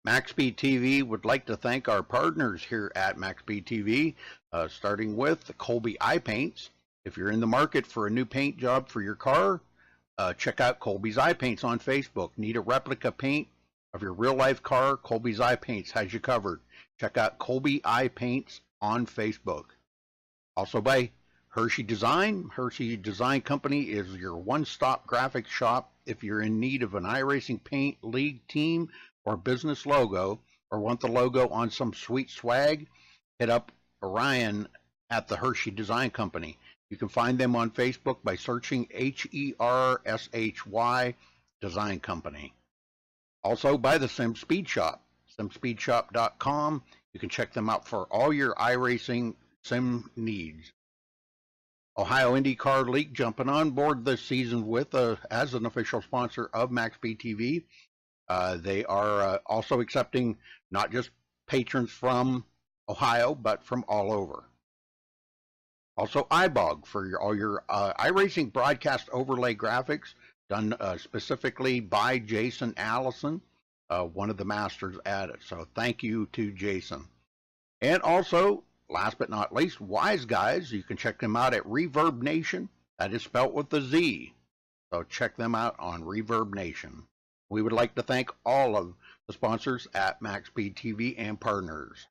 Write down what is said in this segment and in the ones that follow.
MaxSpeedTV would like to thank our partners here at MaxSpeedTV, starting with the Colby Eye Paints. If you're in the market for a new paint job for your car, check out Colby's Eye Paints on Facebook. Need a replica paint of your real-life car? Colby's Eye Paints has you covered. Check out Colby Eye Paints on Facebook. Also by Hershey Design. Hershey Design Company is your one-stop graphics shop if you're in need of an iRacing paint, league, team, or business logo, or want the logo on some sweet swag. Hit up Orion at the Hershey Design Company. You can find them on Facebook by searching HERSHY Design Company. Also by the Sim Speed Shop, simspeedshop.com. You can check them out for all your iRacing sim needs. Ohio IndyCar League jumping on board this season with as an official sponsor of MaxSpeedTV. They are also accepting not just patrons from Ohio, but from all over. Also, iBog for all your iRacing broadcast overlay graphics done specifically by Jason Allison, one of the masters at it. So thank you to Jason. And also, last but not least, Wise Guys. You can check them out at Reverb Nation. That is spelt with a Z. So check them out on Reverb Nation. We would like to thank all of the sponsors at MaxSpeedTV and partners.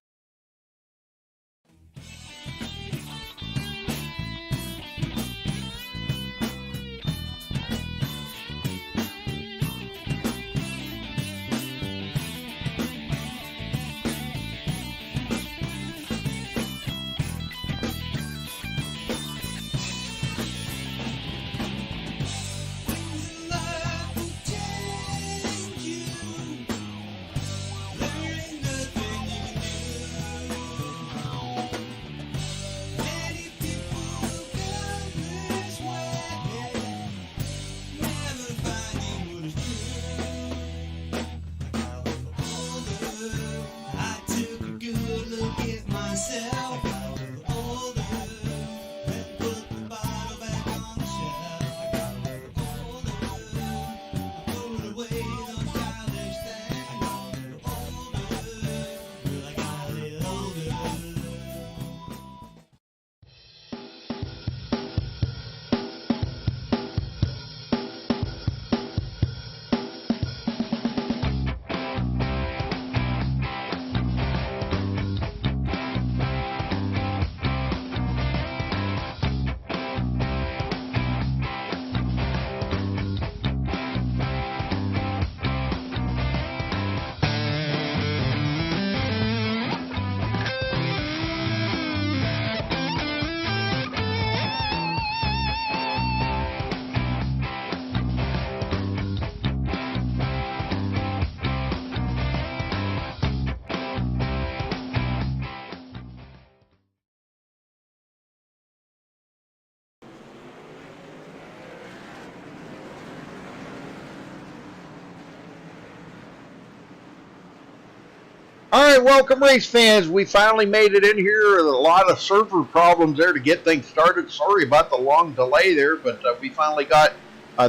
All right, welcome race fans. We finally made it in here. A lot of server problems there to get things started. Sorry about the long delay there, but we finally got,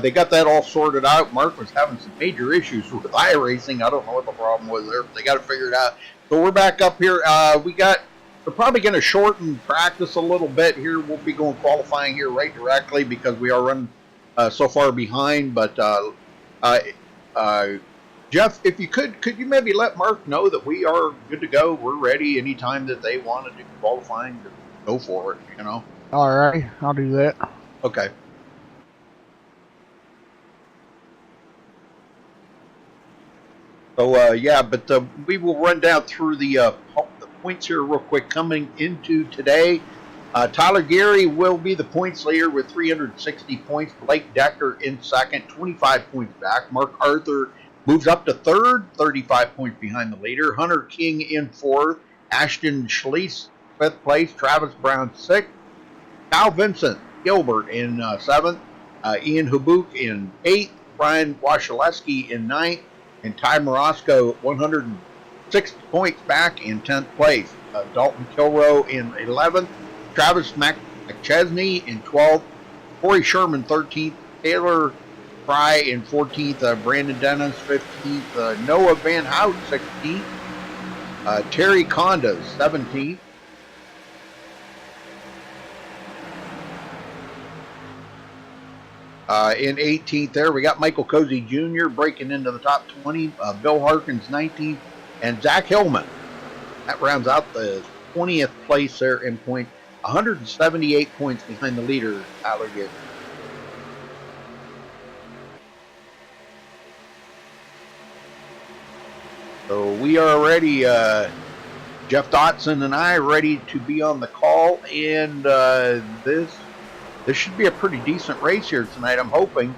they got that all sorted out. Mark was having some major issues with iRacing. I don't know what the problem was there, but they got it figured out. So we're back up here. We're probably going to shorten practice a little bit here. We'll be going qualifying here right directly because we are running so far behind, but Jeff, if you could you maybe let Mark know that we are good to go? We're ready anytime that they want to do qualifying to go for it, you know? All right, I'll do that. Okay. So, yeah, but we will run down through the points here real quick. Coming into today, Tyler Gary will be the points leader with 360 points. Blake Decker in second, 25 points back. Mark Arthur moves up to third, 35 points behind the leader. Hunter King in fourth. Ashton Schlieff, fifth place. Travis Brown, sixth. Kyle Vincent Gilbert in seventh. Ian Hubuk in eighth. Brian Wasilewski in ninth. And Ty Morosco, 106 points back in 10th place. Dalton Kilroe in 11th. Travis McChesney in 12th. Corey Sherman, 13th. Taylor Fry in 14th, Brandon Dennis 15th, Noah Van Hout 16th, Terry Conda 17th, in 18th there we got Michael Cozy Jr. breaking into the top 20, Bill Harkins 19th, and Zach Hillman. That rounds out the 20th place there in point, 178 points behind the leader, Tyler Gary. So we are ready, Jeff Dotson and I are ready to be on the call, and this should be a pretty decent race here tonight, I'm hoping.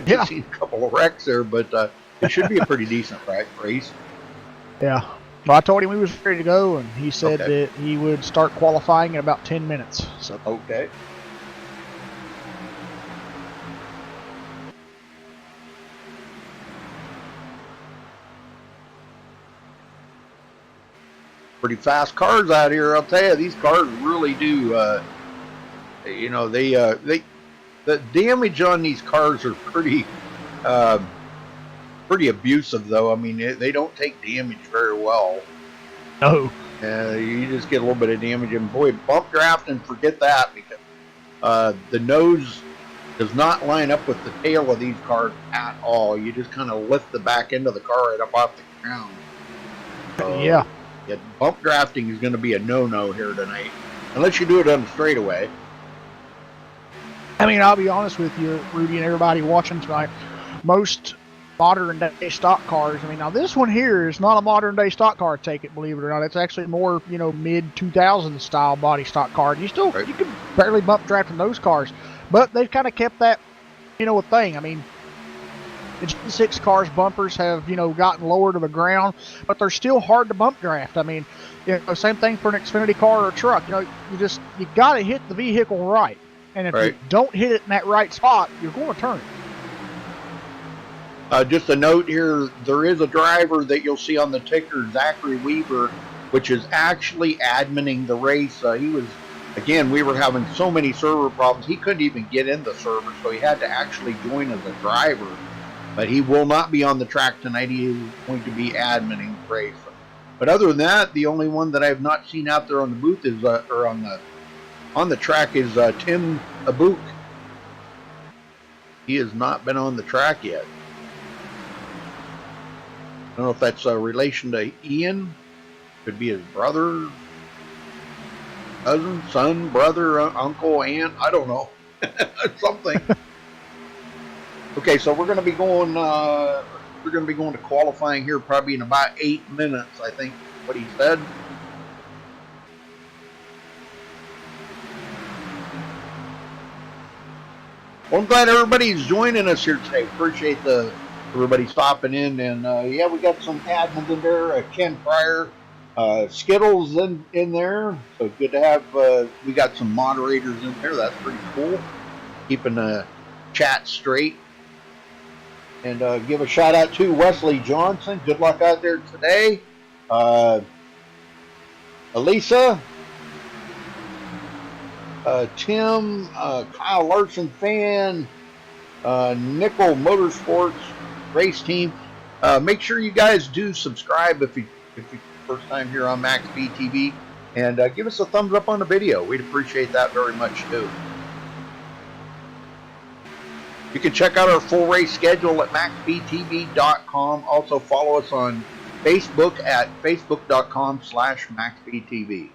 Just seen a couple of wrecks there, but it should be a pretty decent race. Yeah. Well, I told him we was ready to go, and he said that he would start qualifying in about 10 minutes. So. Okay. Pretty fast cars out here, I'll tell you. These cars really do, you know, the damage on these cars are pretty abusive, though. I mean, they don't take damage very well. No. You just get a little bit of damage, and boy, bump drafting, forget that, because the nose does not line up with the tail of these cars at all. You just kind of lift the back end of the car right up off the ground. Yeah. Yeah, bump drafting is going to be a no-no here tonight, unless you do it on the straightaway. I mean, I'll be honest with you, Rudy, and everybody watching tonight. Most modern-day stock cars. I mean, now this one here is not a modern-day stock car. Take it, believe it or not. It's actually more, you know, mid-2000s style body stock car. You still you can barely bump draft in those cars, but they've kind of kept that, you know, a thing. I mean. The G6 cars' bumpers have, you know, gotten lower to the ground, but they're still hard to bump draft. I mean, you know, same thing for an Xfinity car or a truck. You know, you got to hit the vehicle right, and if you don't hit it in that right spot, you're going to turn it. Just a note here: there is a driver that you'll see on the ticker, Zachary Weaver, which is actually adminning the race. He was, again, we were having so many server problems, he couldn't even get in the server, so he had to actually join as a driver. But he will not be on the track tonight. He is going to be adminning the race. But other than that, the only one that I have not seen out there on the booth is, or on the track is Tim Abuk. He has not been on the track yet. I don't know if that's a relation to Ian. Could be his brother, cousin, son, brother, uncle, aunt. I don't know. Something. Okay, so we're going to be going. We're going to be going to qualifying here probably in about 8 minutes. I think what he said. Well, I'm glad everybody's joining us here today. Appreciate everybody stopping in, and yeah, we got some admins in there. Ken Pryor, Skittles in there. So good to have. We got some moderators in there. That's pretty cool. Keeping the chat straight. And give a shout out to Wesley Johnson. Good luck out there today. Elisa, Tim, Kyle Larson fan, Nickel Motorsports Race Team. Make sure you guys do subscribe if you first time here on MaxSpeedTV, and give us a thumbs up on the video. We'd appreciate that very much too. You can check out our full race schedule at MaxSpeedTV.com. Also follow us on Facebook at Facebook.com/MaxSpeedTV.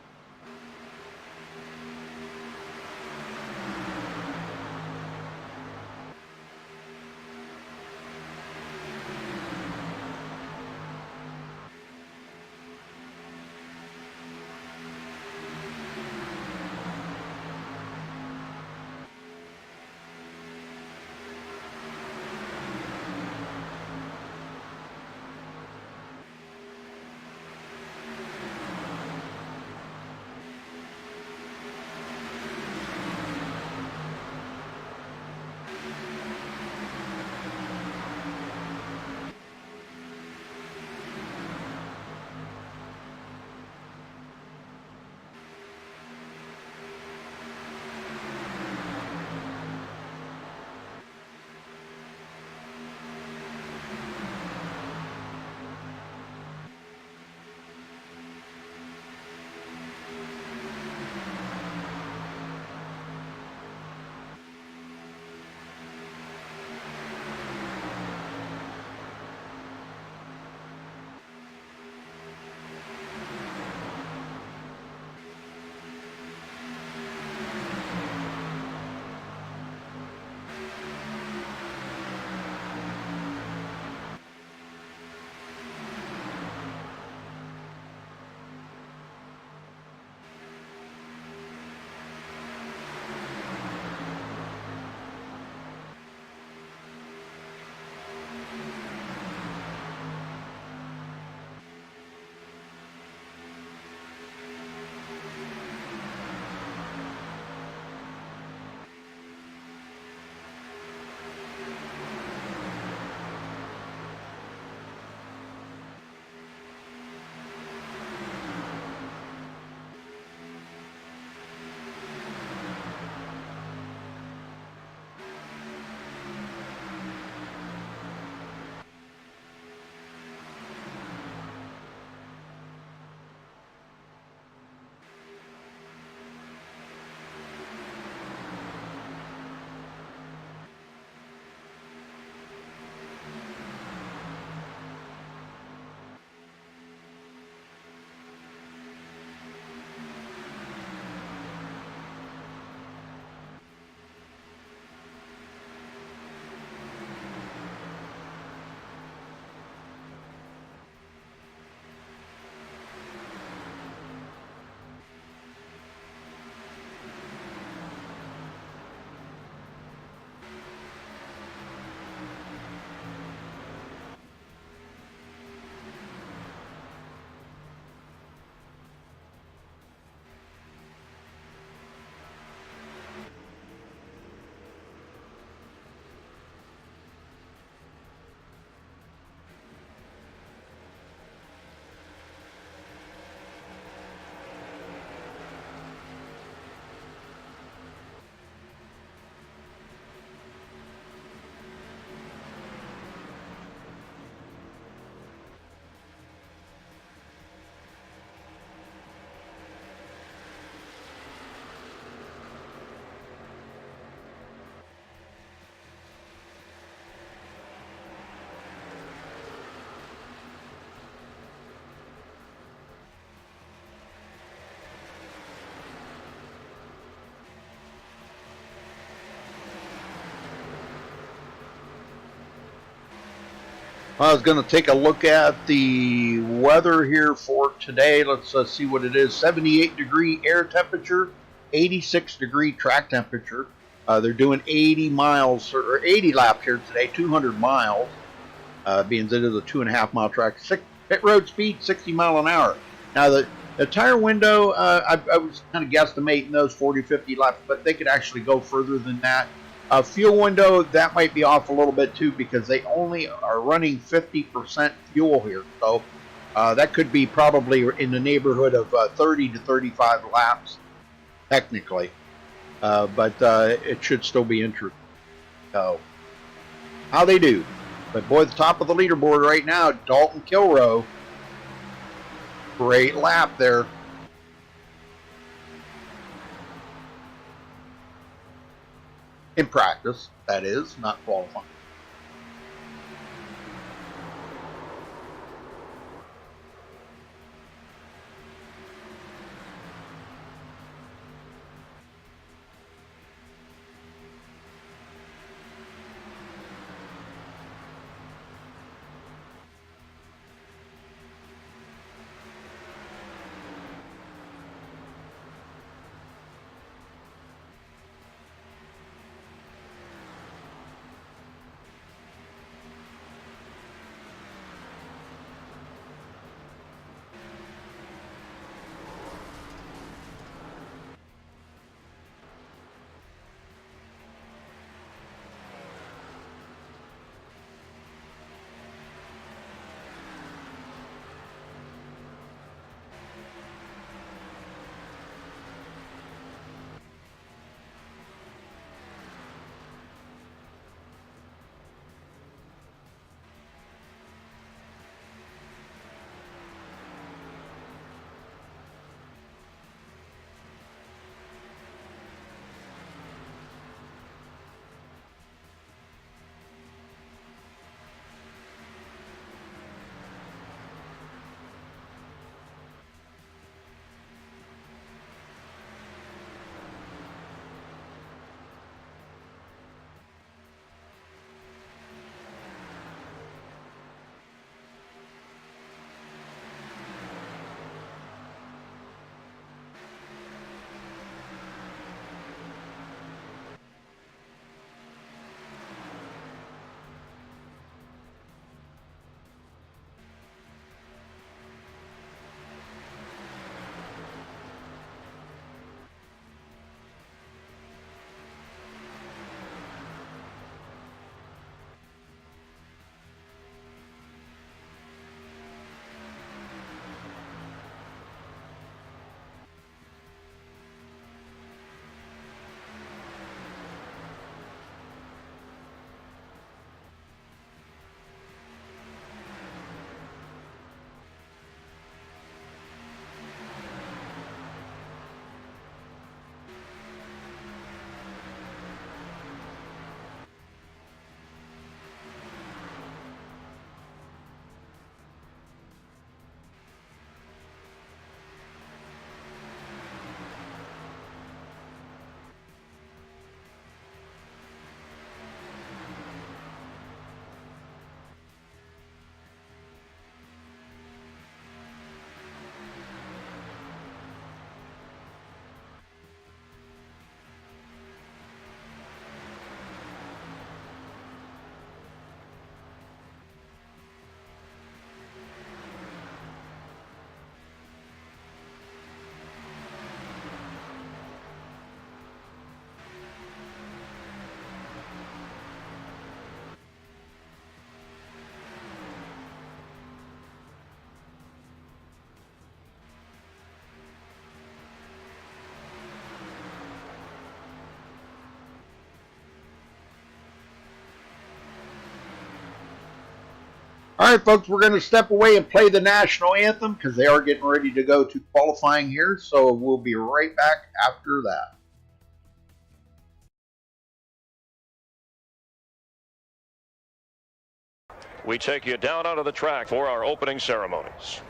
I was going to take a look at the weather here for today. Let's see what it is. 78-degree air temperature, 86-degree track temperature. They're doing 80 miles or 80 laps here today, 200 miles, being that it is a 2.5-mile track. Pit road speed, 60 mile an hour. Now the tire window, I was kind of guesstimating those 40, 50 laps, but they could actually go further than that. Fuel window, that might be off a little bit too, because they only are running 50% fuel here. So That could be probably in the neighborhood of 30 to 35 laps, technically. But it should still be interesting. So, how they do. But boy, the top of the leaderboard right now, Dalton Kilrow. Great lap there. In practice, that is, not qualifying. All right, folks, we're going to step away and play the national anthem because they are getting ready to go to qualifying here. So we'll be right back after that. We take you down onto the track for our opening ceremonies.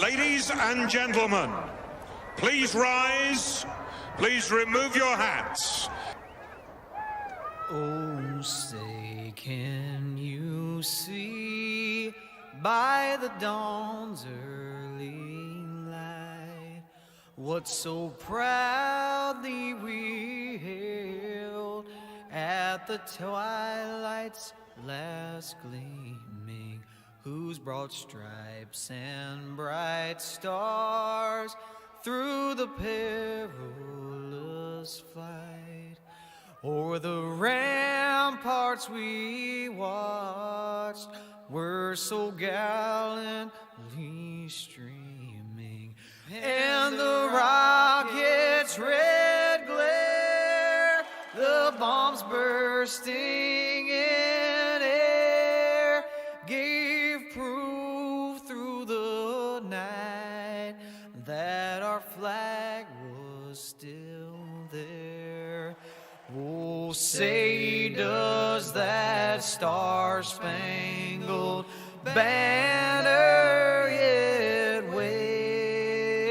Ladies and gentlemen, please rise. Please remove your hats. Oh, say, can you see by the dawn's early light what so proudly we hailed at the twilight's last gleaming, whose broad stripes and bright stars through the perilous fight o'er the ramparts we watched, were so gallantly streaming, and the rocket's red glare, the bombs bursting in air, gave proof through the night that our flag was still there. Oh, say does that star-spangled banner yet wave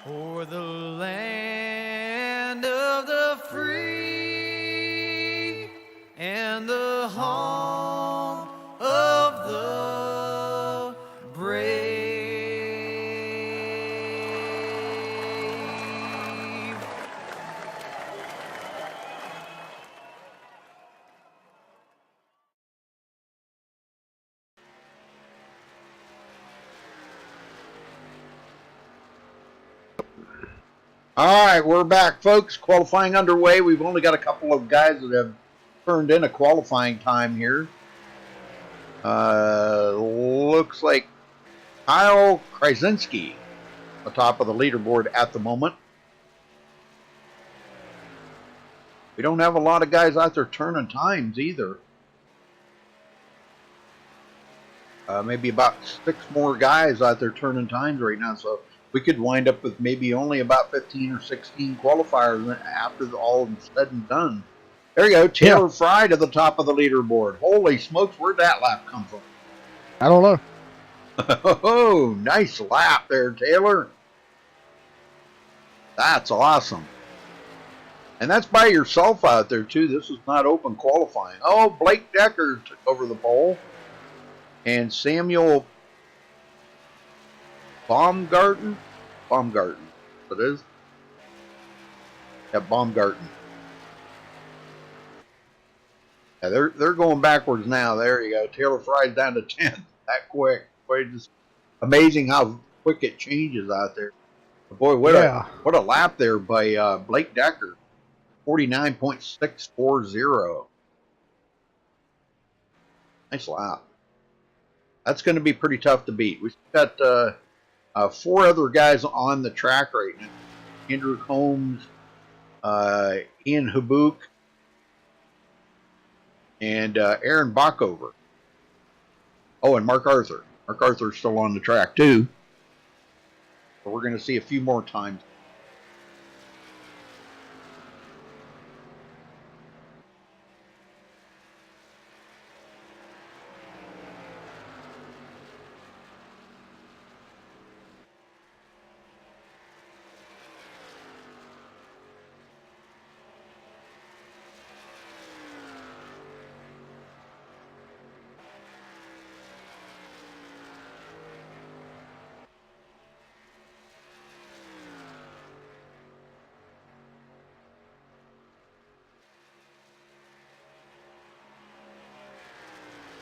o'er the land of the free and the home of the brave. All right, we're back, folks. Qualifying underway. We've only got a couple of guys that have turned in a qualifying time here. Looks like Kyle Krasinski, the top of the leaderboard at the moment. We don't have a lot of guys out there turning times either. Maybe about 6 more guys out there turning times right now, so we could wind up with maybe only about 15 or 16 qualifiers after all is said and done. There you go, Taylor Fry to the top of the leaderboard. Holy smokes, where'd that lap come from? I don't know. Oh, nice lap there, Taylor. That's awesome. And that's by yourself out there, too. This is not open qualifying. Oh, Blake Decker took over the pole. And Samuel Baumgarten, what it is? Yeah, Baumgarten. Yeah, they're going backwards now. There you go. Taylor Fry's down to 10th. That quick. Boy, just amazing how quick it changes out there. But boy, what a lap there by Blake Decker. 49.640. Nice lap. That's going to be pretty tough to beat. We've got 4 other guys on the track right now. Andrew Combs, Ian Habuk, and Aaron Bockover. Oh, and Mark Arthur. Mark Arthur's still on the track, too. So we're going to see a few more times.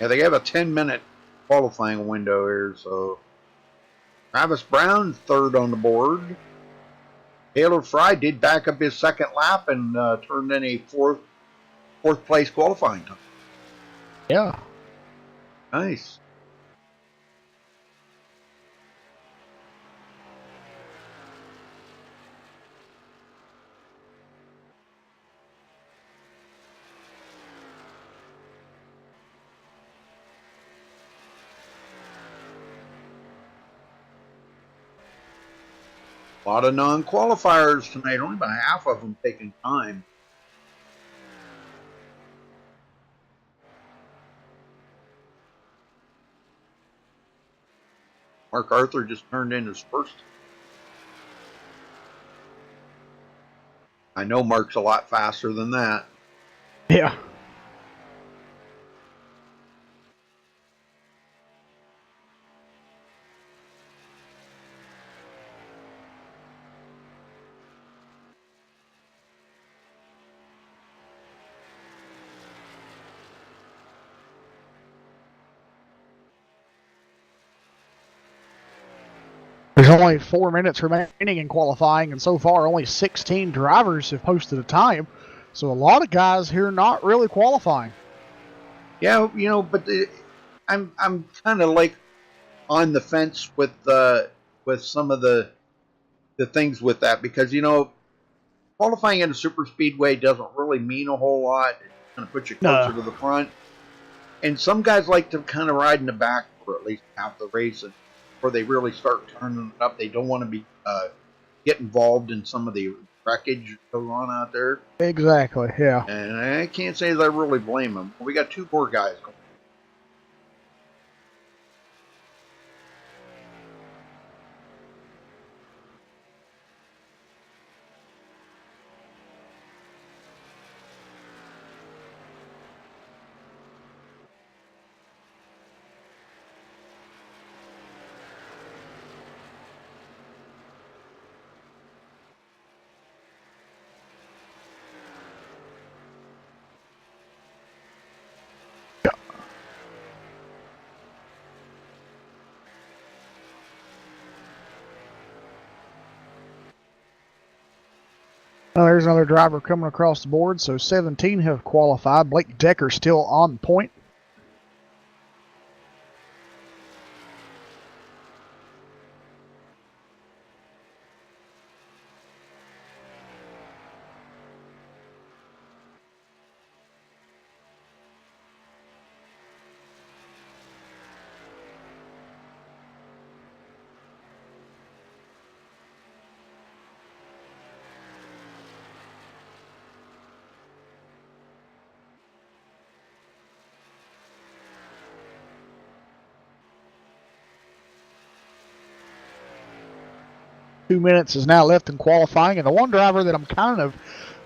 Yeah, they have a 10-minute qualifying window here, so Travis Brown, 3rd on the board. Taylor Fry did back up his 2nd lap and turned in a fourth place qualifying time. Yeah. Nice. A lot of non-qualifiers tonight, only about half of them taking time. Mark Arthur just turned in his first. I know Mark's a lot faster than that. Yeah. There's only 4 minutes remaining in qualifying, and so far only 16 drivers have posted a time. So a lot of guys here not really qualifying. Yeah, you know, but I'm kind of like on the fence with some of the things with that, because you know, qualifying in a super speedway doesn't really mean a whole lot. It kind of puts you closer No. to the front, and some guys like to kind of ride in the back for at least half the race, and before they really start turning it up, they don't want to be get involved in some of the wreckage that goes on out there. Exactly. Yeah. And I can't say that I really blame them. We got two more guys going. Oh, there's another driver coming across the board. So 17 have qualified. Blake Decker still on point. Two minutes is now left in qualifying, and the one driver that I'm kind of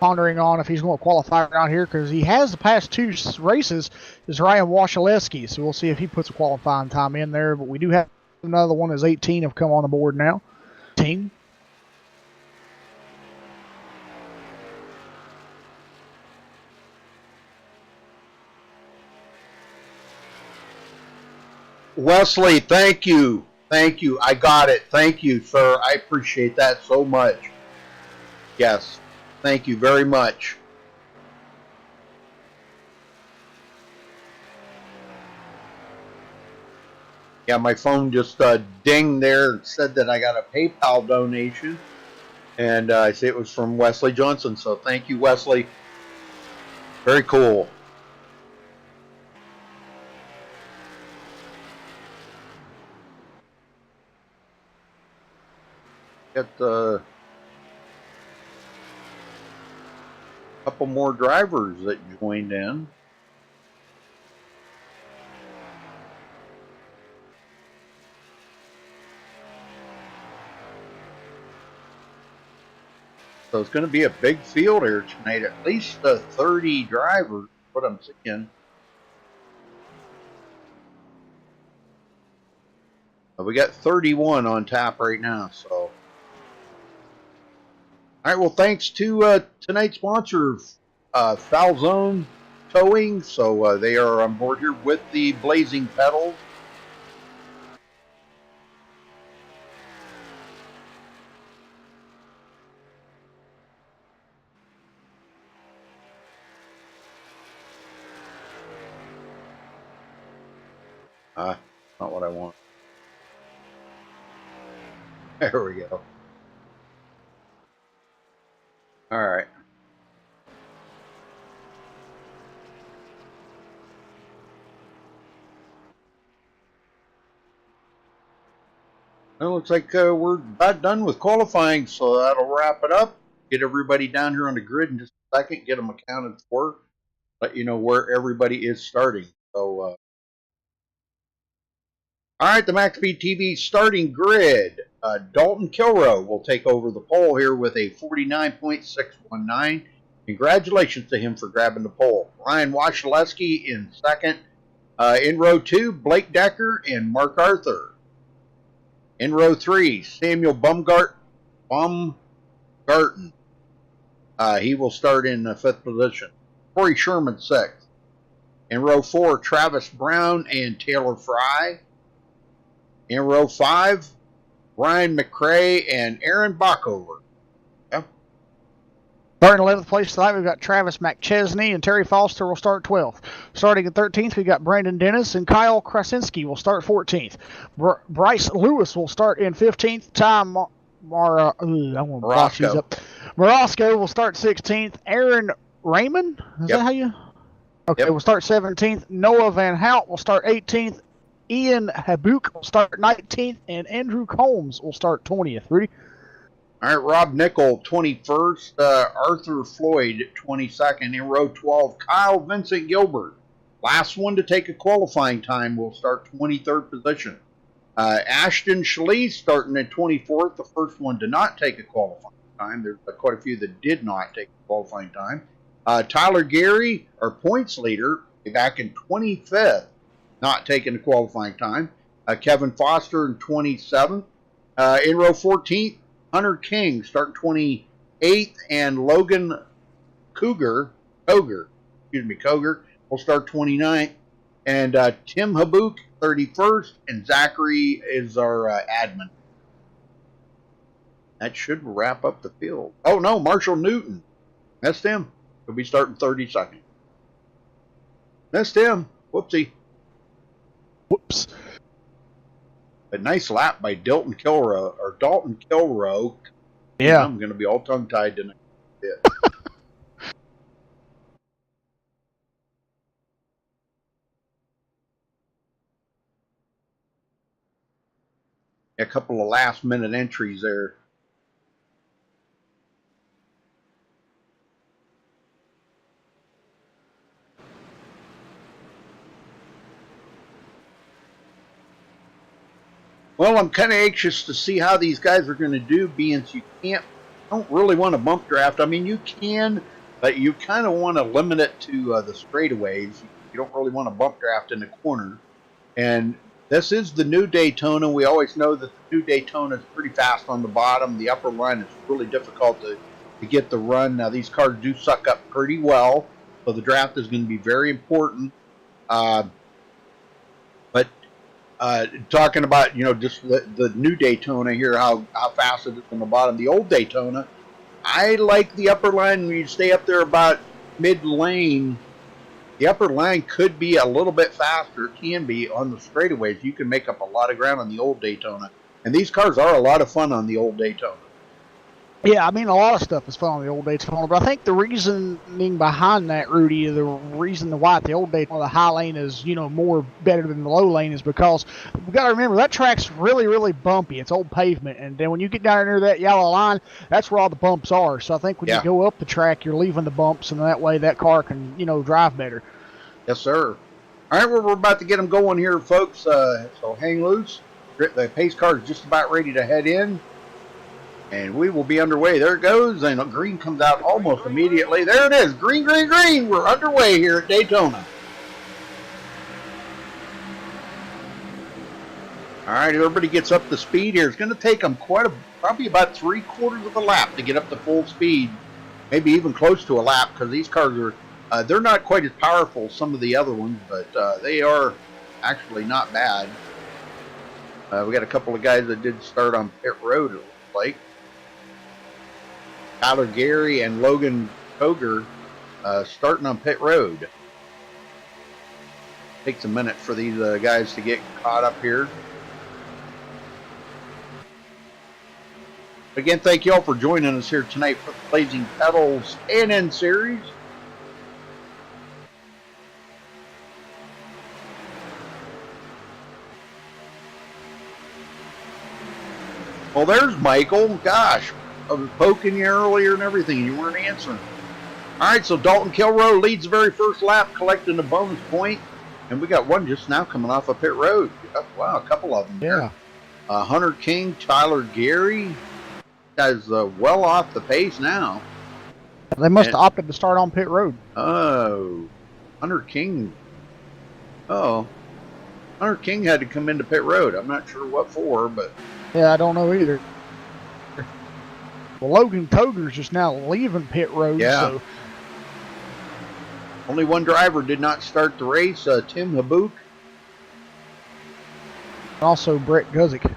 pondering on if he's going to qualify around here, because he has the past two races, is Ryan Wasilewski. So we'll see if he puts a qualifying time in there. But we do have another one as 18 have come on the board now. Team. Wesley, thank you. Thank you. I got it. Thank you, sir. I appreciate that so much. Yes. Thank you very much. Yeah, my phone just dinged there and said that I got a PayPal donation. And I say it was from Wesley Johnson. So thank you, Wesley. Very cool. Got a couple more drivers that joined in. So it's going to be a big field here tonight. At least 30 drivers, what I'm seeing. We got 31 on tap right now. So, all right. Well, thanks to tonight's sponsor, Falzone Towing. So they are on board here with the Blazing Pedals. Not what I want. There we go. All right. Well, it looks like we're about done with qualifying, so that'll wrap it up. Get everybody down here on the grid in just a second, get them accounted for, let you know where everybody is starting. So, all right, the MaxSpeedTV starting grid. Dalton Kilrow will take over the pole here with a 49.619. Congratulations to him for grabbing the pole. Ryan Wasilewski in second. In row 2, Blake Decker and Mark Arthur. In row 3, Samuel Baumgarten. He will start in 5th position. Corey Sherman 6th. In row 4, Travis Brown and Taylor Fry. In row 5, Ryan McCrae and Aaron Bockover. Yep. Starting 11th place tonight, we've got Travis McChesney and Terry Foster will start 12th. Starting at 13th, we've got Brandon Dennis and Kyle Krasinski will start 14th. Bryce Lewis will start in 15th. Morosco will start 16th. Aaron Raymond, is that how you? Okay, will start 17th. Noah Van Hout will start 18th. Ian Habuk will start 19th. And Andrew Combs will start 20th. Rudy? All right, Rob Nickel, 21st. Arthur Floyd, 22nd. In row 12, Kyle Vincent Gilbert. Last one to take a qualifying time will start 23rd position. Ashton Schley starting at 24th. The first one to not take a qualifying time. There's quite a few that did not take a qualifying time. Tyler Gary, our points leader, back in 25th, not taking a qualifying time. Kevin Foster in 27th. In row 14th, Hunter King starting 28th, and Logan Cougar will start 29th, and Tim Habuk 31st, and Zachary is our admin. That should wrap up the field. Oh no, Marshall Newton. Missed him. He'll be starting 32nd. Missed him. Whoopsie. Whoops. A nice lap by Dalton Kilrow. Yeah. I'm going to be all tongue-tied tonight. Yeah. A couple of last-minute entries there. Well, I'm kind of anxious to see how these guys are going to do, being you don't really want to bump draft. I mean, you can, but you kind of want to limit it to the straightaways. You don't really want to bump draft in the corner. And this is the new Daytona. We always know that the new Daytona is pretty fast on the bottom. The upper line is really difficult to get the run. Now, these cars do suck up pretty well, so the draft is going to be very important. Talking about, just the new Daytona here, how fast it is on the bottom. The old Daytona, I like the upper line when you stay up there about mid-lane. The upper line could be a little bit faster, can be on the straightaways. You can make up a lot of ground on the old Daytona. And these cars are a lot of fun on the old Daytona. Yeah, I mean, a lot of stuff is fun on the old Daytona, but I think the reasoning behind that, Rudy, the reason why the old Daytona, the high lane is, more better than the low lane is because we've got to remember that track's really, really bumpy. It's old pavement, and then when you get down near that yellow line, that's where all the bumps are. So I think when you go up the track, you're leaving the bumps, and that way that car can, drive better. Yes, sir. All right, we're about to get them going here, folks. So hang loose. The pace car is just about ready to head in. And we will be underway. There it goes, and green comes out almost immediately. There it is. Green, green, green. We're underway here at Daytona. All right, everybody gets up to speed here. It's going to take them probably about 3/4 of a lap to get up to full speed. Maybe even close to a lap, because these cars are, they're not quite as powerful as some of the other ones, but they are actually not bad. We got a couple of guys that did start on pit road, it looks like. Tyler Gary and Logan Koger starting on pit road. Takes a minute for these guys to get caught up here. Again, thank you all for joining us here tonight for the Blazing Pedals A&N Series. Well, there's Michael. Gosh. I was poking you earlier and everything, and you weren't answering. All right, so Dalton Kilrow leads the very first lap, collecting a bonus point. And we got one just now coming off of pit road. Wow, a couple of them. Yeah. Hunter King, Tyler Gary. Guys well off the pace now. They must have opted to start on pit road. Oh, Hunter King. Oh, Hunter King had to come into pit road. I'm not sure what for, but. Yeah, I don't know either. Well, Logan Koger's just now leaving pit road. Yeah. So. Only one driver did not start the race, Tim Habuk. Also Brett Guzik.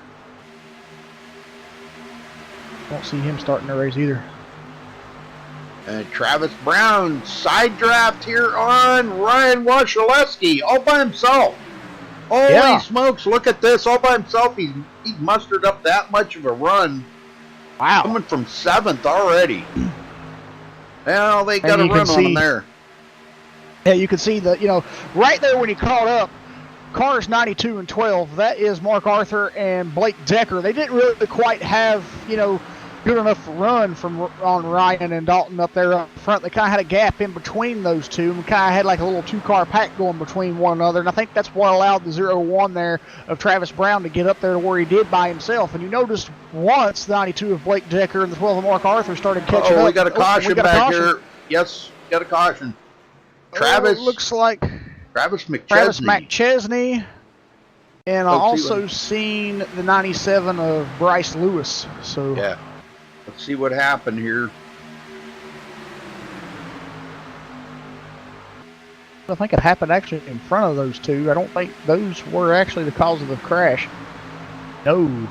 Don't see him starting the race either. Travis Brown side draft here on Ryan Wasilewski all by himself. Holy smokes, look at this. All by himself, he's mustered up that much of a run. Wow. Coming from 7th already. Well, they got a run on him there. Yeah, you can see that, right there when he caught up, cars 92 and 12, that is Mark Arthur and Blake Decker. They didn't really quite have, good enough run on Ryan and Dalton up there up front. They kind of had a gap in between those two and kind of had like a little 2-car pack going between one another. And I think that's what allowed the 0-1 there of Travis Brown to get up there to where he did by himself. And you noticed once the 92 of Blake Decker and the 12 of Mark Arthur started catching up. We got a caution back here. Yes, got a caution. Travis. Looks like Travis McChesney. Travis McChesney. And I also seen the 97 of Bryce Lewis. So yeah. Let's see what happened here. I think it happened actually in front of those two. I don't think those were actually the cause of the crash. No.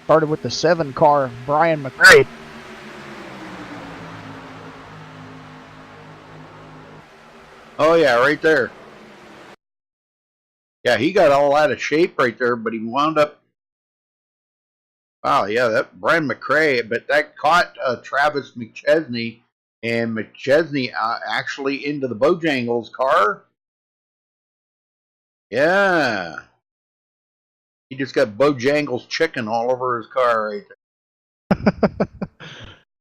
Started with the 7-car of Brian McRae. Oh, yeah, right there. Yeah, he got all out of shape right there, but he wound up. Wow, yeah, that Brian McRae, but that caught Travis McChesney, and McChesney actually into the Bojangles car. Yeah. He just got Bojangles chicken all over his car right there.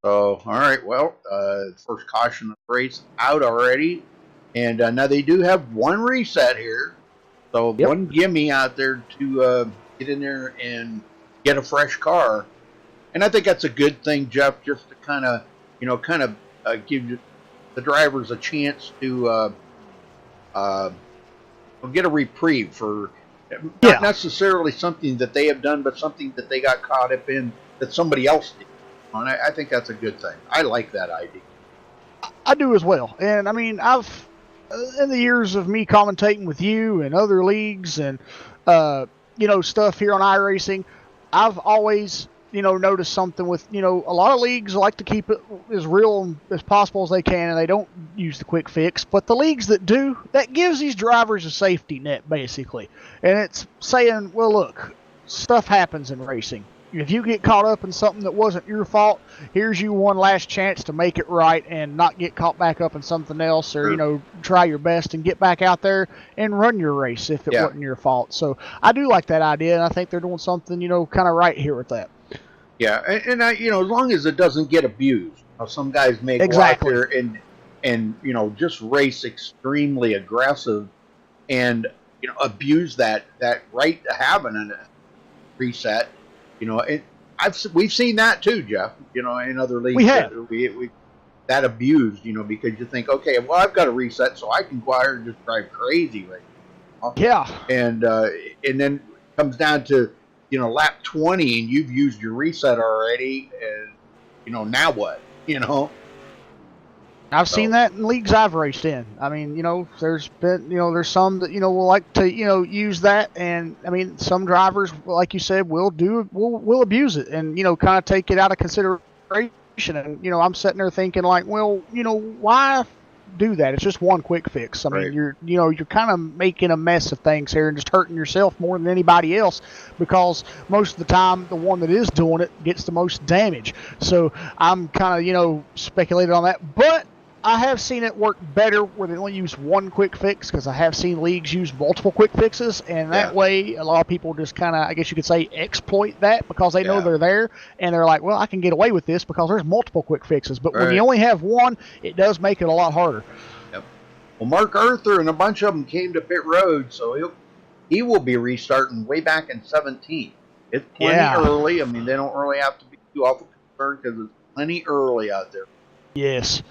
So, all right, well, first caution of the race out already. And now they do have one reset here. So one gimme out there to get in there and get a fresh car. And I think that's a good thing, Jeff, just to kind of give the drivers a chance to get a reprieve for not necessarily something that they have done, but something that they got caught up in that somebody else did. And I think that's a good thing. I like that idea. I do as well. And I mean, I've in the years of me commentating with you and other leagues and stuff here on iRacing, I've always noticed something with a lot of leagues like to keep it as real as possible as they can, and they don't use the quick fix. But the leagues that do, that gives these drivers a safety net basically, and it's saying, well, look, stuff happens in racing. If you get caught up in something that wasn't your fault, here's you one last chance to make it right and not get caught back up in something else, or try your best and get back out there and run your race if it wasn't your fault. So I do like that idea, and I think they're doing something kind of right here with that. Yeah, and as long as it doesn't get abused. Some guys may go out there and just race extremely aggressive and abuse that right to having a reset. We've seen that too, Jeff. In other leagues, we have that abused. Because you think, okay, well, I've got a reset, so I can go out and just drive crazy right now. Yeah. And then it comes down to lap 20, and you've used your reset already, and now what? I've seen that in leagues I've raced in. I mean, there's been, there's some that, will like to, use that. And I mean, some drivers, like you said, will abuse it and, kind of take it out of consideration. And, I'm sitting there thinking like, well, why do that? It's just one quick fix. I mean, you're kind of making a mess of things here and just hurting yourself more than anybody else, because most of the time the one that is doing it gets the most damage. So I'm kind of, speculating on that, but I have seen it work better where they only use one quick fix, because I have seen leagues use multiple quick fixes, and that way a lot of people just kind of, I guess you could say, exploit that because they know they're there, and they're like, well, I can get away with this because there's multiple quick fixes. But when you only have one, it does make it a lot harder. Yep. Well, Mark Arthur and a bunch of them came to pit road, so he will be restarting way back in 17. It's plenty early. I mean, they don't really have to be too awful concerned because it's plenty early out there. Yes.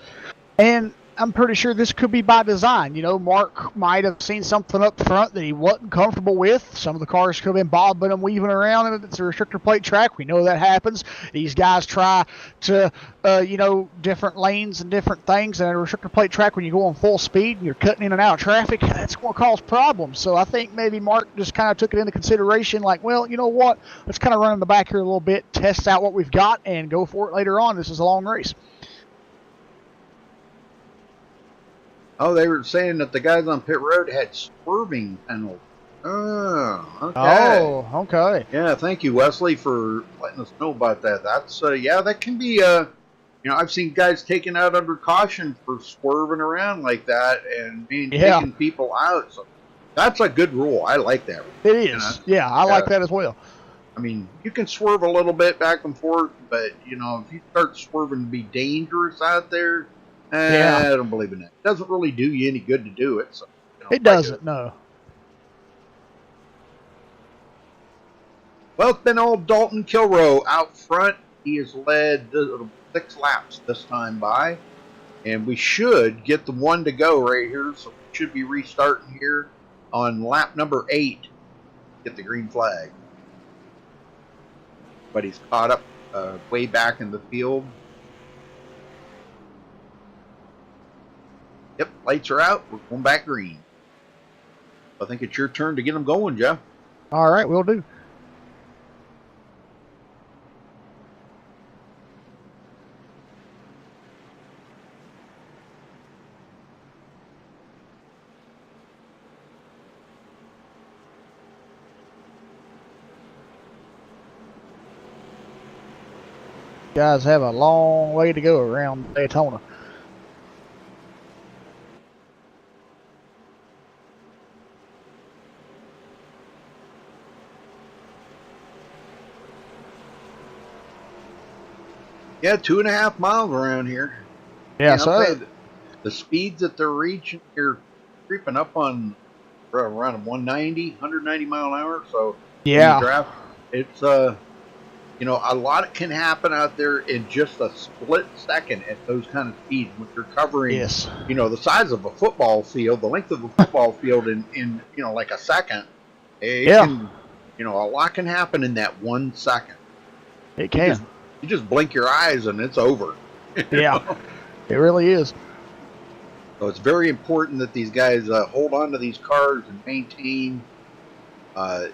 And I'm pretty sure this could be by design. Mark might have seen something up front that he wasn't comfortable with. Some of the cars could have been bobbing and weaving around, and it's a restrictor plate track. We know that happens. These guys try to, different lanes and different things. And a restrictor plate track, when you go on full speed and you're cutting in and out of traffic, that's going to cause problems. So I think maybe Mark just kind of took it into consideration, like, well, you know what? Let's kind of run in the back here a little bit, test out what we've got, and go for it later on. This is a long race. Oh, they were saying that the guys on pit road had swerving penalties. Oh, okay. Oh, okay. Yeah, thank you, Wesley, for letting us know about that. That's yeah, that can be I've seen guys taken out under caution for swerving around like that and taking people out. So that's a good rule. I like that rule. It is. Yeah, I like that as well. I mean, you can swerve a little bit back and forth, but if you start swerving to be dangerous out there, I don't believe in that. It doesn't really do you any good to do it. So, it doesn't, no. Well, it's been old Dalton Kilroe out front. He has led 6 laps this time by, and we should get the 1 to go right here. So we should be restarting here on lap number 8. Get the green flag. But he's caught up way back in the field. Yep, lights are out. We're going back green. I think it's your turn to get them going, Jeff. All right, we'll do. Guys have a long way to go around Daytona. Yeah, 2.5 miles around here. Yeah, so the speeds that they're reaching here, creeping up on around 190 mile an hour. So yeah, draft, it's a lot can happen out there in just a split second at those kind of speeds when you're covering, the size of a football field, the length of a football field in like a second. A lot can happen in that 1 second. It can. You just blink your eyes and it's over. Yeah, it really is. So it's very important that these guys hold on to these cars and maintain a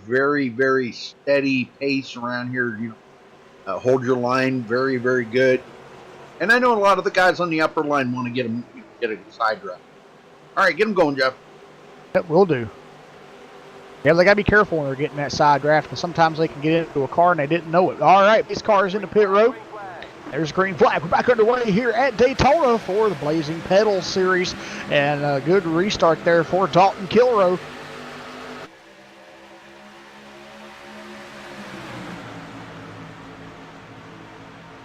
very, very steady pace around here. Hold your line very, very good. And I know a lot of the guys on the upper line want to get a side drive. All right, get them going, Jeff. That will do. Yeah, they got to be careful when they're getting that side draft, because sometimes they can get into a car and they didn't know it. All right, this car is in the pit road. There's a green flag. We're back underway here at Daytona for the Blazing Pedals Series, and a good restart there for Dalton Kilroe.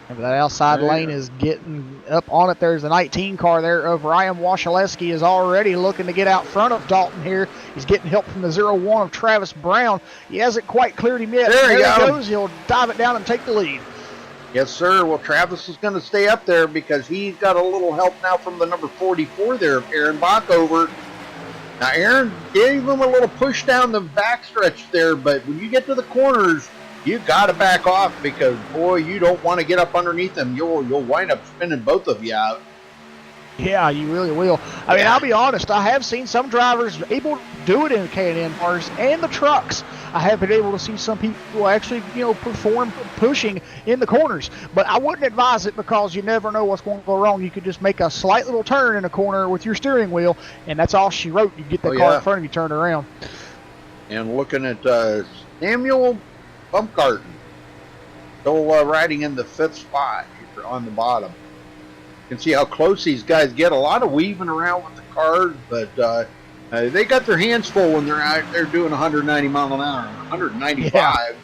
And that outside lane is getting up on it. There's the 19 car there of Ryan Washaleski is already looking to get out front of Dalton here. He's getting help from the 01 of Travis Brown. He hasn't quite cleared him yet. There he goes. He'll dive it down and take the lead. Yes, sir. Well, Travis is going to stay up there because he's got a little help now from the number 44 there, Aaron Bockover. Now, Aaron gave him a little push down the backstretch there, but when you get to the corners, you got to back off because, boy, you don't want to get up underneath them. You'll wind up spinning both of you out. Yeah, you really will. I mean, I'll be honest. I have seen some drivers able to do it in the K&N cars and the trucks. I have been able to see some people actually, perform pushing in the corners. But I wouldn't advise it because you never know what's going to go wrong. You could just make a slight little turn in a corner with your steering wheel, and that's all she wrote. You get that car in front of you turned around. And looking at Samuel Bumgarten, still riding in the 5th spot here on the bottom. You can see how close these guys get. A lot of weaving around with the cars, but they got their hands full when they're out there doing 190 mile an hour, 195,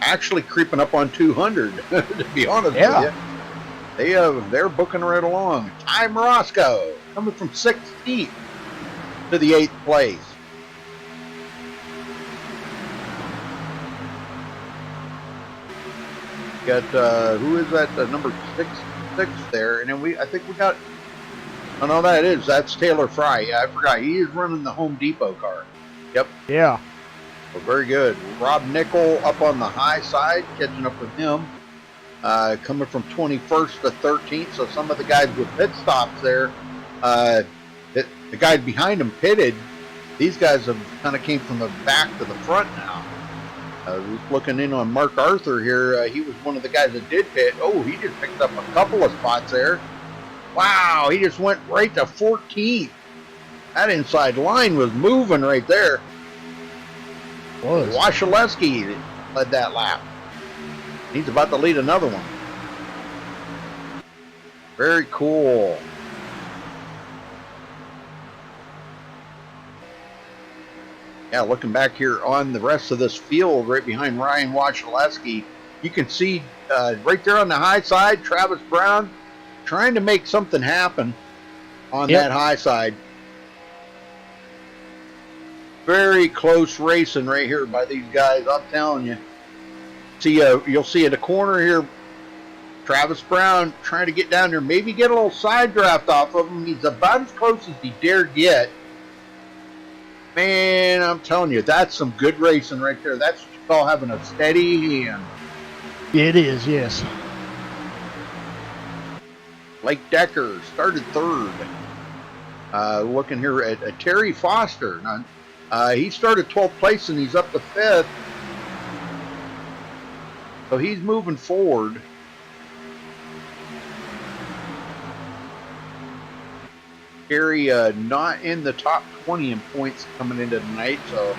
actually creeping up on 200, to be honest with you. They're booking right along. Ty Morosco coming from 16th to the 8th place. Got who is that? Number 6 there, and then I think we got. Oh no, that's Taylor Fry. Yeah, I forgot. He is running the Home Depot car. Yep. Yeah. Well, very good. Rob Nickel up on the high side, catching up with him. Coming from 21st to 13th. So some of the guys with pit stops there, the guys behind them pitted. These guys have kind of came from the back to the front now. Looking in on Mark Arthur here. He was one of the guys that did pit. Oh, he just picked up a couple of spots there. Wow, he just went right to 14th. That inside line was moving right there. Was. Wasilewski led that lap. He's about to lead another one. Very cool. Yeah, looking back here on the rest of this field right behind Ryan Wasilewski, you can see right there on the high side, Travis Brown trying to make something happen on that high side. Very close racing right here by these guys, I'm telling you. See, you'll see in the corner here, Travis Brown trying to get down there, maybe get a little side draft off of him. He's about as close as he dared get. Man, I'm telling you, that's some good racing right there. That's what you call having a steady hand. It is, yes. Blake Decker started third. Looking here at Terry Foster. Now, he started 12th place and he's up to 5th. So he's moving forward. Terry not in the top 20 in points coming into tonight, so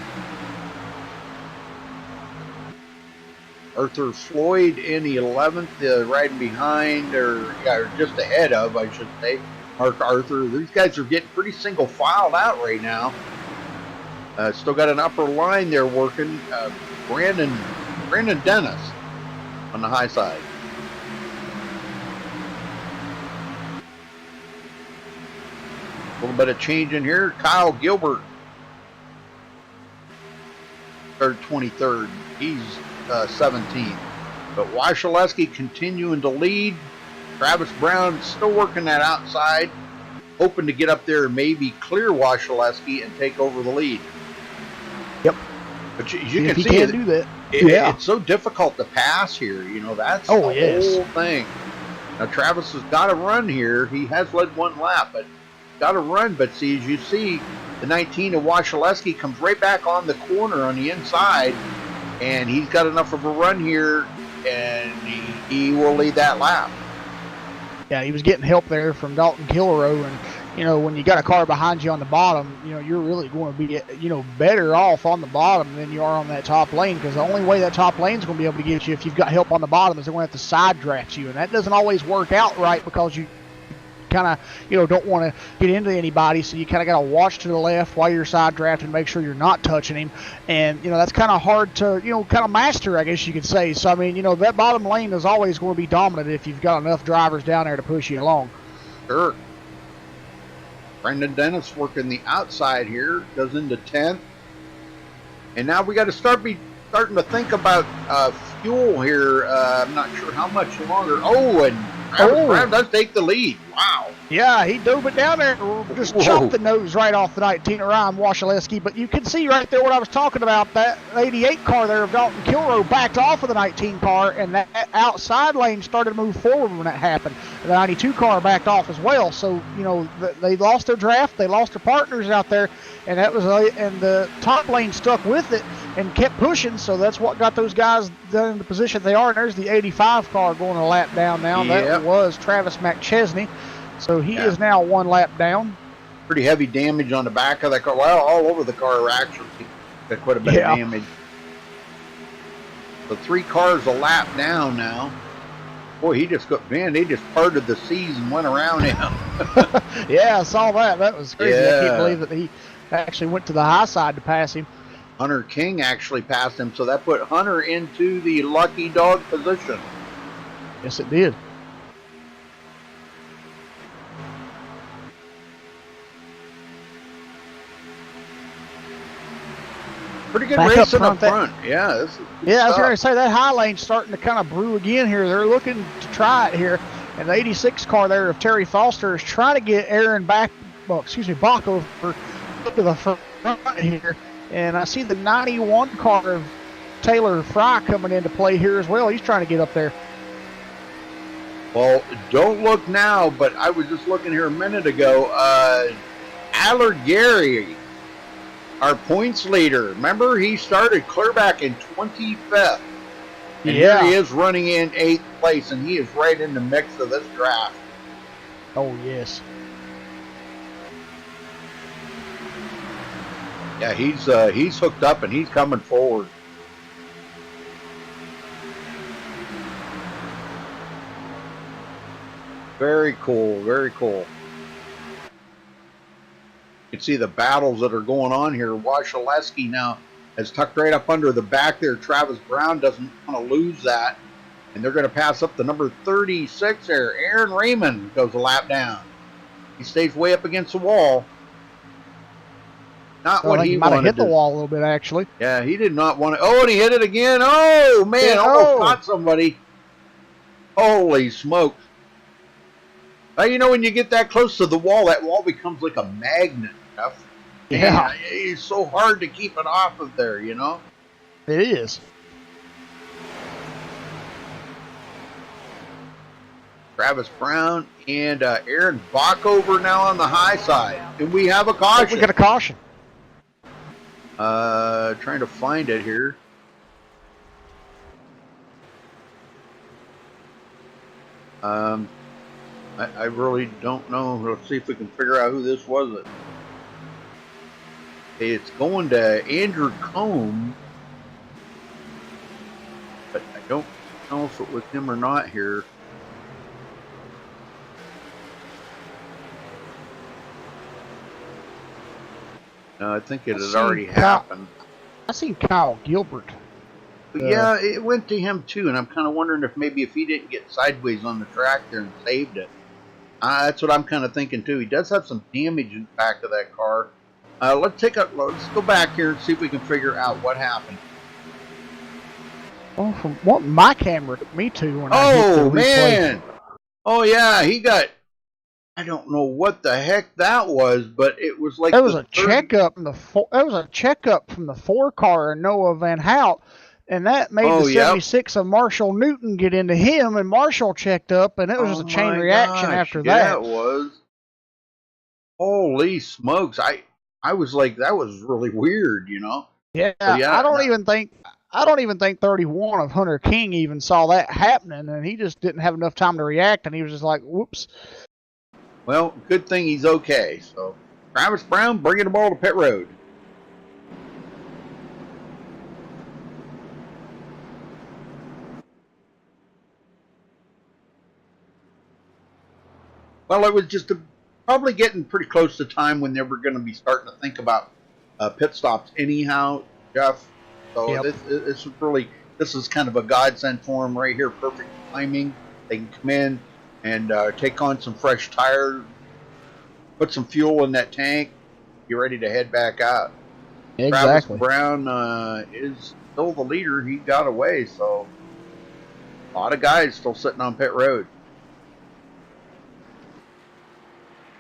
Arthur Floyd in the 11th, riding behind, or just ahead of, I should say, Mark Arthur. These guys are getting pretty single filed out right now. Still got an upper line there working. Brandon Dennis on the high side. A little bit of change in here. Kyle Gilbert started 23rd. He's 17th. But Wasilewski continuing to lead. Travis Brown still working that outside, hoping to get up there and maybe clear Wasilewski and take over the lead. Yep. But you can he see can't do that. It's so difficult to pass here. You know, that's the whole thing. Now Travis has got to run here. He has led one lap, but got to run. But see, as you see, the 19 of Wasilewski comes right back on the corner on the inside, and he's got enough of a run here, and he will lead that lap. Yeah, he was getting help there from Dalton Killrow, and you know, when you got a car behind you on the bottom, you know, you're really going to be, you know, better off on the bottom than you are on that top lane, because the only way that top lane is going to be able to get you if you've got help on the bottom is they're going to have to side draft you, and that doesn't always work out right because you kind of, you know, don't want to get into anybody, so you kind of got to watch to the left while you're side drafting, make sure you're not touching him, and you know, that's kind of hard to, you know, kind of master, I guess you could say. So I mean, you know, that bottom lane is always going to be dominant if you've got enough drivers down there to push you along. Sure. Brendan Dennis working the outside here, goes into 10th. And now we got to starting to think about fuel here. I'm not sure how much longer. Oh, and Travis Brown does take the lead. Wow. Yeah, he dove it down there, just chopped the nose right off the 19 of Ryan Wasilewski. But you can see right there what I was talking about. That 88 car there of Dalton Killrow backed off of the 19 car, and that outside lane started to move forward when that happened. The 92 car backed off as well. So, you know, they lost their draft, they lost their partners out there, and that was and the top lane stuck with it and kept pushing. So that's what got those guys done in the position they are. And there's the 85 car going a lap down now. Yep. That was Travis McChesney. So he is now one lap down. Pretty heavy damage on the back of that car. Well, all over the car actually. Got quite a bit of damage. So 3 cars a lap down now. Boy, he just got, man, they just parted the seas and went around him. Yeah, I saw that. That was crazy. I can't believe that he actually went to the high side to pass him. Hunter King actually passed him, so that put Hunter into the lucky dog position. Yes, it did. Pretty good racing up front. Yeah, this is I was going to say that high lane's starting to kind of brew again here. They're looking to try it here. And the 86 car there of Terry Foster is trying to get Aaron Bach over to the front here. And I see the 91 car of Taylor Fry coming into play here as well. He's trying to get up there. Well, don't look now, but I was just looking here a minute ago. Allard Gary, our points leader. Remember, he started clear back in 25th. And here he is running in 8th place, and he is right in the mix of this draft. Oh, yes. Yeah, he's hooked up and he's coming forward. Very cool, very cool. You can see the battles that are going on here. Wasilewski now has tucked right up under the back there. Travis Brown doesn't want to lose that. And they're going to pass up the number 36 there. Aaron Raymond goes a lap down. He stays way up against the wall. Not what he might have wanted hit the wall a little bit, actually. Yeah, he did not want to. Oh, and he hit it again. Oh, man, almost caught somebody. Holy smokes. Well, you know, when you get that close to the wall becomes like a magnet. Jeff. Yeah. And it's so hard to keep it off of there, you know? It is. Travis Brown and Aaron Bockover now on the high side. And we have a caution. We got a caution. Trying to find it here. I really don't know. Let's see if we can figure out who this was. It's going to Andrew Combs, but I don't know if it was him or not here. No, I think it had already happened. I seen Kyle Gilbert. Yeah, it went to him too, and I'm kind of wondering if maybe if he didn't get sideways on the track there and saved it. That's what I'm kind of thinking too. He does have some damage in the back of that car. Let's go back here and see if we can figure out what happened. Oh, from what my camera took me to when I hit the replay. Man! Oh yeah, he got. I don't know what the heck that was, but it was like that was a checkup from the 4 car of Noah Van Hout, and that made the 76 of Marshall Newton get into him, and Marshall checked up, and it was just a chain reaction after that. Yeah, it was. Holy smokes! I was like, that was really weird, you know. Yeah, I don't even think 31 of Hunter King even saw that happening, and he just didn't have enough time to react, and he was just like, whoops. Well, good thing he's okay. So, Travis Brown bringing the ball to pit road. Well, it was just probably getting pretty close to time when they were going to be starting to think about pit stops anyhow, Jeff. So this is kind of a godsend for them right here. Perfect timing. They can come in and take on some fresh tires, put some fuel in that tank, get ready to head back out. Exactly. Travis Brown is still the leader. He got away, so a lot of guys still sitting on pit road.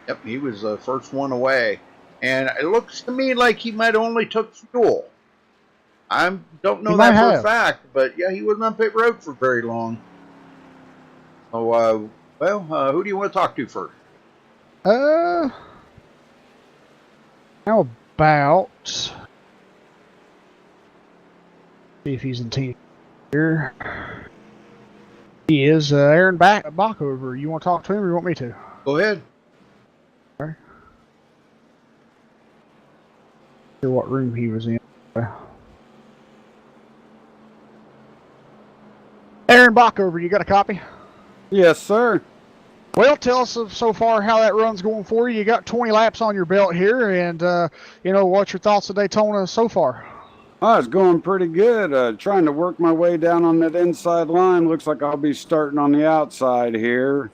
Yep, he was the first one away. And it looks to me like he might have only took fuel. I don't know that for a fact, but yeah, he wasn't on pit road for very long. So, who do you want to talk to first? How about... See if he's in team here. He is Aaron Bockover. You want to talk to him or you want me to? Go ahead. Okay. Hear what room he was in. Aaron Bockover, you got a copy? Yes, sir. Well, tell us so far how that run's going for you. You got 20 laps on your belt here, and what's your thoughts of Daytona so far? Oh, it's going pretty good. Trying to work my way down on that inside line. Looks like I'll be starting on the outside here.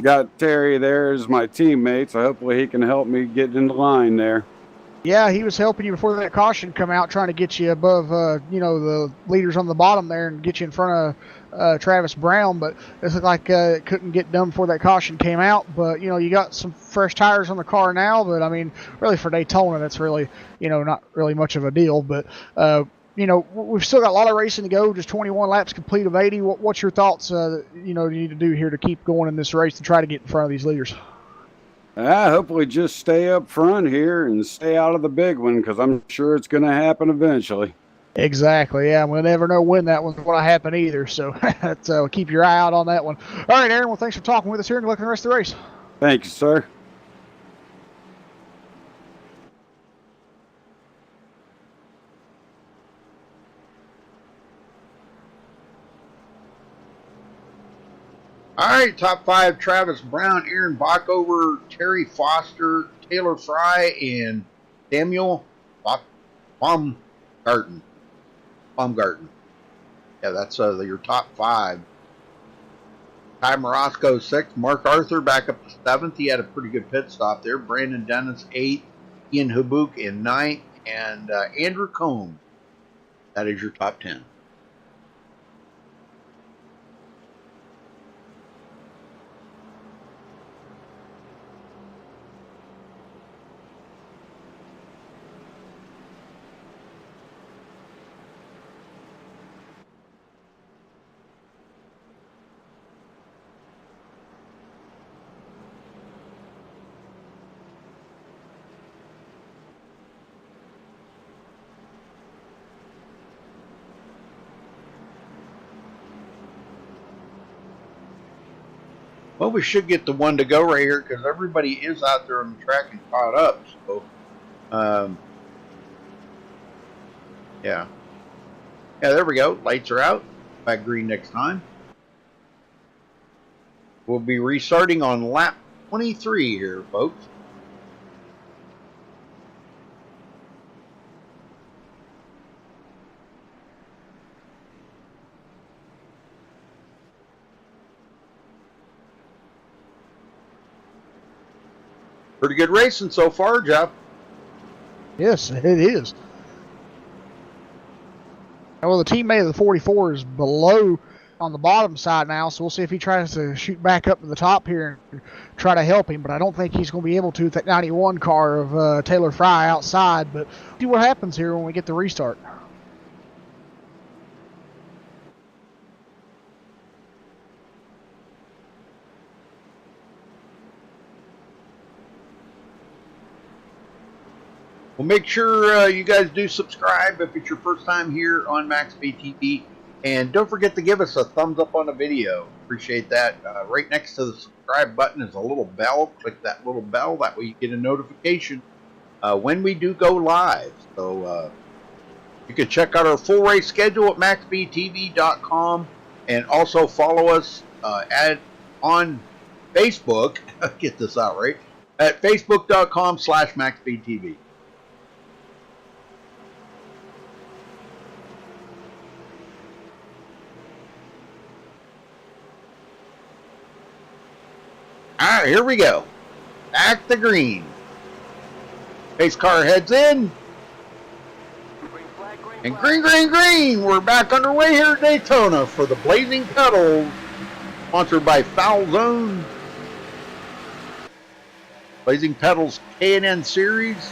Got Terry there as my teammate, so hopefully he can help me get in the line there. Yeah, he was helping you before that caution come out, trying to get you above, the leaders on the bottom there and get you in front of Travis Brown. But it looked like it couldn't get done before that caution came out. But, you got some fresh tires on the car now. But, I mean, really for Daytona, that's really, not really much of a deal. But, we've still got a lot of racing to go, just 21 laps complete of 80. What's your thoughts, you need to do here to keep going in this race to try to get in front of these leaders? Hopefully just stay up front here and stay out of the big one, because I'm sure it's going to happen eventually. Exactly, yeah. We'll never know when that one's going to happen either, so keep your eye out on that one. All right, Aaron, well, thanks for talking with us here, and good luck in the rest of the race. Thank you, sir. All right, top 5: Travis Brown, Aaron Bockover, Terry Foster, Taylor Fry, and Samuel Baumgarten. Yeah, that's your top 5. Ty Morosco 6th, Mark Arthur back up to 7th. He had a pretty good pit stop there. Brandon Dennis 8th, Ian Habuk in 9th, and Andrew Combs. That is your top 10. Well, we should get the one to go right here because everybody is out there on the track and caught up. So, yeah. Yeah, there we go. Lights are out. Back green next time. We'll be restarting on lap 23 here, folks. Pretty good racing so far, Jeff. Yes, it is. Well, the teammate of the 44 is below on the bottom side now, so we'll see if he tries to shoot back up to the top here and try to help him, but I don't think he's going to be able to with that 91 car of Taylor Fry outside, but see what happens here when we get the restart. Well, make sure you guys do subscribe if it's your first time here on MaxSpeedTV. And don't forget to give us a thumbs up on the video. Appreciate that. Right next to the subscribe button is a little bell. Click that little bell. That way you get a notification when we do go live. So you can check out our full race schedule at MaxSpeedTV.com. And also follow us on Facebook. Get this out right. At Facebook.com/MaxSpeedTV. All right, here we go. Back to green. Pace car heads in. And green, green, green. We're back underway here at Daytona for the Blazing Pedals. Sponsored by Foul Zone. Blazing Pedals K&N Series.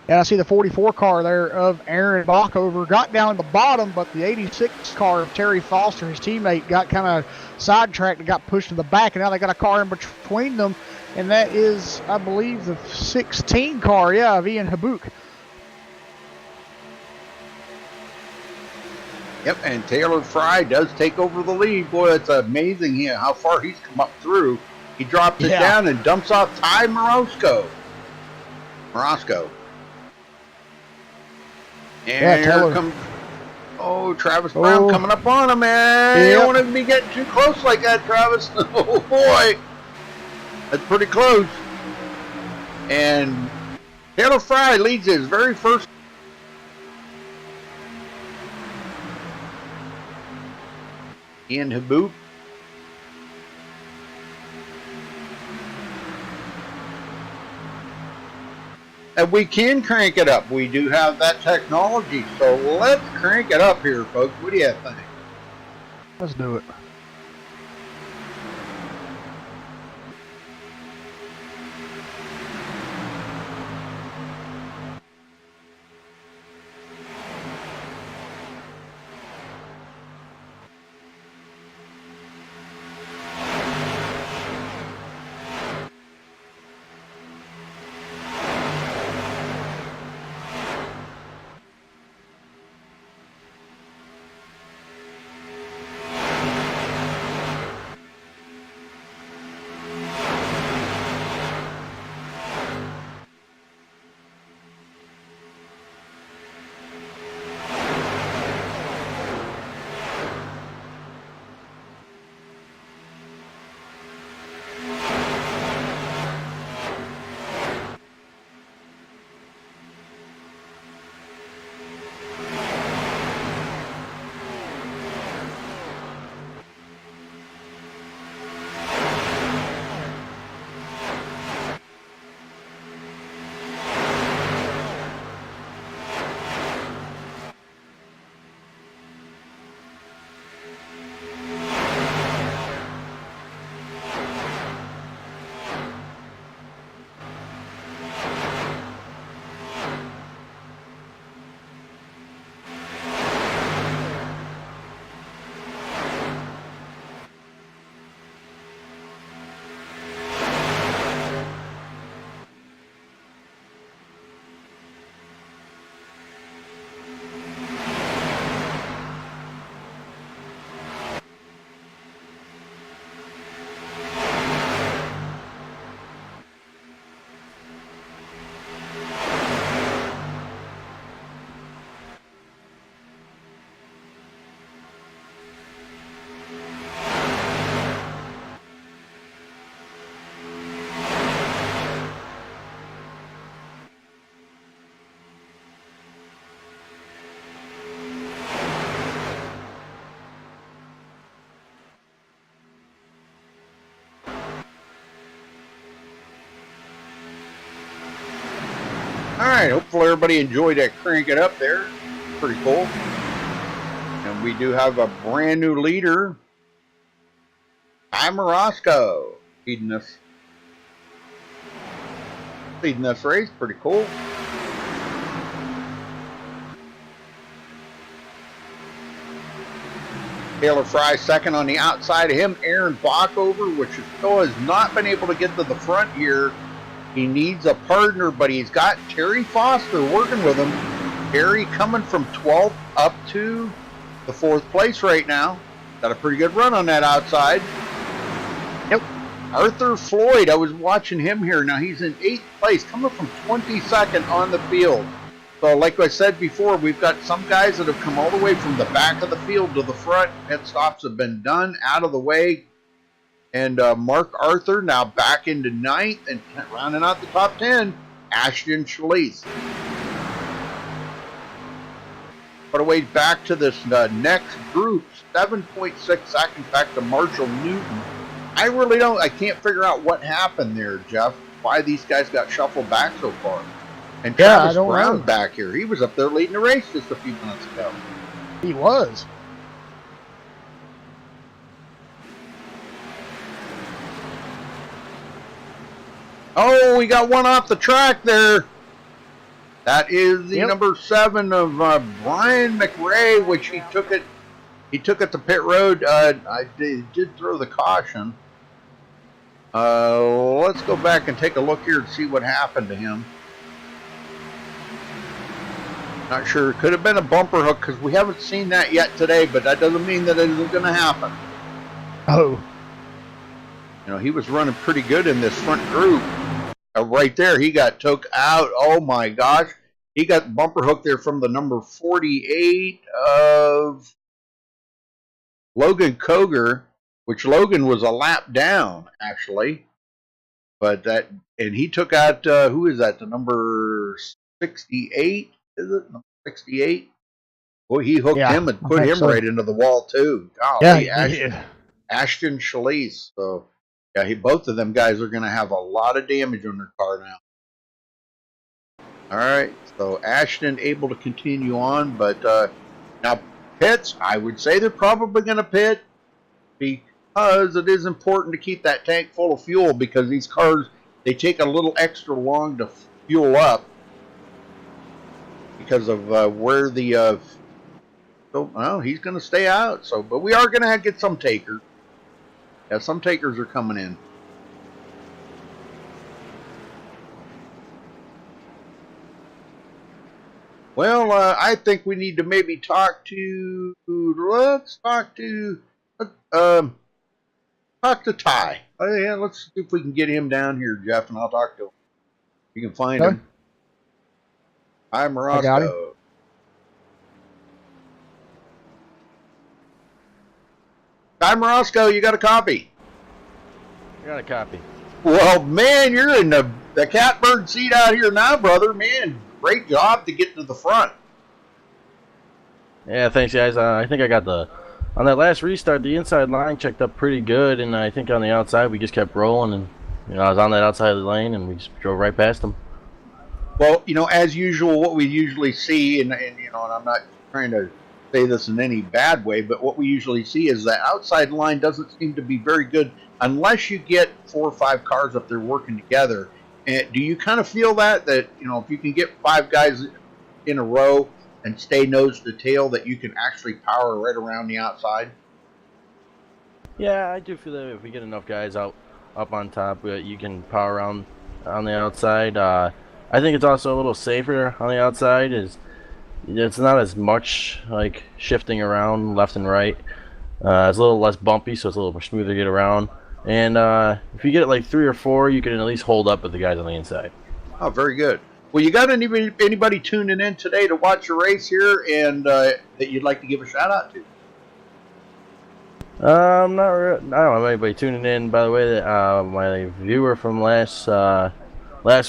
And I see the 44 car there of Aaron Bockover got down to the bottom, but the 86 car of Terry Foster, his teammate, got kind of sidetracked and got pushed to the back, and now they got a car in between them, and that is, I believe, the 16 car, yeah, of Ian Habuk. Yep, and Taylor Fry does take over the lead. Boy, it's amazing how far he's come up through. He drops it down and dumps off Ty Morosco. And here comes, Travis Brown coming up on him, man. You don't want to be getting too close like that, Travis. Oh, boy. That's pretty close. And Taylor Fry leads his very first. Ian Habuk. And we can crank it up. We do have that technology. So let's crank it up here, folks. What do you think? Let's do it. right, hopefully everybody enjoyed that crank it up there. Pretty cool. And we do have a brand new leader, Ty Morosco, leading this race. Pretty cool. Taylor Fry second on the outside of him. Aaron Bockover, which still has not been able to get to the front here. He needs a partner, but he's got Terry Foster working with him. Terry coming from 12th up to the 4th place right now. Got a pretty good run on that outside. Yep. Arthur Floyd, I was watching him here. Now he's in 8th place, coming from 22nd on the field. So like I said before, we've got some guys that have come all the way from the back of the field to the front. Pit stops have been done, out of the way. And Mark Arthur now back into 9th and rounding out the top 10, Ashton Schlese. Put away back to this next group, 7.6 seconds back to Marshall Newton. I can't figure out what happened there, Jeff, why these guys got shuffled back so far. And Travis Brown back here. He was up there leading the race just a few minutes ago. He was. Oh, we got one off the track there. That is the number 7 of Brian McRae, which he took it to pit road. I did throw the caution. Let's go back and take a look here and see what happened to him. Not sure. It could have been a bumper hook because we haven't seen that yet today, but that doesn't mean that it isn't going to happen. Oh. You know, he was running pretty good in this front group. Right there, he got took out. Oh, my gosh. He got bumper hook there from the number 48 of Logan Koger, which Logan was a lap down, actually. But and he took out, who is that? The number 68? Is it 68? Well, he hooked him and put him right into the wall too. Golly, Ashton Schlese. So yeah, both of them guys are going to have a lot of damage on their car now. All right, so Ashton able to continue on, but now pits. I would say they're probably going to pit because it is important to keep that tank full of fuel because these cars they take a little extra long to fuel up. Because of where the he's going to stay out. So, but we are going to get some takers. Yeah, some takers are coming in. Well, I think we need to maybe talk to. Let's talk to Ty. Yeah, let's see if we can get him down here, Jeff, and I'll talk to him. You can find him. Hi, Morosco. Hi, Morosco, you got a copy? I got a copy. Well, man, you're in the catbird seat out here now, brother. Man, great job to get to the front. Yeah, thanks, guys. I think I got on that last restart, the inside line checked up pretty good, and I think on the outside we just kept rolling, and I was on that outside of the lane, and we just drove right past them. Well, as usual, what we usually see, and I'm not trying to say this in any bad way, but what we usually see is that outside line doesn't seem to be very good unless you get 4 or 5 cars up there working together. And do you kind of feel that if you can get 5 guys in a row and stay nose to tail, that you can actually power right around the outside? Yeah, I do feel that if we get enough guys up on top, you can power around on the outside. I think it's also a little safer on the outside. It's not as much like shifting around left and right. It's a little less bumpy, so it's a little more smoother to get around. And if you get it like 3 or 4, you can at least hold up with the guys on the inside. Oh, very good. Well, you got anybody tuning in today to watch your race here, and that you'd like to give a shout out to? I don't have anybody tuning in. By the way, my viewer from last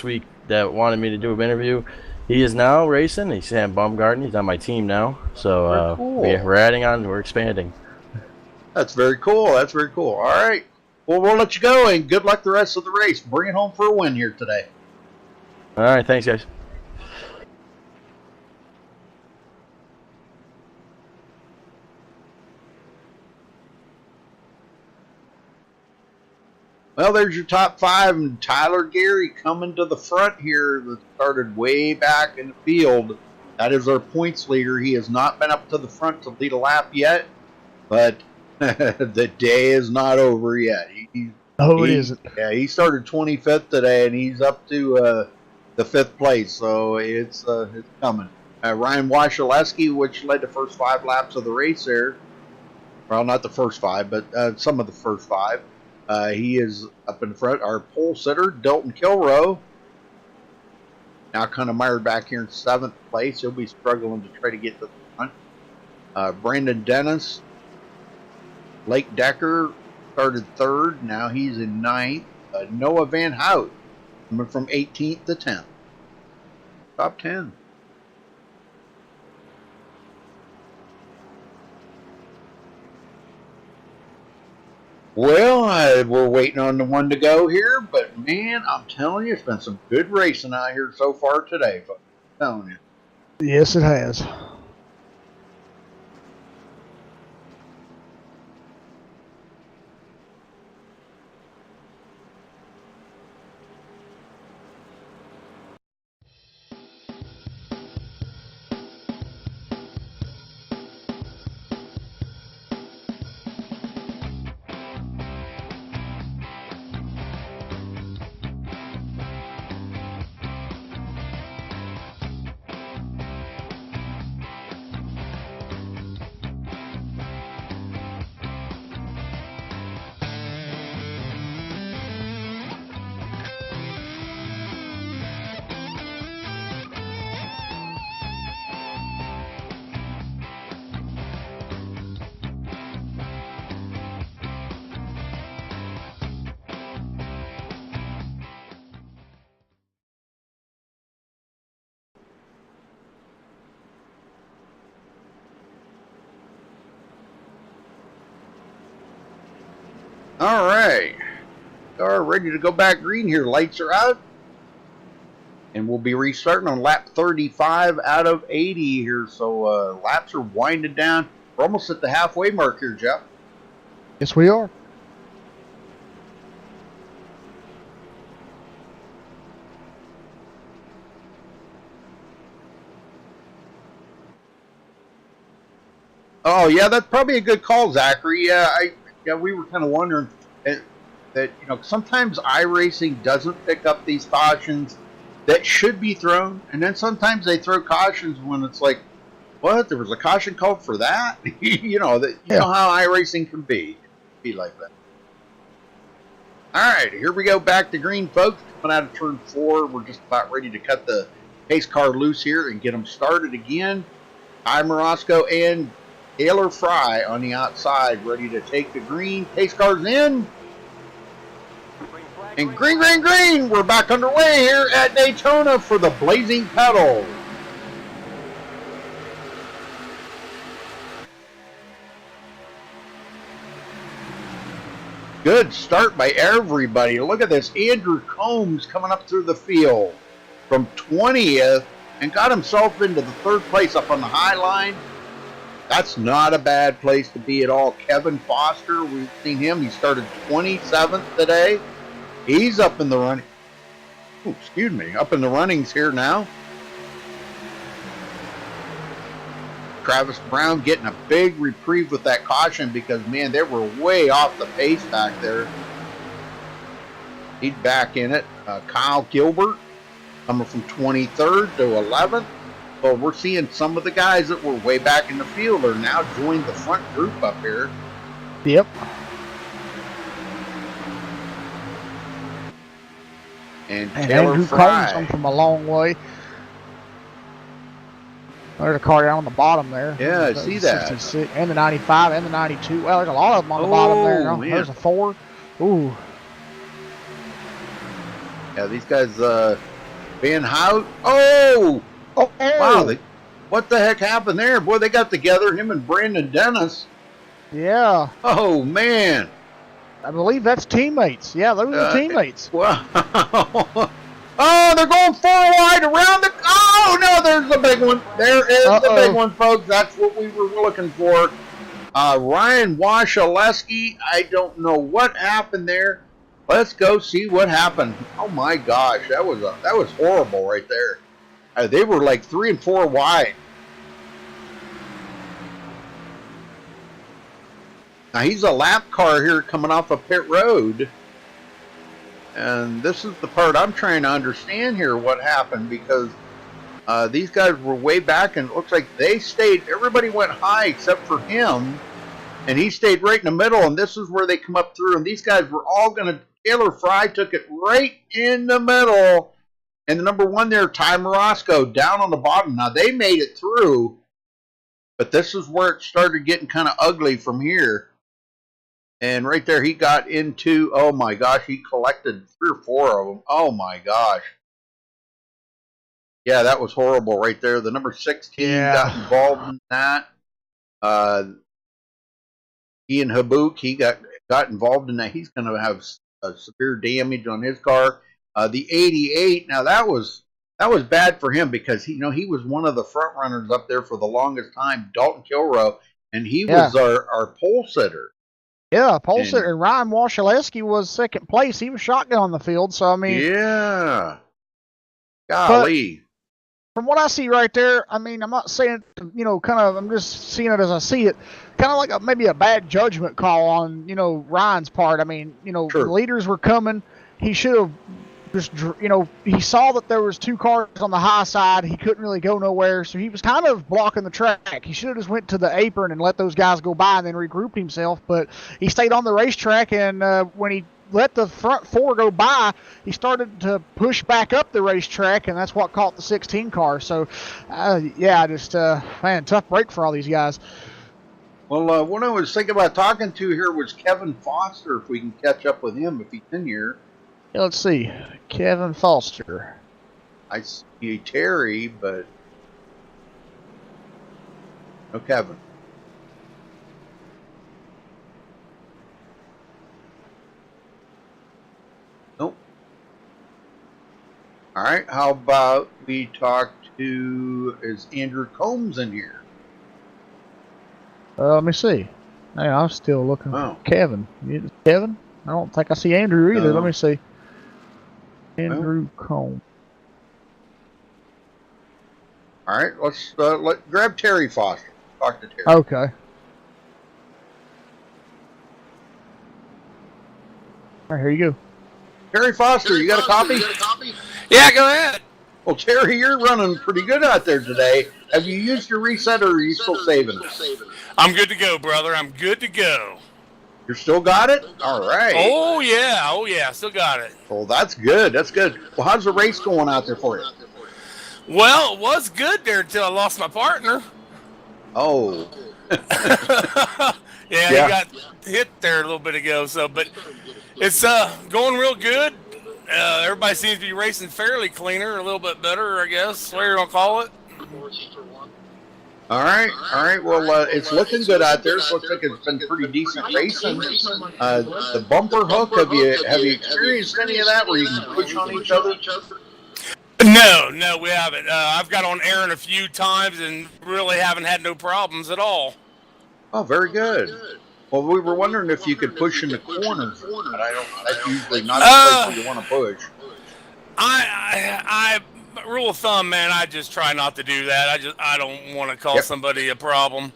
week that wanted me to do an interview, he is now racing. He's Sam Baumgarten. He's on my team now. So cool. We're adding on. We're expanding. That's very cool. That's very cool. All right. Well, we'll let you go, and good luck the rest of the race. Bring it home for a win here today. All right. Thanks, guys. Well, there's your top 5, and Tyler Gary coming to the front here. That started way back in the field. That is our points leader. He has not been up to the front to lead a lap yet, but the day is not over yet. It isn't. Yeah, he started 25th today, and he's up to the 5th place, so it's coming. Ryan Washaleski, which led the first 5 laps of the race there. Well, not the first 5, but some of the first 5. He is up in front. Our pole sitter, Dalton Kilrow, now kind of mired back here in 7th place. He'll be struggling to try to get to the front. Brandon Dennis, Blake Decker started 3rd. Now he's in 9th. Noah Van Hout coming from 18th to 10th. Top 10. Well, we're waiting on the one to go here, but man, I'm telling you, it's been some good racing out here so far today, folks. I'm telling you. Yes, it has. All right. Are ready to go back green here. Lights are out. And we'll be restarting on lap 35 out of 80 here. So laps are winding down. We're almost at the halfway mark here, Jeff. Yes, we are. Oh, yeah, that's probably a good call, Zachary. Yeah, we were kind of wondering that sometimes iRacing doesn't pick up these cautions that should be thrown, and then sometimes they throw cautions when it's like, what? There was a caution called for that? You know how iRacing can be. Be like that. All right, here we go back to green, folks. Coming out of turn 4, we're just about ready to cut the pace car loose here and get them started again. Ty Morosco and Taylor Fry on the outside, ready to take the green. Pace cars in. And green, green, green. We're back underway here at Daytona for the Blazing Pedal. Good start by everybody. Look at this. Andrew Combs coming up through the field from 20th and got himself into the 3rd place up on the high line. That's not a bad place to be at all. Kevin Foster, we've seen him. He started 27th today. He's up in the running. Oh, excuse me, up in the runnings here now. Travis Brown getting a big reprieve with that caution because, man, they were way off the pace back there. He's back in it. Kyle Gilbert coming from 23rd to 11th. Well, we're seeing some of the guys that were way back in the field are now joining the front group up here. Yep. And Taylor Andrew Fry. Combs come from a long way. There's a car down on the bottom there. Yeah, I see that. 66 and the 95 and the 92. Well, there's a lot of them on the bottom there. Oh, there's a 4. Ooh. Yeah, these guys, Van Hout. Oh! Oh! Wow, what the heck happened there? Boy, they got together, him and Brandon Dennis. Yeah. Oh, man. I believe that's teammates. Yeah, those are teammates. Wow. Oh, they're going 4 wide around the... Oh, no, there's the big one. There is the big one, folks. That's what we were looking for. Ryan Washaleski, I don't know what happened there, Let's go see what happened. Oh my gosh, that was horrible right there. They were like 3 and 4 wide. Now he's a lap car here coming off of pit road. And this is the part I'm trying to understand here, what happened, because these guys were way back and it looks like they stayed, everybody went high except for him. And he stayed right in the middle, and this is where they come up through. And these guys were all going to, Taylor Fry took it right in the middle. And the number 1 there, Ty Morosco, down on the bottom. Now, they made it through, but this is where it started getting kind of ugly from here. And right there, he got into, oh my gosh, he collected 3 or 4 of them. Oh my gosh. Yeah, that was horrible right there. The number 16 got involved in that. Ian Habuk, he got involved in that. He's going to have severe damage on his car. The 88, now that was bad for him because he was one of the front runners up there for the longest time, Dalton Kilrow, and he was our pole sitter. Yeah, pole sitter. And Ryan Washaleski was second place. He was shotgun on the field. So I mean, yeah, golly. From what I see right there, I mean, I'm not saying, I'm just seeing it as I see it. Kind of like maybe a bad judgment call on, Ryan's part. I mean, the leaders were coming. He should have just, he saw that there was 2 cars on the high side. He couldn't really go nowhere. So he was kind of blocking the track. He should have just went to the apron and let those guys go by and then regrouped himself. But he stayed on the racetrack, and when he let the front 4 go by, he started to push back up the racetrack, and that's what caught the 16 car. So, tough break for all these guys. Well, what I was thinking about talking to here was Kevin Foster, if we can catch up with him, if he's in here. Yeah, let's see. Kevin Foster. I see Terry, but no Kevin. Nope. All right, how about we talk to, is Andrew Combs in here? Let me see. Hey, I'm still looking for Kevin. Kevin? I don't think I see Andrew either. Let me see. Andrew Combs. All right, let's grab Terry Foster. Talk to Terry. Okay. All right, here you go. Terry Foster, you got a copy? Yeah, go ahead. Well, Terry, you're running pretty good out there today. Have you used your reset, or are you still saving it? I'm good to go, brother. I'm good to go. You still got it? All right. Oh, yeah. Still got it. Well, that's good. That's good. Well, how's the race going out there for you? Well, it was good there until I lost my partner. Oh. He got hit there a little bit ago. But it's going real good. Everybody seems to be racing fairly cleaner, a little bit better, I guess. What you're gonna call it? All right. Well, it's looking good out there. It looks like it's been pretty decent racing. The bumper hook, have you experienced any of that where you can push on each other? No, we haven't. I've got on Aaron a few times and really haven't had no problems at all. Oh, very good. Well, we were wondering if you could push in the corners, but that's usually not the place where you want to push. I rule of thumb, man, I just try not to do that. I don't want to cause somebody a problem.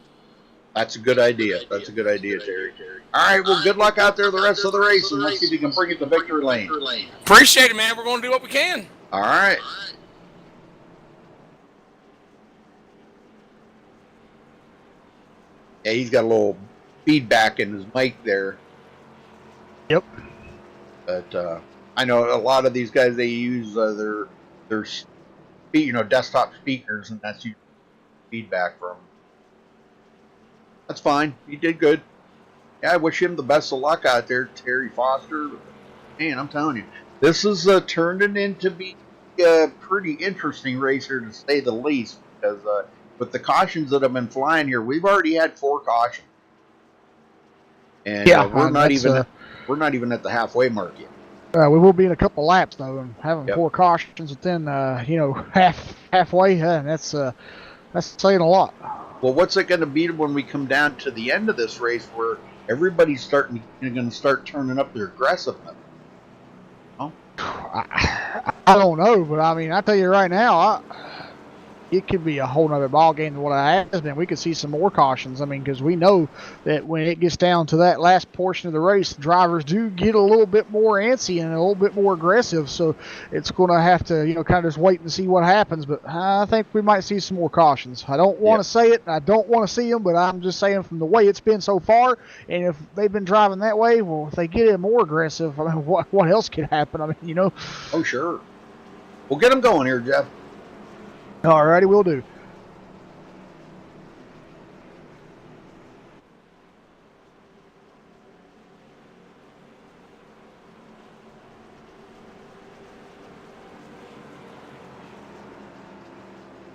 That's a good idea. That's a good idea, Terry. All right, well, good luck out there the rest of the race, and let's see if you can bring it to victory lane. Appreciate it, man. We're going to do what we can. All right. Yeah, he's got a little feedback in his mic there. Yep. But I know a lot of these guys, they use their desktop speakers, and that's usually feedback from. That's fine. You did good. Yeah, I wish him the best of luck out there, Terry Foster. Man, I'm telling you, this is turning into be a pretty interesting racer, to say the least, because with the cautions that have been flying here, we've already had 4 cautions. And we're not even at the halfway mark yet. We will be in a couple laps though, and having 4 cautions within halfway. That's saying a lot. Well, what's it going to be when we come down to the end of this race, where everybody's going to start turning up their aggressiveness? I don't know, but I mean, I tell you right now, it could be a whole nother ball game than what it has been. We could see some more cautions. I mean, because we know that when it gets down to that last portion of the race, the drivers do get a little bit more antsy and a little bit more aggressive. So it's going to have to, kind of just wait and see what happens. But I think we might see some more cautions. I don't want to say it. I don't want to see them, but I'm just saying from the way it's been so far, and if they've been driving that way, well, if they get it more aggressive, I mean, what else could happen? I mean, Oh, sure. We'll get them going here, Jeff. Alrighty, we'll do.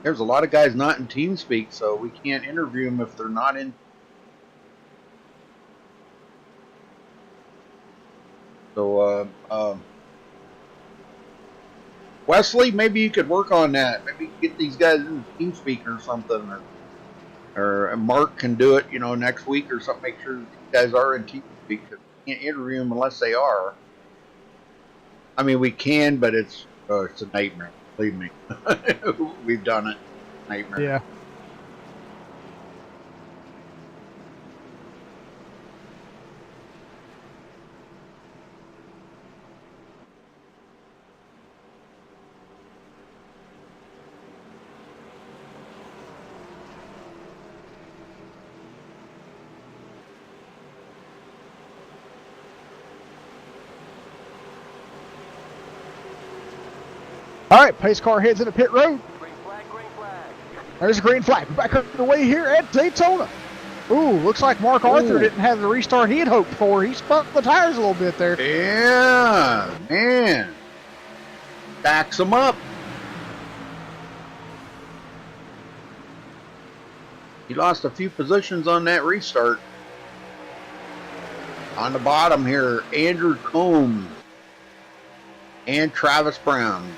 There's a lot of guys not in TeamSpeak, so we can't interview them if they're not in. So, Wesley, maybe you could work on that. Maybe get these guys in TeamSpeak or something, or Mark can do it, next week or something. Make sure these guys are in TeamSpeak. Because we can't interview them unless they are. I mean, we can, but it's a nightmare. Believe me, we've done it. Nightmare. Yeah. All right, pace car heads into pit road. Green flag, green flag. There's a green flag. Back up the way here at Daytona. Ooh, looks like Mark Arthur didn't have the restart he had hoped for. He spun the tires a little bit there. Yeah, man. Backs them up. He lost a few positions on that restart. On the bottom here, Andrew Combs and Travis Brown.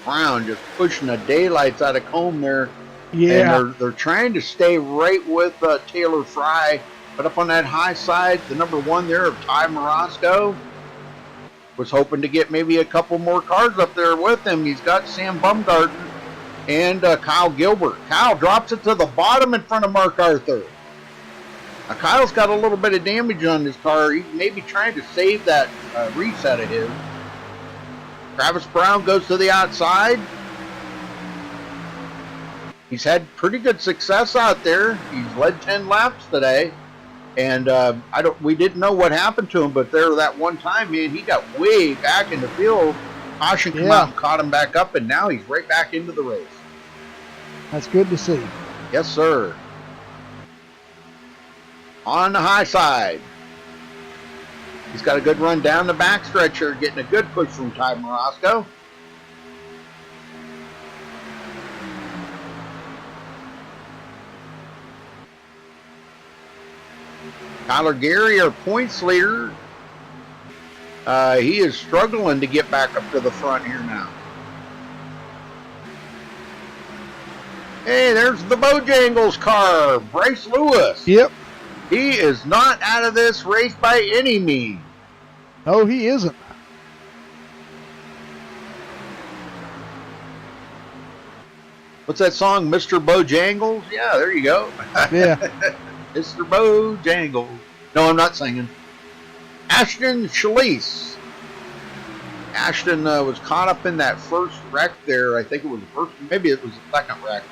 Brown just pushing the daylights out of Combe there. Yeah. And they're trying to stay right with Taylor Fry. But up on that high side, the number one there of Ty Morosco was hoping to get maybe a couple more cars up there with him. He's got Sam Bumgarten and Kyle Gilbert. Kyle drops it to the bottom in front of Mark Arthur. Now, Kyle's got a little bit of damage on his car. He may be trying to save that reset of his. Travis Brown goes to the outside. He's had pretty good success out there. He's led 10 laps today. And we didn't know what happened to him, but there that one time, man, he got way back in the field. Caution came out and caught him back up, and now he's right back into the race. That's good to see. Yes, sir. On the high side. He's got a good run down the backstretch here, getting a good push from Ty Morosco. Tyler Gary, our points leader, he is struggling to get back up to the front here now. Hey, there's the Bojangles car, Bryce Lewis. Yep. He is not out of this race by any means. No, he isn't. What's that song, Mr. Bojangles? Yeah, there you go. Yeah. Mr. Bojangles. No, I'm not singing. Ashton Schlese. Ashton was caught up in that first wreck there. I think it was the first, maybe it was the second wreck.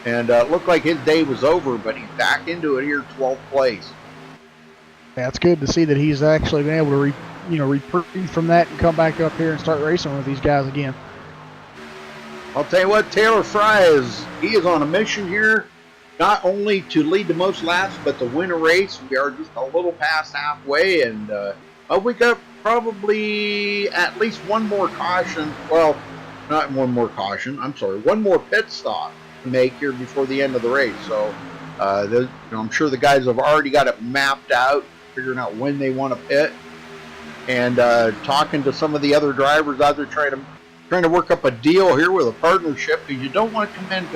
And it looked like his day was over, but he's back into it here, 12th place. Yeah, it's good to see that he's actually been able to reprieve from that and come back up here and start racing with these guys again. I'll tell you what, Taylor Fry he is on a mission here, not only to lead the most laps, but to win a race. We are just a little past halfway, and we got probably at least one more caution. Well, not one more caution. I'm sorry, one more pit stop to make here before the end of the race. So I'm sure the guys have already got it mapped out, figuring out when they want to pit, and talking to some of the other drivers out there trying to work up a deal here with a partnership, because you don't want to come in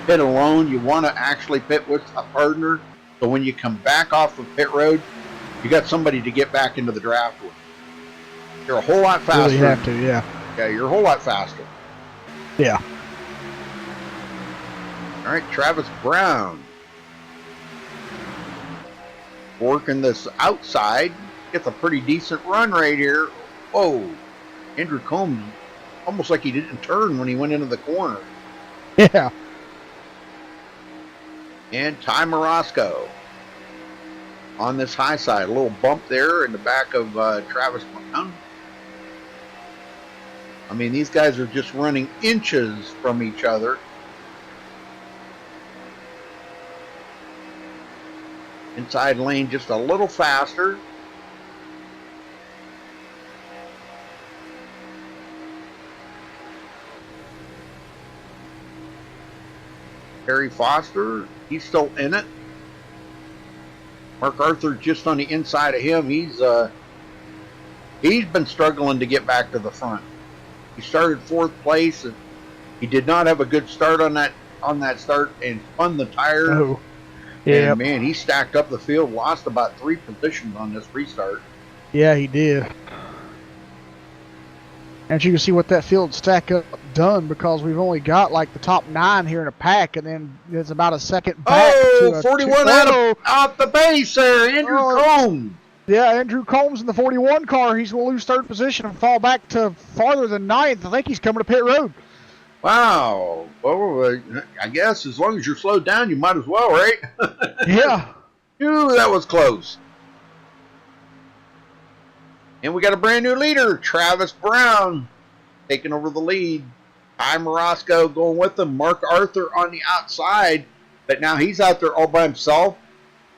pit alone. You want to actually pit with a partner, so when you come back off of pit road, you got somebody to get back into the draft with. You're a whole lot faster. Really have to, yeah. Yeah, you're a whole lot faster. Yeah. All right, Travis Brown. Working this outside. Gets a pretty decent run right here. Whoa. Andrew Combs, almost like he didn't turn when he went into the corner. Yeah. And Ty Morosco on this high side. A little bump there in the back of Travis Brown. I mean, these guys are just running inches from each other. Inside lane just a little faster. Harry Foster, he's still in it. Mark Arthur just on the inside of him. He's been struggling to get back to the front. He started 4th place, and he did not have a good start on that start and spun the tire. Oh. Yeah. And man, he stacked up the field, lost about 3 positions on this restart. Yeah, he did. And you can see what that field stack up done, because we've only got like the top 9 here in a pack, and then it's about a second back. Oh, 41 out the base there, Andrew Combs. Yeah, Andrew Combs in the 41 car. He's going to lose 3rd position and fall back to farther than 9th. I think he's coming to pit road. Wow. Well, I guess as long as you're slowed down, you might as well, right? Yeah. Ooh, that was close. And we got a brand new leader, Travis Brown, taking over the lead. Ty Morosco going with him. Mark Arthur on the outside, but now he's out there all by himself.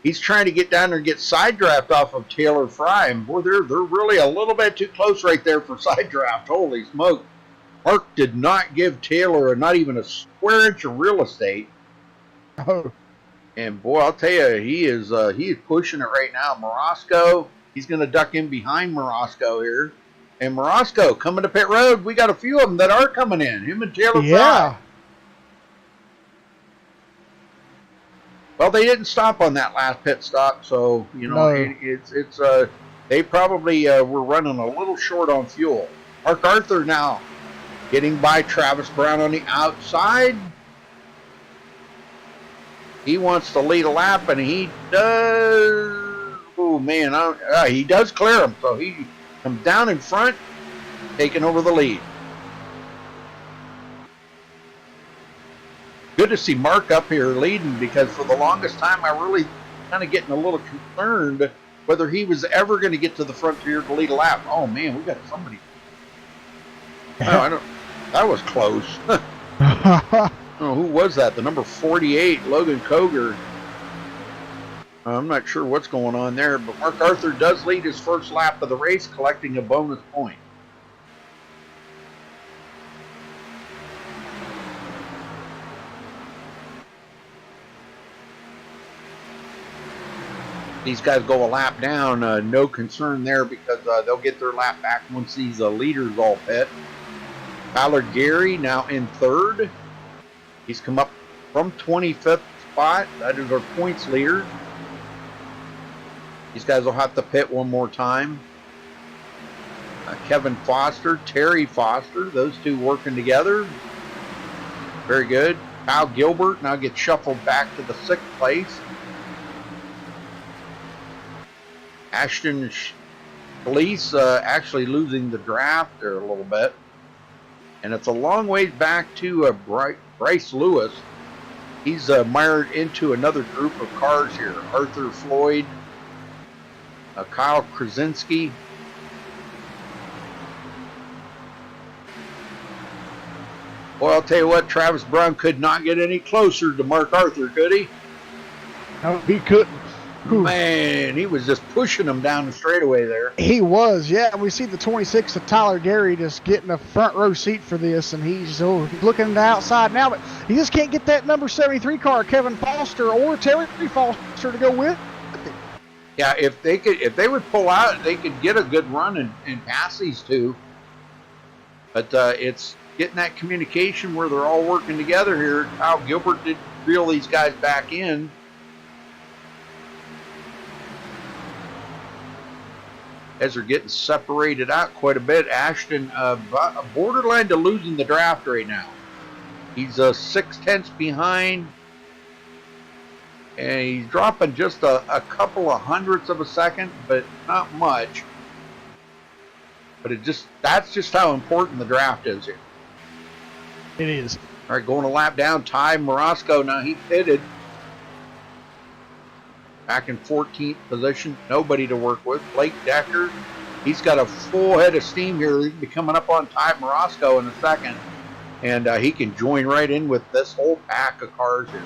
He's trying to get down there and get side draft off of Taylor Fry. And boy, they're really a little bit too close right there for side draft. Holy smoke. Mark did not give Taylor not even a square inch of real estate. Oh. And boy, I'll tell you, he is pushing it right now. Morosco, he's going to duck in behind Morosco here. And Morosco coming to pit road. We got a few of them that are coming in. Him and Taylor Fry. Well, they didn't stop on that last pit stop, so you know they probably were running a little short on fuel. Mark Arthur now getting by Travis Brown on the outside. He wants to lead a lap, and he does. Oh man, he does clear him, so he comes down in front, taking over the lead. Good to see Mark up here leading, because for the longest time I really kind of getting a little concerned whether he was ever going to get to the front here to lead a lap. Oh man, we got somebody. That was close. Oh, who was that? The number 48, Logan Koger. I'm not sure what's going on there, but Mark Arthur does lead his first lap of the race, collecting a bonus point. These guys go a lap down, no concern there, because they'll get their lap back once these leaders all pit. Tyler Gary now in 3rd. He's come up from 25th spot. That is our points leader. These guys will have to pit one more time. Kevin Foster, Terry Foster, those two working together. Very good. Kyle Gilbert now gets shuffled back to the 6th place. Ashton Schlese actually losing the draft there a little bit. And it's a long ways back to Bryce Lewis. He's mired into another group of cars here. Arthur Floyd, Kyle Krasinski. Well, I'll tell you what, Travis Brown could not get any closer to Mark Arthur, could he? No, he couldn't. Man, he was just pushing him down the straightaway there. He was, yeah. We see the 26 of Tyler Gary just getting a front row seat for this, and he's looking to the outside now, but he just can't get that number 73 car, Kevin Foster or Terry Foster, to go with. Yeah, if they would pull out, they could get a good run and pass these two. But it's getting that communication where they're all working together here. Kyle Gilbert did reel these guys back in. Guys are getting separated out quite a bit. Ashton, borderline to losing the draft right now. He's 6/10 behind, and he's dropping just a couple of hundredths of a second, but not much. But that's just how important the draft is here. It is. All right, going a lap down. Ty Morosco, now he pitted. Back in 14th position, nobody to work with. Blake Decker, he's got a full head of steam here. He'll be coming up on Ty Morosco in a second, and he can join right in with this whole pack of cars here.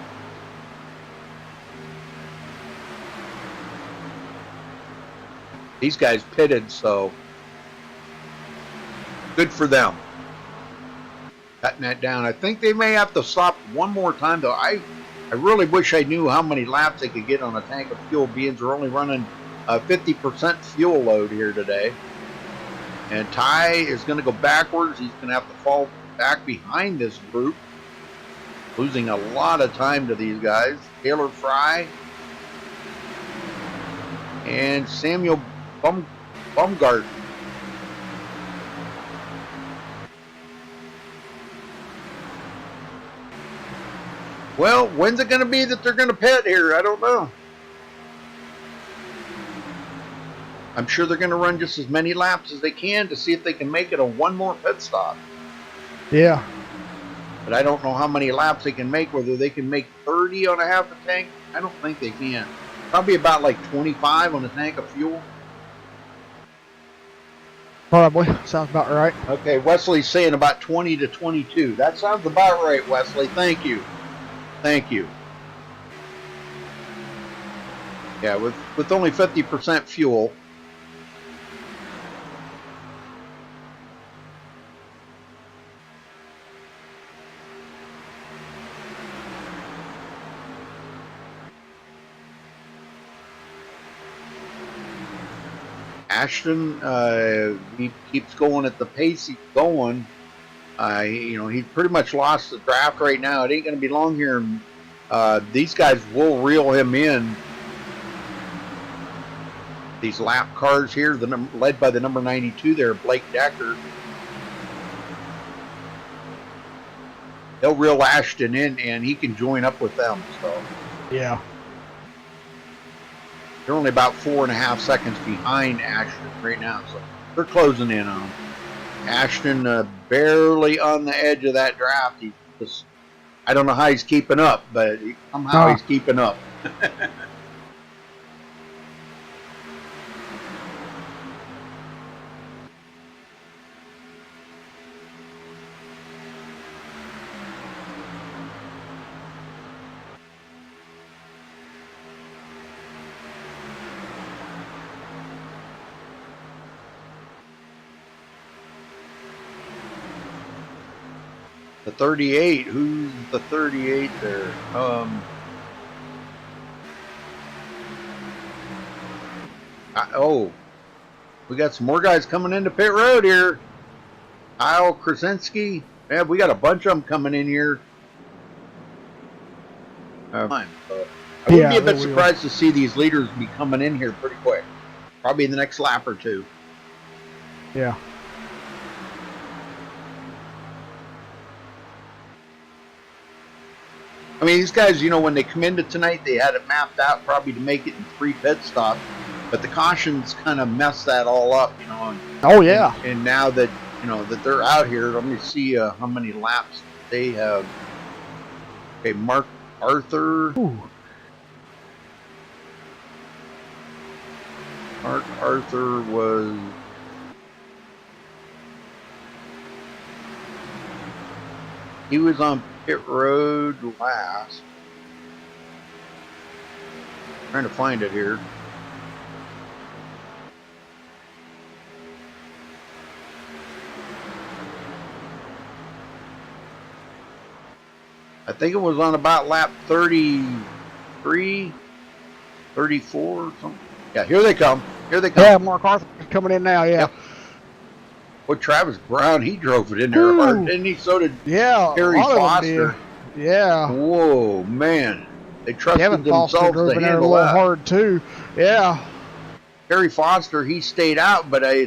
These guys pitted, so good for them. Cutting that down. I think they may have to stop one more time, though. I really wish I knew how many laps they could get on a tank of fuel, being we're only running 50% fuel load here today. And Ty is going to go backwards. He's going to have to fall back behind this group, losing a lot of time to these guys. Taylor Fry and Samuel Baumgarten. Well, when's it going to be that they're going to pit here? I don't know. I'm sure they're going to run just as many laps as they can to see if they can make it a one more pit stop. Yeah. But I don't know how many laps they can make, whether they can make 30 on a half a tank. I don't think they can. Probably about like 25 on a tank of fuel. Probably. Sounds about right. Okay, Wesley's saying about 20 to 22. That sounds about right, Wesley. Thank you. Thank you. Yeah, with only 50% fuel. Ashton, he keeps going at the pace he's going. He's pretty much lost the draft right now. It ain't going to be long here. These guys will reel him in. These lap cars here, led by the number 92 there, Blake Decker. They'll reel Ashton in, and he can join up with them. So yeah, they're only about 4.5 seconds behind Ashton right now, so they're closing in on him. Ashton barely on the edge of that draft. He's just, I don't know how he's keeping up, but somehow he's keeping up. The 38, who's the 38 there? We got some more guys coming into pit road here. Kyle Krasinski. Yeah, we got a bunch of them coming in here. I would be a bit surprised to see these leaders be coming in here pretty quick. Probably in the next lap or two. Yeah. I mean, these guys, when they come into tonight, they had it mapped out probably to make it in 3 pit stops, but the cautions kind of messed that all up, Oh yeah. And now that that they're out here, let me see how many laps they have. Okay, Mark Arthur. Ooh. Mark Arthur was. He was on pit road last. Trying to find it here. I think it was on about lap 33, 34, something. Yeah, here they come. Here they come. Yeah, Mark Arthur coming in now, yeah. Yep. Well, Travis Brown, he drove it in there hard, didn't he? So did Harry Foster. Yeah. Whoa, man. They trusted Kevin themselves Foster drove to in there a handle little that. hard, too. Yeah. Terry Foster, he stayed out, but I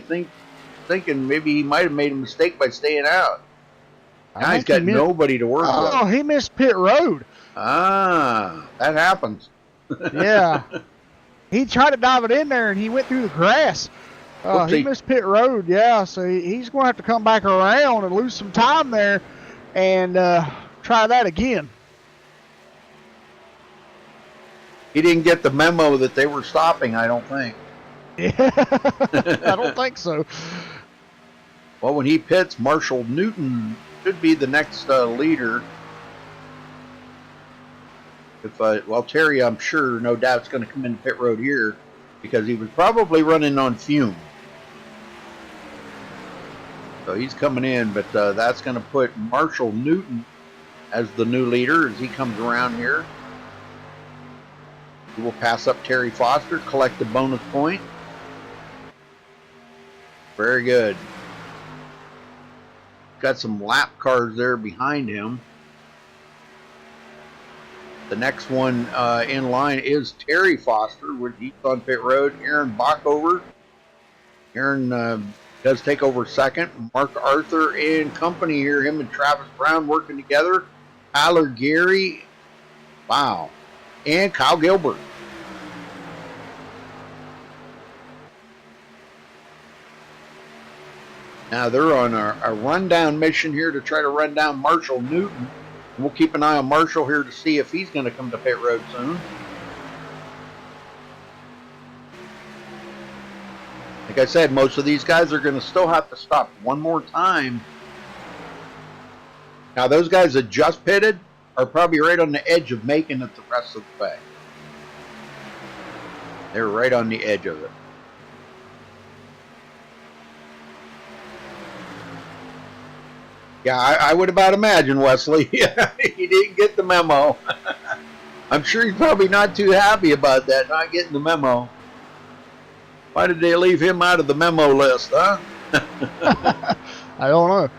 thinking maybe he might have made a mistake by staying out. Now he's got nobody to work with. Oh, he missed pit road. Ah, that happens. Yeah. He tried to dive it in there, and he went through the grass. He missed pit road, yeah. So he's going to have to come back around and lose some time there and try that again. He didn't get the memo that they were stopping, I don't think. Yeah, I don't think so. Well, when he pits, Marshall Newton should be the next leader. Well, Terry, I'm sure, no doubt, is going to come in pit road here because he was probably running on fume. So he's coming in, but that's going to put Marshall Newton as the new leader as he comes around here. He will pass up Terry Foster, collect the bonus point. Very good. Got some lap cars there behind him. The next one in line is Terry Foster, which he's on pit road. Aaron Bockover. Aaron does take over second. Mark Arthur and company here, him and Travis Brown working together. Tyler Gary. Wow. And Kyle Gilbert. Now they're on a rundown mission here to try to run down Marshall Newton. We'll keep an eye on Marshall here to see if he's going to come to pit road soon. Like I said, most of these guys are going to still have to stop one more time. Now those guys that just pitted are probably right on the edge of making it the rest of the way. They're right on the edge of it. Yeah, I would about imagine, Wesley. He didn't get the memo. I'm sure he's probably not too happy about that, not getting the memo. Why did they leave him out of the memo list, huh? I don't know.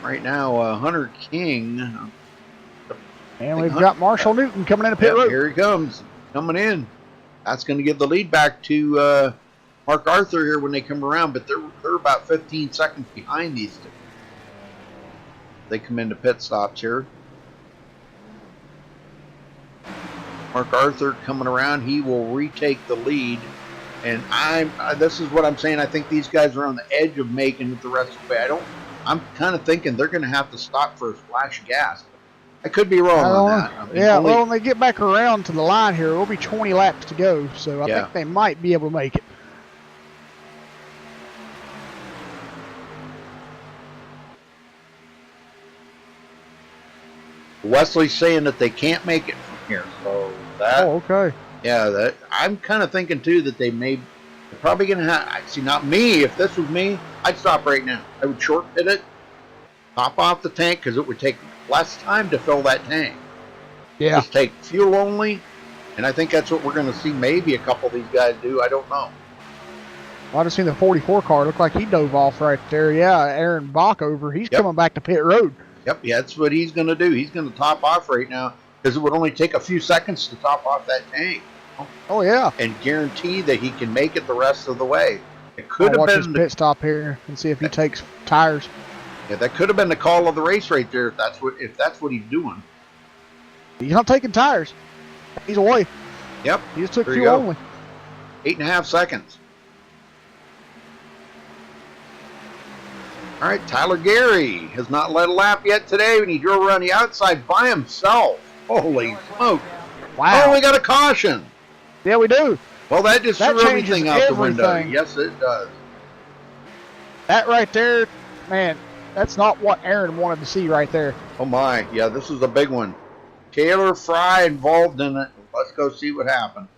Right now, Hunter King. And we've got Marshall Newton coming in a pit road. Here he comes, coming in. That's going to give the lead back to Mark Arthur here when they come around, but they're about 15 seconds behind these two. They come into pit stops here. Mark Arthur coming around, he will retake the lead. And this is what I'm saying. I think these guys are on the edge of making it the rest of the way. I'm kind of thinking they're going to have to stop for a splash of gas. I could be wrong on that. I mean, well, when they get back around to the line here, it'll be 20 laps to go. So I think they might be able to make it. Wesley's saying that they can't make it from here, so that. Oh, okay. Yeah, I'm kind of thinking too that they're probably going to have. See, not me. If this was me, I'd stop right now. I would short pit it, top off the tank because it would take less time to fill that tank. Yeah. Just take fuel only, and I think that's what we're going to see. Maybe a couple of these guys do. I don't know. I just seen the 44 car. Looked like he dove off right there. Yeah, Aaron Bockover. He's coming back to pit road. Yep, yeah, that's what he's going to do. He's going to top off right now because it would only take a few seconds to top off that tank. Oh, yeah. And guarantee that he can make it the rest of the way. It could have watch been his pit stop here and see if he takes tires. Yeah, that could have been the call of the race right there if that's what he's doing. He's not taking tires. He's away. Yep. He just took fuel only. 8.5 seconds. All right, Tyler Gary has not led a lap yet today, and he drove around the outside by himself. Holy smoke. Wow. Oh, we got a caution. Yeah, we do. Well, that just threw everything out the window. Yes, it does. That right there, man, that's not what Aaron wanted to see right there. Oh, my. Yeah, this is a big one. Taylor Fry involved in it. Let's go see what happened.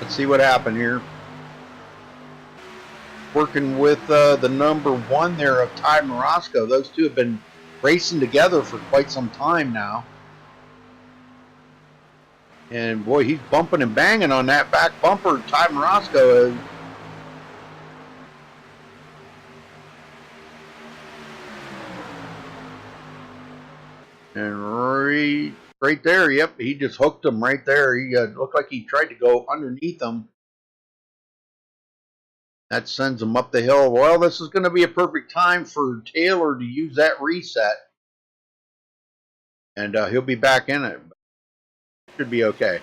Let's see what happened here. Working with the number one there of Ty Morosco. Those two have been racing together for quite some time now. And boy, he's bumping and banging on that back bumper. Ty Morosco is. And right there, yep, he just hooked him right there. He looked like he tried to go underneath him. That sends him up the hill. Well, this is going to be a perfect time for Taylor to use that reset. And he'll be back in it. Should be okay.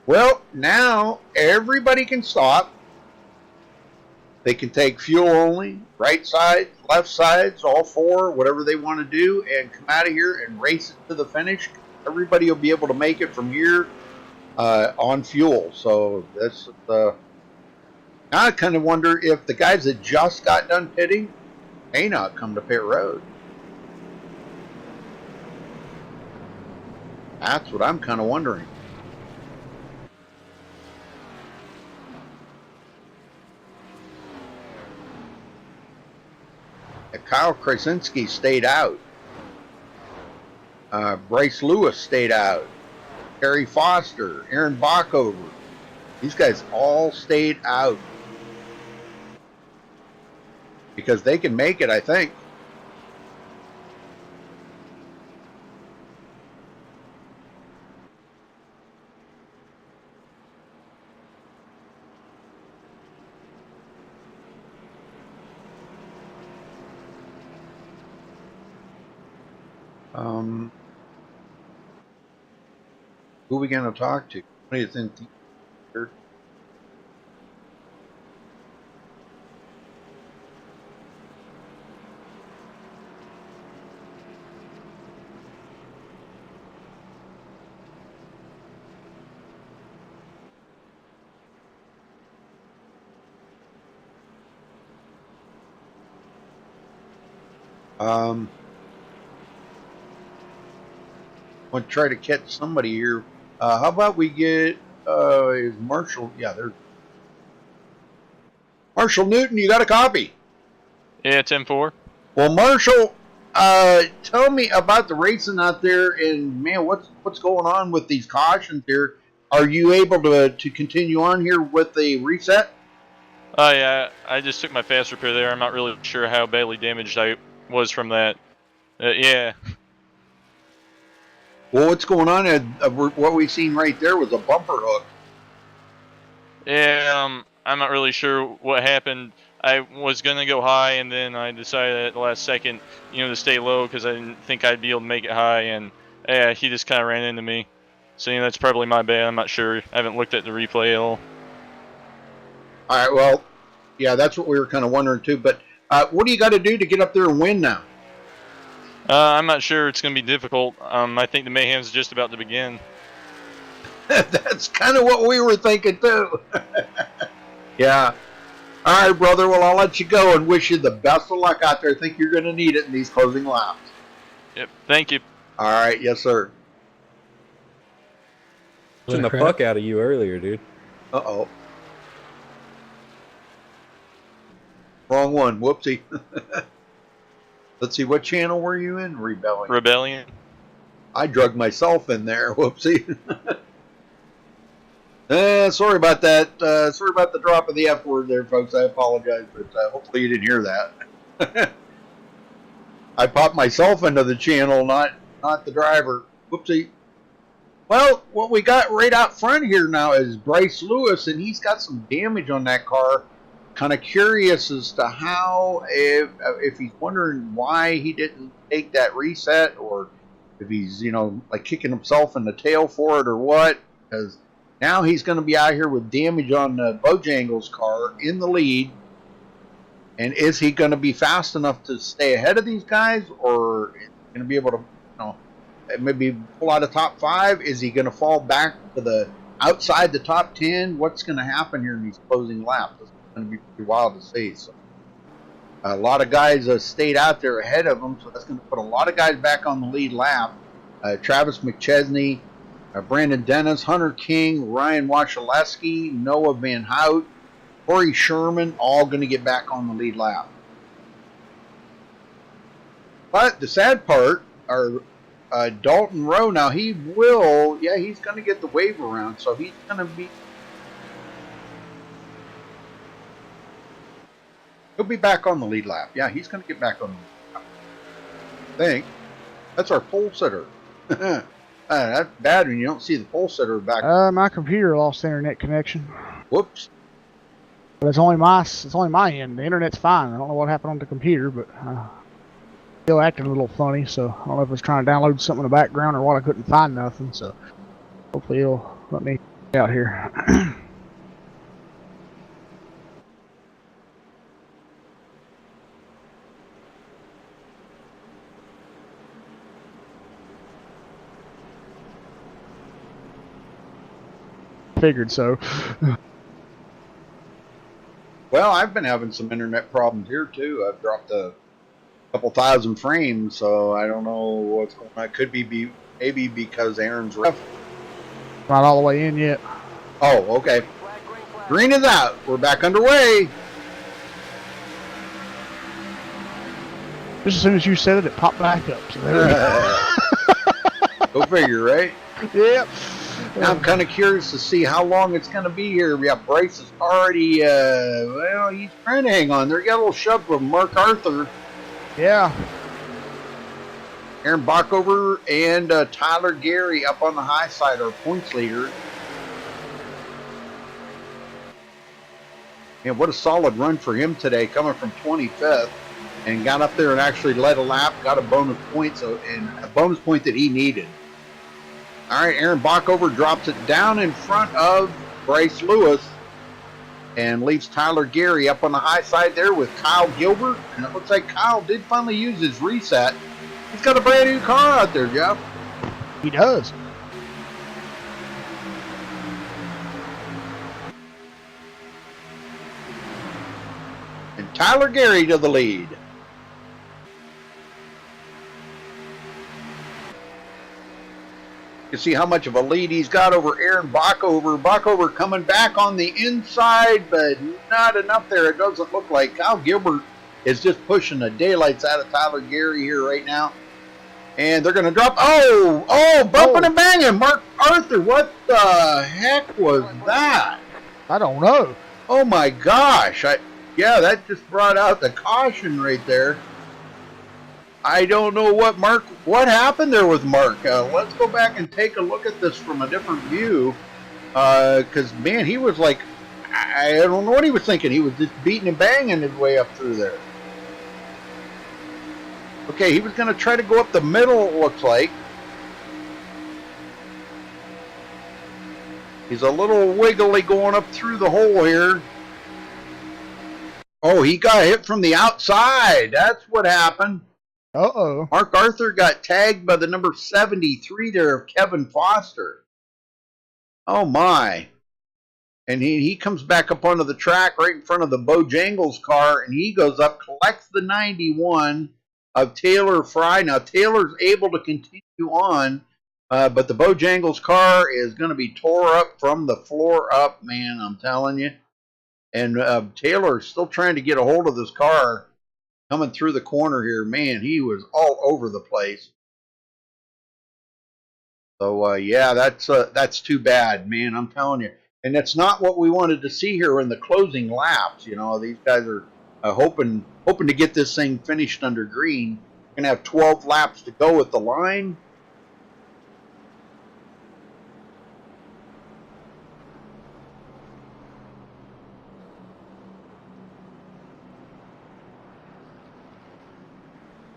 Well, now everybody can stop. They can take fuel only, right side, left sides, all four, whatever they want to do, and come out of here and race it to the finish. Everybody will be able to make it from here on fuel. So that's I kind of wonder if the guys that just got done pitting may not come to pit road. That's what I'm kind of wondering. Kyle Krasinski stayed out. Bryce Lewis stayed out. Terry Foster, Aaron Bockover. These guys all stayed out. Because they can make it, I think. Who are we going to talk to? What do you think? Want to try to catch somebody here. How about we get is Marshall? Yeah, there's Marshall Newton. You got a copy? Yeah, 10-4. Well, Marshall, tell me about the racing out there, and man, what's going on with these cautions here? Are you able to continue on here with the reset? Oh yeah, I just took my fast repair there. I'm not really sure how badly damaged I was from that. Yeah. Well, what's going on? What we've seen right there was a bumper hook. Yeah, I'm not really sure what happened. I was going to go high, and then I decided at the last second, to stay low because I didn't think I'd be able to make it high, and yeah, he just kind of ran into me. So, that's probably my bad. I'm not sure. I haven't looked at the replay at all. All right, well, yeah, that's what we were kind of wondering too. But what do you got to do to get up there and win now? I'm not sure. It's going to be difficult. I think the mayhem's just about to begin. That's kind of what we were thinking too. Yeah. All right, brother. Well, I'll let you go and wish you the best of luck out there. I think you're going to need it in these closing laps. Yep. Thank you. All right. Yes, sir. Pushing the puck out of you earlier, dude. Uh-oh. Wrong one. Whoopsie. Let's see, what channel were you in? Rebellion. I drug myself in there. Whoopsie. Sorry about that. Sorry about the drop of the F word there, folks. I apologize, but hopefully you didn't hear that. I popped myself into the channel, not the driver. Whoopsie. Well, what we got right out front here now is Bryce Lewis, and he's got some damage on that car. Kind of curious as to how, if he's wondering why he didn't take that reset, or if he's, like kicking himself in the tail for it or what, because now he's going to be out here with damage on Bojangles' car in the lead. And is he going to be fast enough to stay ahead of these guys, or is he going to be able to, maybe pull out a top 5? Is he going to fall back to the outside the top 10? What's going to happen here in these closing laps? Going to be pretty wild to see. So a lot of guys stayed out there ahead of them, so that's going to put a lot of guys back on the lead lap. Travis McChesney, Brandon Dennis, Hunter King, Ryan Wachaleski, Noah Van Hout, Corey Sherman, all going to get back on the lead lap. But the sad part, Dalton Rowe, now he's going to get the wave around, so he's going to be He'll be back on the lead lap. Yeah, he's going to get back on the lead lap, I think. That's our pole sitter. That's bad when you don't see the pole sitter back. My computer lost internet connection. Whoops. But it's only my end. The internet's fine. I don't know what happened on the computer, but still acting a little funny. So I don't know if it's trying to download something in the background or what. I couldn't find nothing. So hopefully it'll let me out here. Figured so. Well, I've been having some internet problems here too. I've dropped a couple thousand frames, so I don't know what's going on. It could be maybe because Aaron's ref. Not all the way in yet. Oh, okay. Green is out. We're back underway. Just as soon as you said it, it popped back up. So there we go. Go figure, right? Yep. Now I'm kind of curious to see how long it's going to be here. We got Bryce is already, well, he's trying to hang on there. He got a little shove from Mark Arthur. Yeah. Aaron Bockover and Tyler Gary up on the high side are points leader. And what a solid run for him today, coming from 25th and got up there and actually led a lap, got a bonus point, and a bonus point that he needed. All right, Aaron Bockover drops it down in front of Bryce Lewis and leaves Tyler Gary up on the high side there with Kyle Gilbert. And it looks like Kyle did finally use his reset. He's got a brand new car out there, Jeff. He does. And Tyler Gary to the lead. You can see how much of a lead he's got over Aaron Bockover. Bockover coming back on the inside, but not enough there. It doesn't look like. Kyle Gilbert is just pushing the daylights out of Tyler Gary here right now. And they're going to drop. Bumping and banging. Mark Arthur, what the heck was that? I don't know. Oh my gosh. Yeah, that just brought out the caution right there. I don't know what happened there with Mark. Let's go back and take a look at this from a different view. Because, man, he was like, I don't know what he was thinking. He was just beating and banging his way up through there. Okay, he was going to try to go up the middle, it looks like. He's a little wiggly going up through the hole here. Oh, he got hit from the outside. That's what happened. Uh-oh. Mark Arthur got tagged by the number 73 there of Kevin Foster. Oh, my. And he comes back up onto the track right in front of the Bojangles car, and he goes up, collects the 91 of Taylor Fry. Now, Taylor's able to continue on, but the Bojangles car is going to be tore up from the floor up, man, I'm telling you. And Taylor's still trying to get a hold of this car. Coming through the corner here, man, he was all over the place. So, yeah, that's too bad, man, I'm telling you. And that's not what we wanted to see here in the closing laps. You know, these guys are hoping to get this thing finished under green. We're going to have 12 laps to go at the line.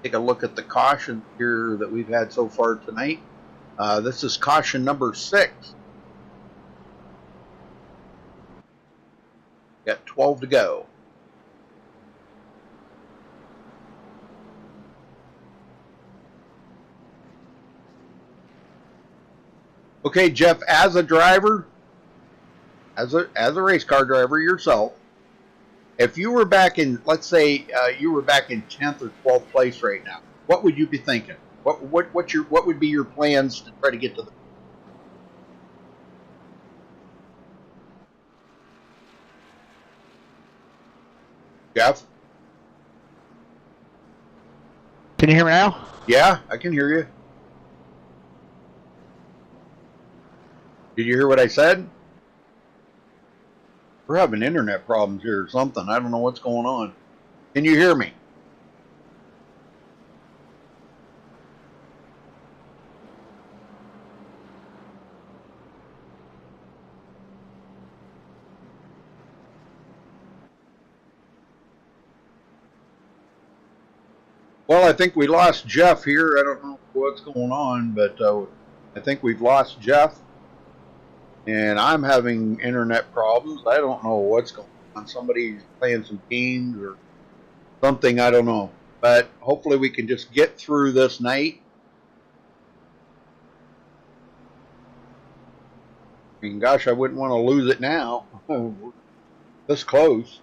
Take a look at the caution here that we've had so far tonight. This is caution number 6. Got 12 to go. Okay, Jeff, as a driver, as a race car driver yourself, if you were back in, let's say, you were back in 10th or 12th place right now, what would you be thinking? What would be your plans to try to get to the? Jeff? Can you hear me now? Yeah, I can hear you. Did you hear what I said? We're having internet problems here or something. I don't know what's going on. Can you hear me? Well, I think we lost Jeff here. I don't know what's going on, but I think we've lost Jeff. And I'm having internet problems. I don't know what's going on. Somebody's playing some games or something. I don't know. But hopefully we can just get through this night. I mean, gosh, I wouldn't want to lose it now. We're this close.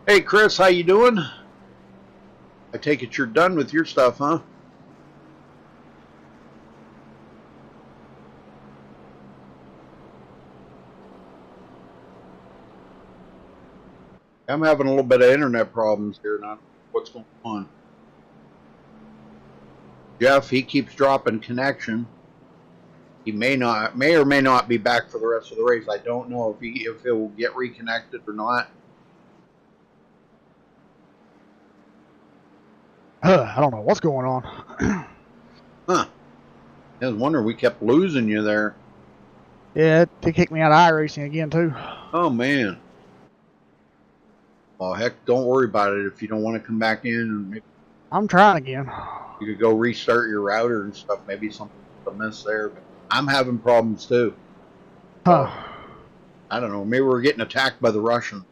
Hey, Chris, how you doing? I take it you're done with your stuff, huh? I'm having a little bit of internet problems here. Not what's going on. Jeff, he keeps dropping connection. He may or may not be back for the rest of the race. I don't know if he'll get reconnected or not. I don't know what's going on. Huh. I was wondering, we kept losing you there. Yeah, they kicked me out of iRacing again, too. Oh, man. Well, heck, don't worry about it. If you don't want to come back in, and maybe I'm trying again. you could go restart your router and stuff. Maybe something's amiss there. But I'm having problems, too. Huh. I don't know. Maybe we're getting attacked by the Russians.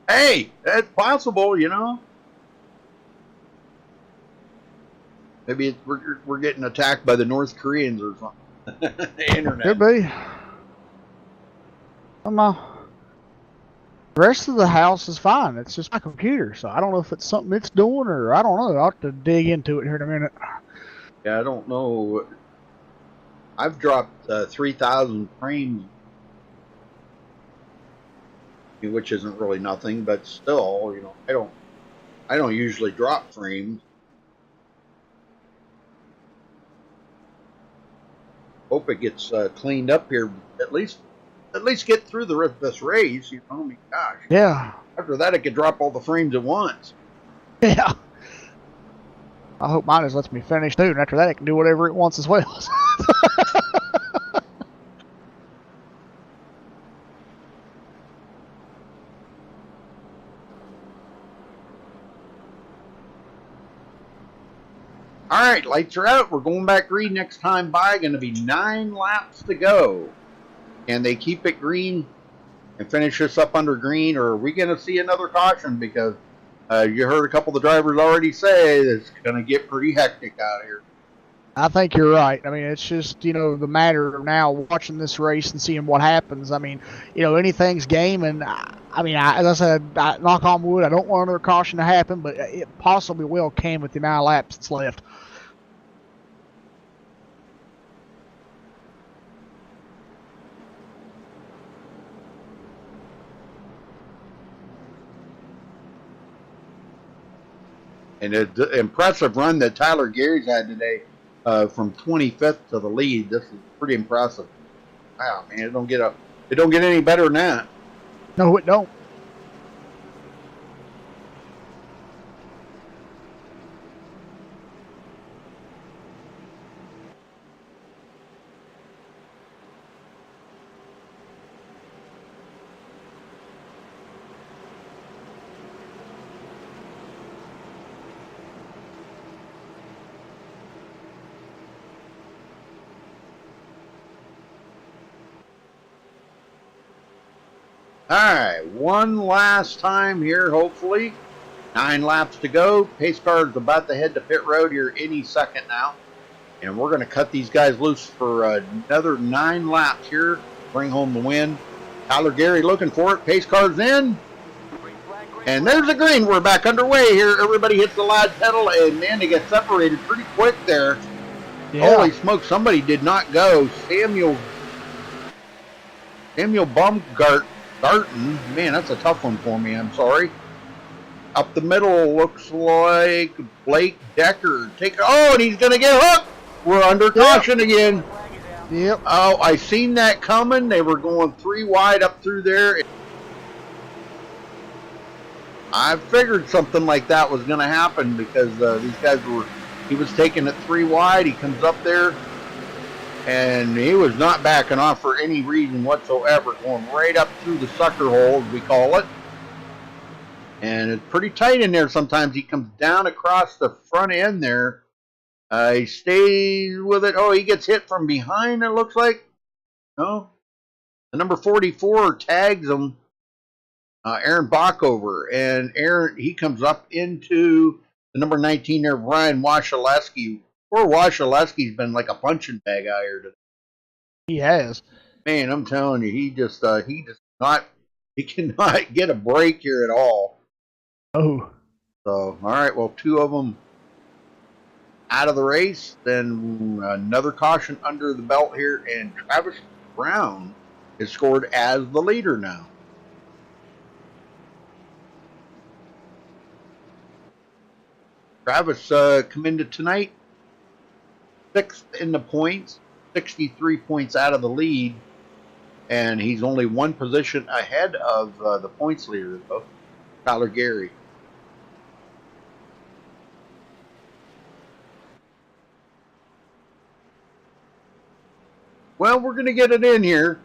Hey, that's possible, you know. Maybe we're getting attacked by the North Koreans or something. Internet. Could be. The rest of the house is fine. It's just my computer, so I don't know if it's something it's doing or I don't know. I'll have to dig into it here in a minute. Yeah, I don't know. I've dropped 3,000 frames, which isn't really nothing, but still, you know, I don't usually drop frames. Hope it gets cleaned up here. At least get through the rest of this race. You know, I mean, gosh. Yeah. After that, it could drop all the frames at once. Yeah. I hope mine just lets me finish too, and after that, it can do whatever it wants as well. All right, lights are out. We're going back green next time by. Going to be 9 laps to go. And they keep it green and finish this up under green, or are we going to see another caution? Because you heard a couple of the drivers already say it's going to get pretty hectic out here. I think you're right. I mean, it's just, you know, the matter of now watching this race and seeing what happens. I mean, you know, anything's game. And, I mean, as I said, knock on wood, I don't want another caution to happen, but it possibly will can with the amount of laps that's left. And the impressive run that Tyler Gary's had today, from 25th to the lead. This is pretty impressive. Wow, man, it don't get any better than that. No, it don't. All right, one last time here, hopefully. 9 laps to go. Pace car is about to head to pit road here any second now. And we're going to cut these guys loose for another 9 laps here. Bring home the win. Tyler Gary looking for it. Pace car's in. And there's the green. We're back underway here. Everybody hits the loud pedal, and man, they get separated pretty quick there. Yeah. Holy smoke, somebody did not go. Samuel Baumgarten. Man, that's a tough one for me. I'm sorry. Up the middle looks like Blake Decker. And he's going to get hooked. We're under caution again. Yep. Oh, I seen that coming. They were going 3 wide up through there. I figured something like that was going to happen because these guys he was taking it 3 wide. He comes up there. and he was not backing off for any reason whatsoever, going right up through the sucker hole, as we call it. And it's pretty tight in there sometimes. He comes down across the front end there. He stays with it. Oh, he gets hit from behind, it looks like. No. The number 44 tags him, Aaron Bockover. And Aaron, he comes up into the number 19 there, Ryan Washaleski. Poor Washaleski's been like a punching bag out here today. He has. Man, I'm telling you, he cannot get a break here at all. Oh. So, all right, well, 2 of them out of the race. Then another caution under the belt here, and Travis Brown is scored as the leader now. Travis come into tonight 6th in the points, 63 points out of the lead, and he's only 1 position ahead of the points leader, though, Tyler Gary. Well, we're going to get it in here.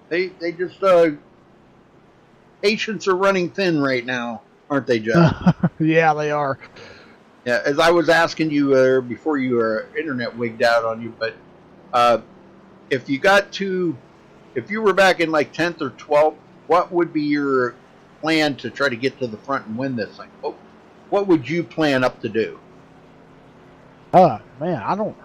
They just patience are running thin right now, aren't they, Jeff? Yeah, they are. Yeah, as I was asking you before your internet wigged out on you, but if you were back in like 10th or 12th, what would be your plan to try to get to the front and win this thing? What would you plan up to do? Man, I don't.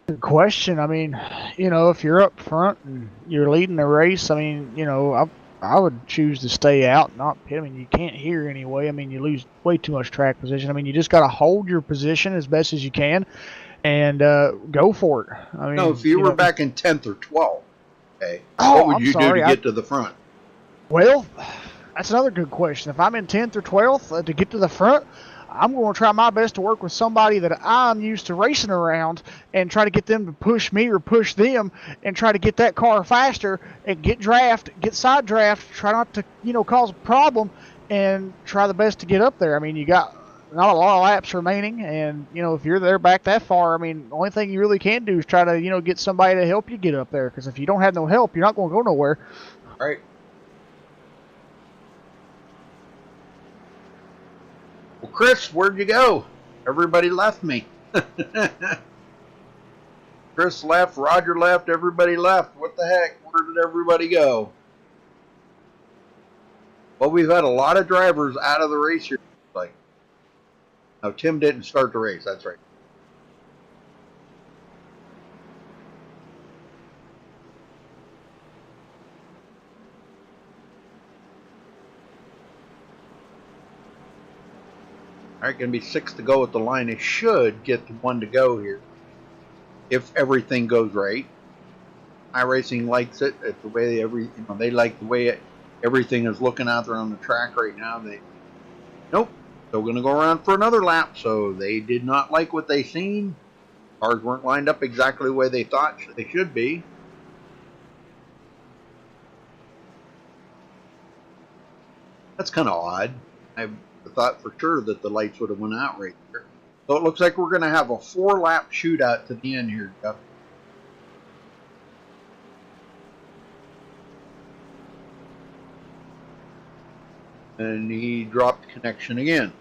Good question. I mean, if you're up front and you're leading the race, I mean, I would choose to stay out, not pit. I mean, you can't hear anyway. I mean, you lose way too much track position. I mean, you just got to hold your position as best as you can and go for it. I mean, no, if you were back in 10th or 12th, okay, oh, what would you do to get to the front? Well, that's another good question. If I'm in 10th or 12th to get to the front, I'm going to try my best to work with somebody that I'm used to racing around and try to get them to push me or push them and try to get that car faster and get side draft, try not to, cause a problem and try the best to get up there. I mean, you got not a lot of laps remaining, and, if you're there back that far, I mean, the only thing you really can do is try to, get somebody to help you get up there, because if you don't have no help, you're not going to go nowhere. Right. Well, Chris, where'd you go? Everybody left me. Chris left, Roger left, everybody left. What the heck? Where did everybody go? Well, we've had a lot of drivers out of the race here. Like, no, Tim didn't start the race. That's right. All right, going to be 6 to go at the line. It should get to 1 to go here if everything goes right. iRacing likes it. It's the way they like the way everything is looking out there on the track right now. Nope, still going to go around for another lap. So they did not like what they seen. Cars weren't lined up exactly the way they thought they should be. That's kind of odd. I thought for sure that the lights would have went out right there. So it looks like we're going to have a 4-lap shootout to the end here, Jeff. And he dropped connection again.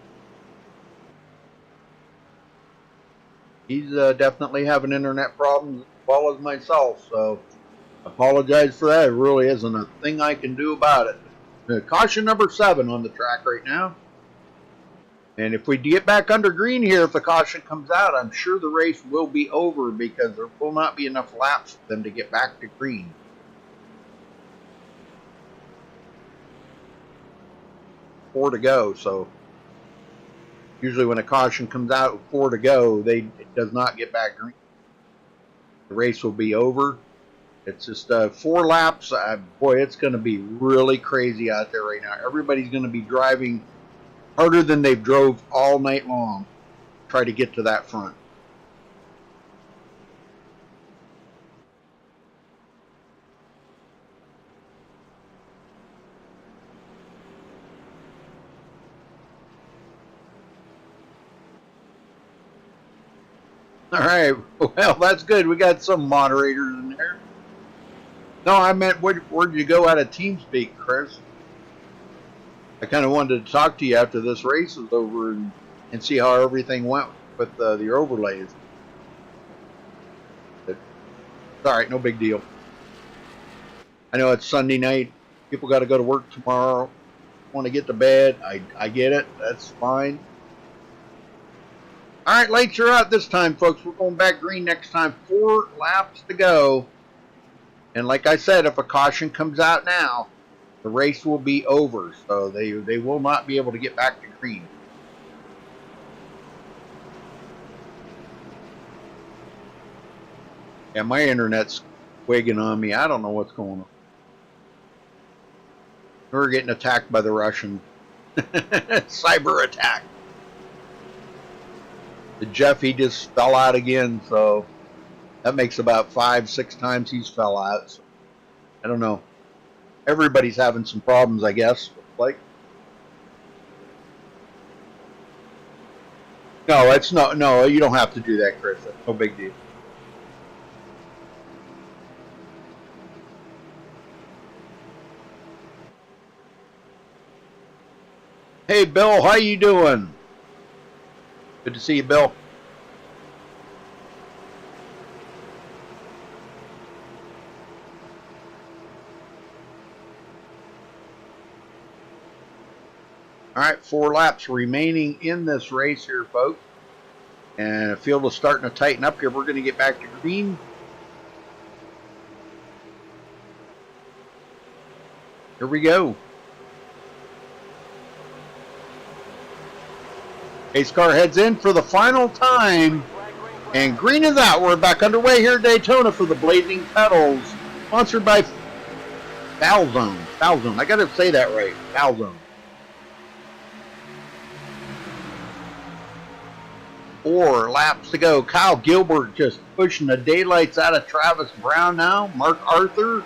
He's definitely having internet problems as well as myself, so I apologize for that. It really isn't a thing I can do about it. Caution number 7 on the track right now. And if we get back under green here, if the caution comes out, I'm sure the race will be over because there will not be enough laps for them to get back to green. Four to go, so usually when a caution comes out with 4 to go, it does not get back green. The race will be over. It's just 4 laps. Boy, it's going to be really crazy out there right now. Everybody's going to be driving harder than they've drove all night long. Try to get to that front. All right. Well, that's good. We got some moderators in there. No, I meant where'd you go out of TeamSpeak, Chris? I kind of wanted to talk to you after this race is over and see how everything went with the overlays. But it's all right. No big deal. I know it's Sunday night. People got to go to work tomorrow. Want to get to bed. I get it. That's fine. All right, lights are out this time, folks. We're going back green next time. 4 laps to go. And like I said, if a caution comes out now, the race will be over. So they will not be able to get back to green. Yeah, my internet's wigging on me. I don't know what's going on. We're getting attacked by the Russians. Cyber attack. The Jeff, he just fell out again, so that makes about 5-6 times he's fell out. So, I don't know. Everybody's having some problems, I guess. Like, no, it's no, you don't have to do that, Chris. That's no big deal. Hey, Bill, how you doing? Good to see you, Bill. All right, 4 laps remaining in this race here, folks. And the field is starting to tighten up here. We're going to get back to green. Here we go. Pace car heads in for the final time, and green is out. We're back underway here at Daytona for the Blazing Pedals, sponsored by Valzone. Valzone. I got to say that right. Valzone. 4 laps to go. Kyle Gilbert just pushing the daylights out of Travis Brown now. Mark Arthur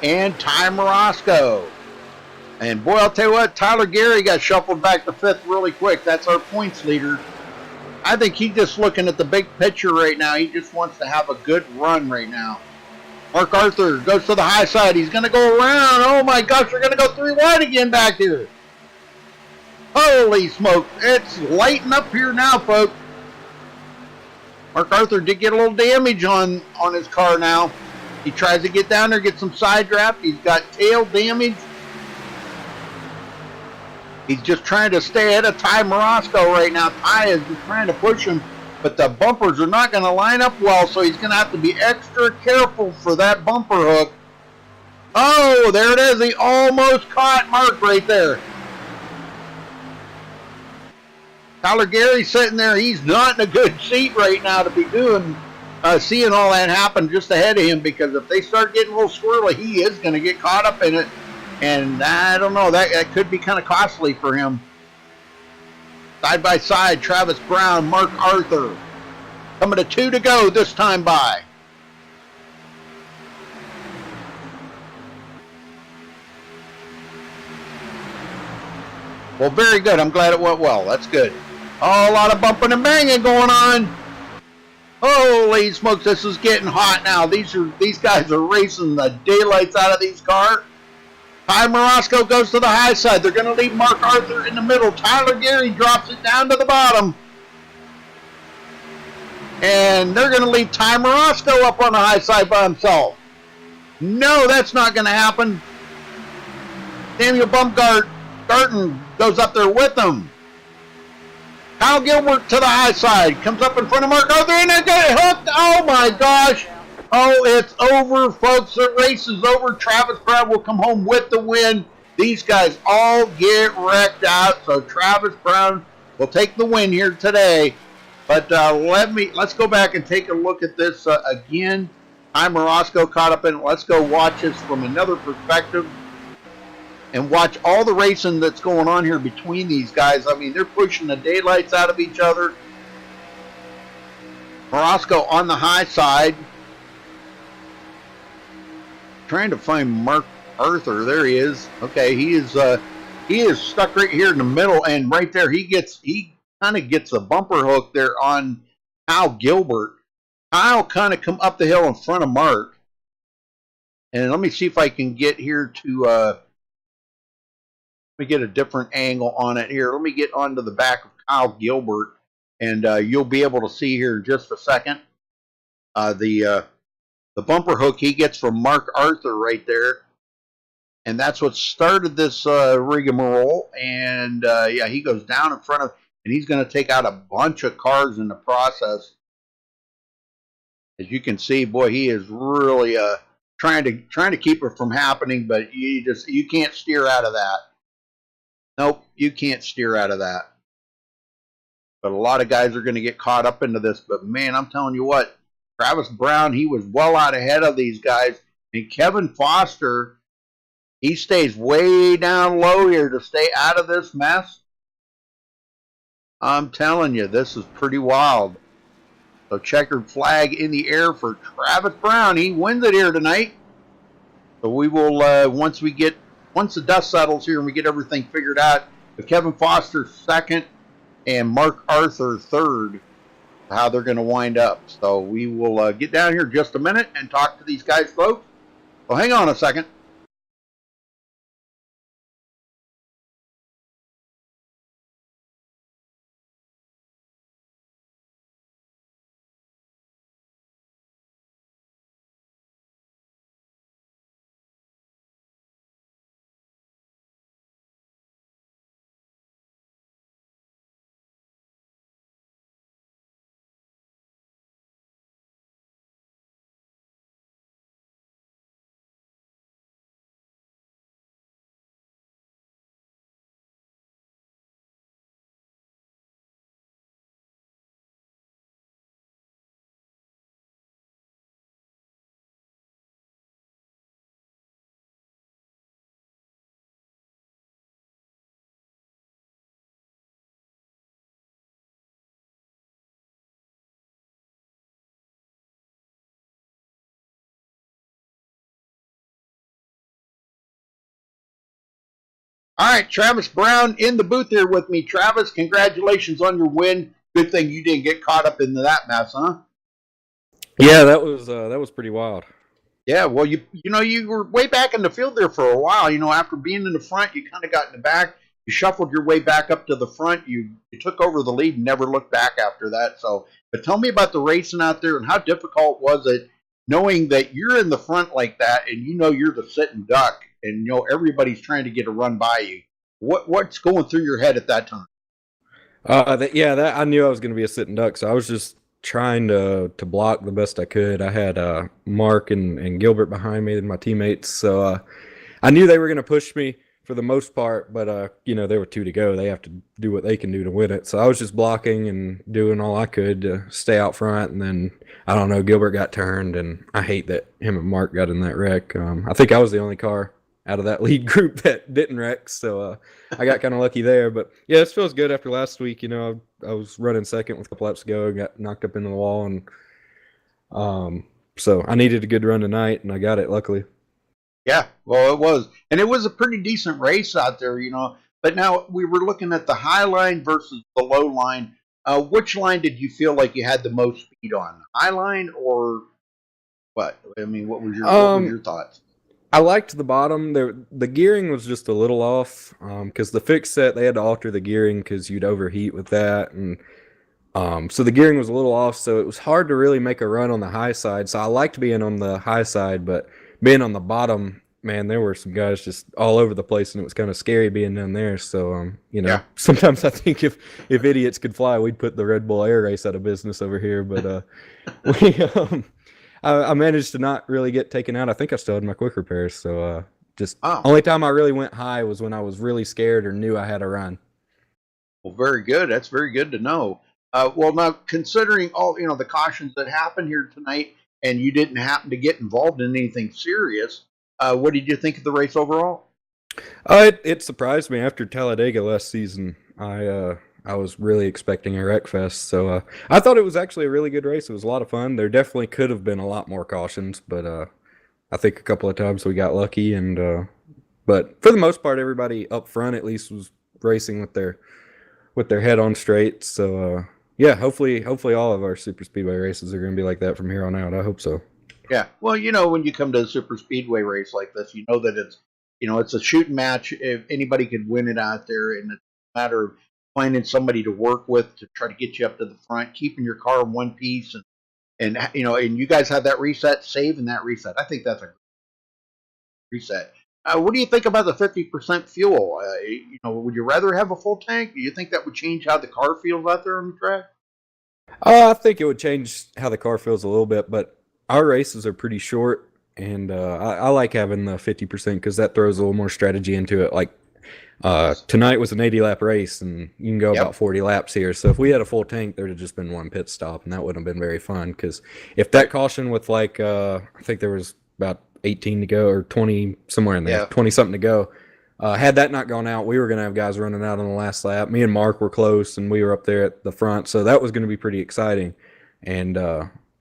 and Ty Morosco. And boy, I'll tell you what, Tyler Gary got shuffled back to 5th really quick. That's our points leader. I think he's just looking at the big picture right now. He just wants to have a good run right now. Mark Arthur goes to the high side. He's going to go around. Oh my gosh, we're going to go 3 wide again back here. Holy smoke. It's lighting up here now, folks. Mark Arthur did get a little damage on his car now. He tries to get down there, get some side draft. He's got tail damage. He's just trying to stay ahead of Ty Morosco right now. Ty is just trying to push him, but the bumpers are not going to line up well, so he's going to have to be extra careful for that bumper hook. Oh, there it is. He almost caught Mark right there. Tyler Gary's sitting there. He's not in a good seat right now to be seeing all that happen just ahead of him, because if they start getting a little swirly, he is going to get caught up in it. And I don't know, that could be kind of costly for him. Side by side, Travis Brown, Mark Arthur. Coming to 2 to go this time by. Well, very good. I'm glad it went well. That's good. Oh, a lot of bumping and banging going on. Holy smokes, this is getting hot now. These guys are racing the daylights out of these cars. Ty Morosco goes to the high side. They're going to leave Mark Arthur in the middle. Tyler Gary drops it down to the bottom. And they're going to leave Ty Morosco up on the high side by himself. No, that's not going to happen. Daniel Baumgarten goes up there with them. Kyle Gilbert to the high side. Comes up in front of Mark Arthur, and they get hooked. Oh, my gosh. Oh, it's over, folks. The race is over. Travis Brown will come home with the win. These guys all get wrecked out, so Travis Brown will take the win here today. But let's go back and take a look at this again. Ty Morosco caught up in it. Let's go watch this from another perspective and watch all the racing that's going on here between these guys. I mean, they're pushing the daylights out of each other. Morosco on the high side. Trying to find Mark Arthur. There he is. Okay, he is stuck right here in the middle, and right there he kind of gets a bumper hook there on Kyle Gilbert. Kyle kind of come up the hill in front of Mark. And let me see if I can get here to, let me get a different angle on it here. Let me get onto the back of Kyle Gilbert, and you'll be able to see here in just a second. The bumper hook he gets from Mark Arthur right there. And that's what started this rigmarole. And yeah, he goes down in front of, and he's going to take out a bunch of cars in the process. As you can see, boy, he is really trying to keep it from happening, but you can't steer out of that. Nope, you can't steer out of that. But a lot of guys are going to get caught up into this. But man, I'm telling you what, Travis Brown, he was well out ahead of these guys, and Kevin Foster, he stays way down low here to stay out of this mess. I'm telling you, this is pretty wild. So checkered flag in the air for Travis Brown. He wins it here tonight. So we will, once the dust settles here and we get everything figured out, with Kevin Foster second and Mark Arthur third, how they're going to wind up. So we will get down here just a minute and talk to these guys, folks. So hang on a second. All right, Travis Brown in the booth here with me. Travis, congratulations on your win. Good thing you didn't get caught up into that mess, huh? Yeah, that was pretty wild. Yeah, well, you were way back in the field there for a while. After being in the front, you kind of got in the back. You shuffled your way back up to the front. You took over the lead and never looked back after that. So, but tell me about the racing out there and how difficult was it knowing that you're in the front like that and you're the sitting duck and everybody's trying to get a run by you. What's going through your head at that time? I knew I was going to be a sitting duck, so I was just trying to block the best I could. I had Mark and Gilbert behind me and my teammates, so I knew they were going to push me for the most part, but there were 2 to go. They have to do what they can do to win it. So I was just blocking and doing all I could to stay out front, and then I don't know, Gilbert got turned, and I hate that him and Mark got in that wreck. I think I was the only car out of that lead group that didn't wreck, so I got kind of lucky there. But yeah, this feels good after last week. I was running second with a couple laps to go and got knocked up into the wall, and so I needed a good run tonight, and I got it, luckily. Yeah, well, it was. And it was a pretty decent race out there, But now we were looking at the high line versus the low line. Which line did you feel like you had the most speed on? High line or what? I mean, what were your thoughts? I liked the bottom. The gearing was just a little off because the fix set, they had to alter the gearing because you'd overheat with that. And so the gearing was a little off, so it was hard to really make a run on the high side. So I liked being on the high side, but being on the bottom, man, there were some guys just all over the place, and it was kind of scary being down there. So, Sometimes I think if idiots could fly, we'd put the Red Bull Air Race out of business over here. But I managed to not really get taken out. I think I still had my quick repairs. So only time I really went high was when I was really scared or knew I had a run. Well, very good. That's very good to know. Well, now, considering all, the cautions that happened here tonight, and you didn't happen to get involved in anything serious, what did you think of the race overall? It surprised me. After Talladega last season, I was really expecting a wreck fest. So I thought it was actually a really good race. It was a lot of fun. There definitely could have been a lot more cautions, but I think a couple of times we got lucky. And but for the most part, everybody up front at least was racing with their head on straight. So yeah, hopefully all of our super speedway races are going to be like that from here on out. I hope so. Yeah. Well, when you come to a super speedway race like this, you know that it's a shooting match. If anybody could win it out there, and it's a matter of finding somebody to work with to try to get you up to the front, keeping your car in one piece, and you guys have that reset, saving that reset. I think that's a reset. What do you think about the 50% fuel? Would you rather have a full tank? Do you think that would change how the car feels out there on the track? I think it would change how the car feels a little bit, but our races are pretty short, and I like having the 50% because that throws a little more strategy into it. Like tonight was an 80-lap race, and you can go about 40 laps here. So if we had a full tank, there'd have just been one pit stop, and that wouldn't have been very fun. Because if that caution with I think there was about 18 to go or 20 somewhere in there, 20 something to go. Had that not gone out, we were going to have guys running out on the last lap. Me and Mark were close, and we were up there at the front, so that was going to be pretty exciting. And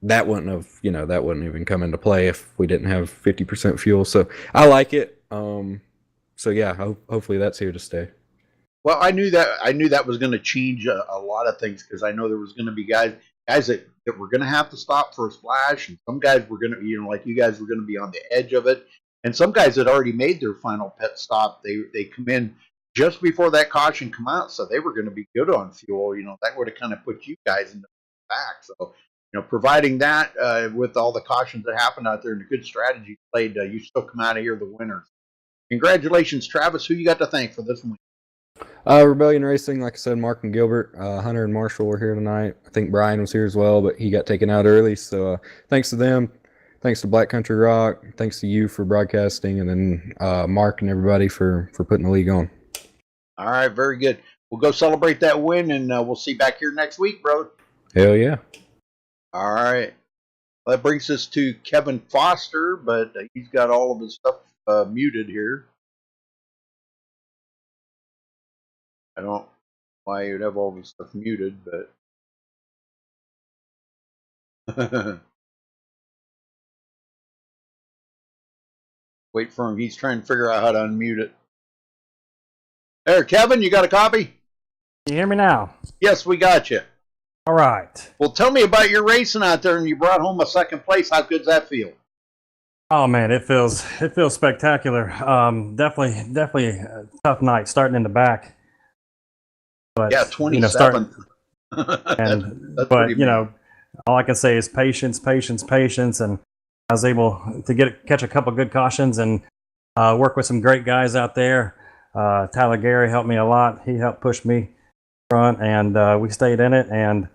that wouldn't even come into play if we didn't have 50% fuel. So I like it. So yeah, hopefully that's here to stay. Well, I knew that was going to change a lot of things because I know there was going to be guys that were going to have to stop for a splash, and some guys were going to, like you guys were going to be on the edge of it, and some guys had already made their final pit stop. They come in just before that caution come out, so they were going to be good on fuel. That would have kind of put you guys in the back. So, providing that with all the cautions that happened out there and the good strategy played, you still come out of here the winners. Congratulations, Travis. Who you got to thank for this one? Rebellion Racing, like I said, Mark and Gilbert, Hunter and Marshall were here tonight. I think Brian was here as well, but he got taken out early. So thanks to them. Thanks to Black Country Rock. Thanks to you for broadcasting, and then Mark and everybody for putting the league on. All right, very good. We'll go celebrate that win, and we'll see you back here next week, bro. Hell yeah. All right. Well, that brings us to Kevin Foster, but he's got all of his stuff muted here. I don't know why you'd have all of his stuff muted, but wait for him. He's trying to figure out how to unmute it. There, Kevin, you got a copy? Can you hear me now? Yes, we got you. All right. Well, tell me about your racing out there, and you brought home a second place. How good's that feel? Oh man, it feels spectacular. Definitely a tough night starting in the back. But, 27th. All I can say is patience, and I was able to catch a couple good cautions and work with some great guys out there. Tyler Gary helped me a lot. He helped push me front, and we stayed in it. And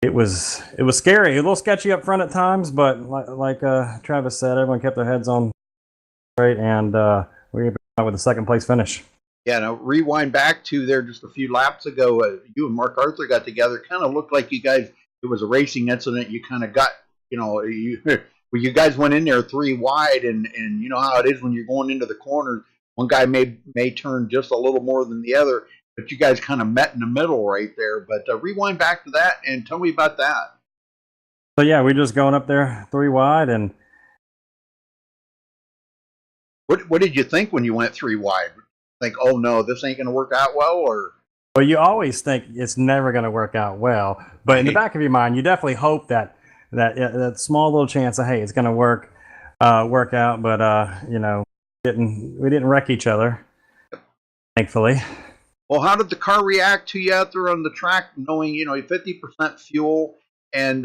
it was scary, a little sketchy up front at times, but like Travis said, everyone kept their heads on straight, and we were out with a second place finish. Yeah, now rewind back to there just a few laps ago. You and Mark Arthur got together. Kind of looked like you guys. It was a racing incident. You kind of got, you guys went in there 3 wide, and you know how it is when you're going into the corners. One guy may turn just a little more than the other, but you guys kind of met in the middle right there. But rewind back to that and tell me about that. So yeah, we just going up there 3 wide, and what did you think when you went 3 wide? Think, oh no, this ain't going to work out well, or? Well, you always think it's never going to work out well, but in the back of your mind, you definitely hope that small little chance of, hey, it's going to work out, but we didn't wreck each other, thankfully. Well, how did the car react to you out there on the track, knowing 50% fuel, and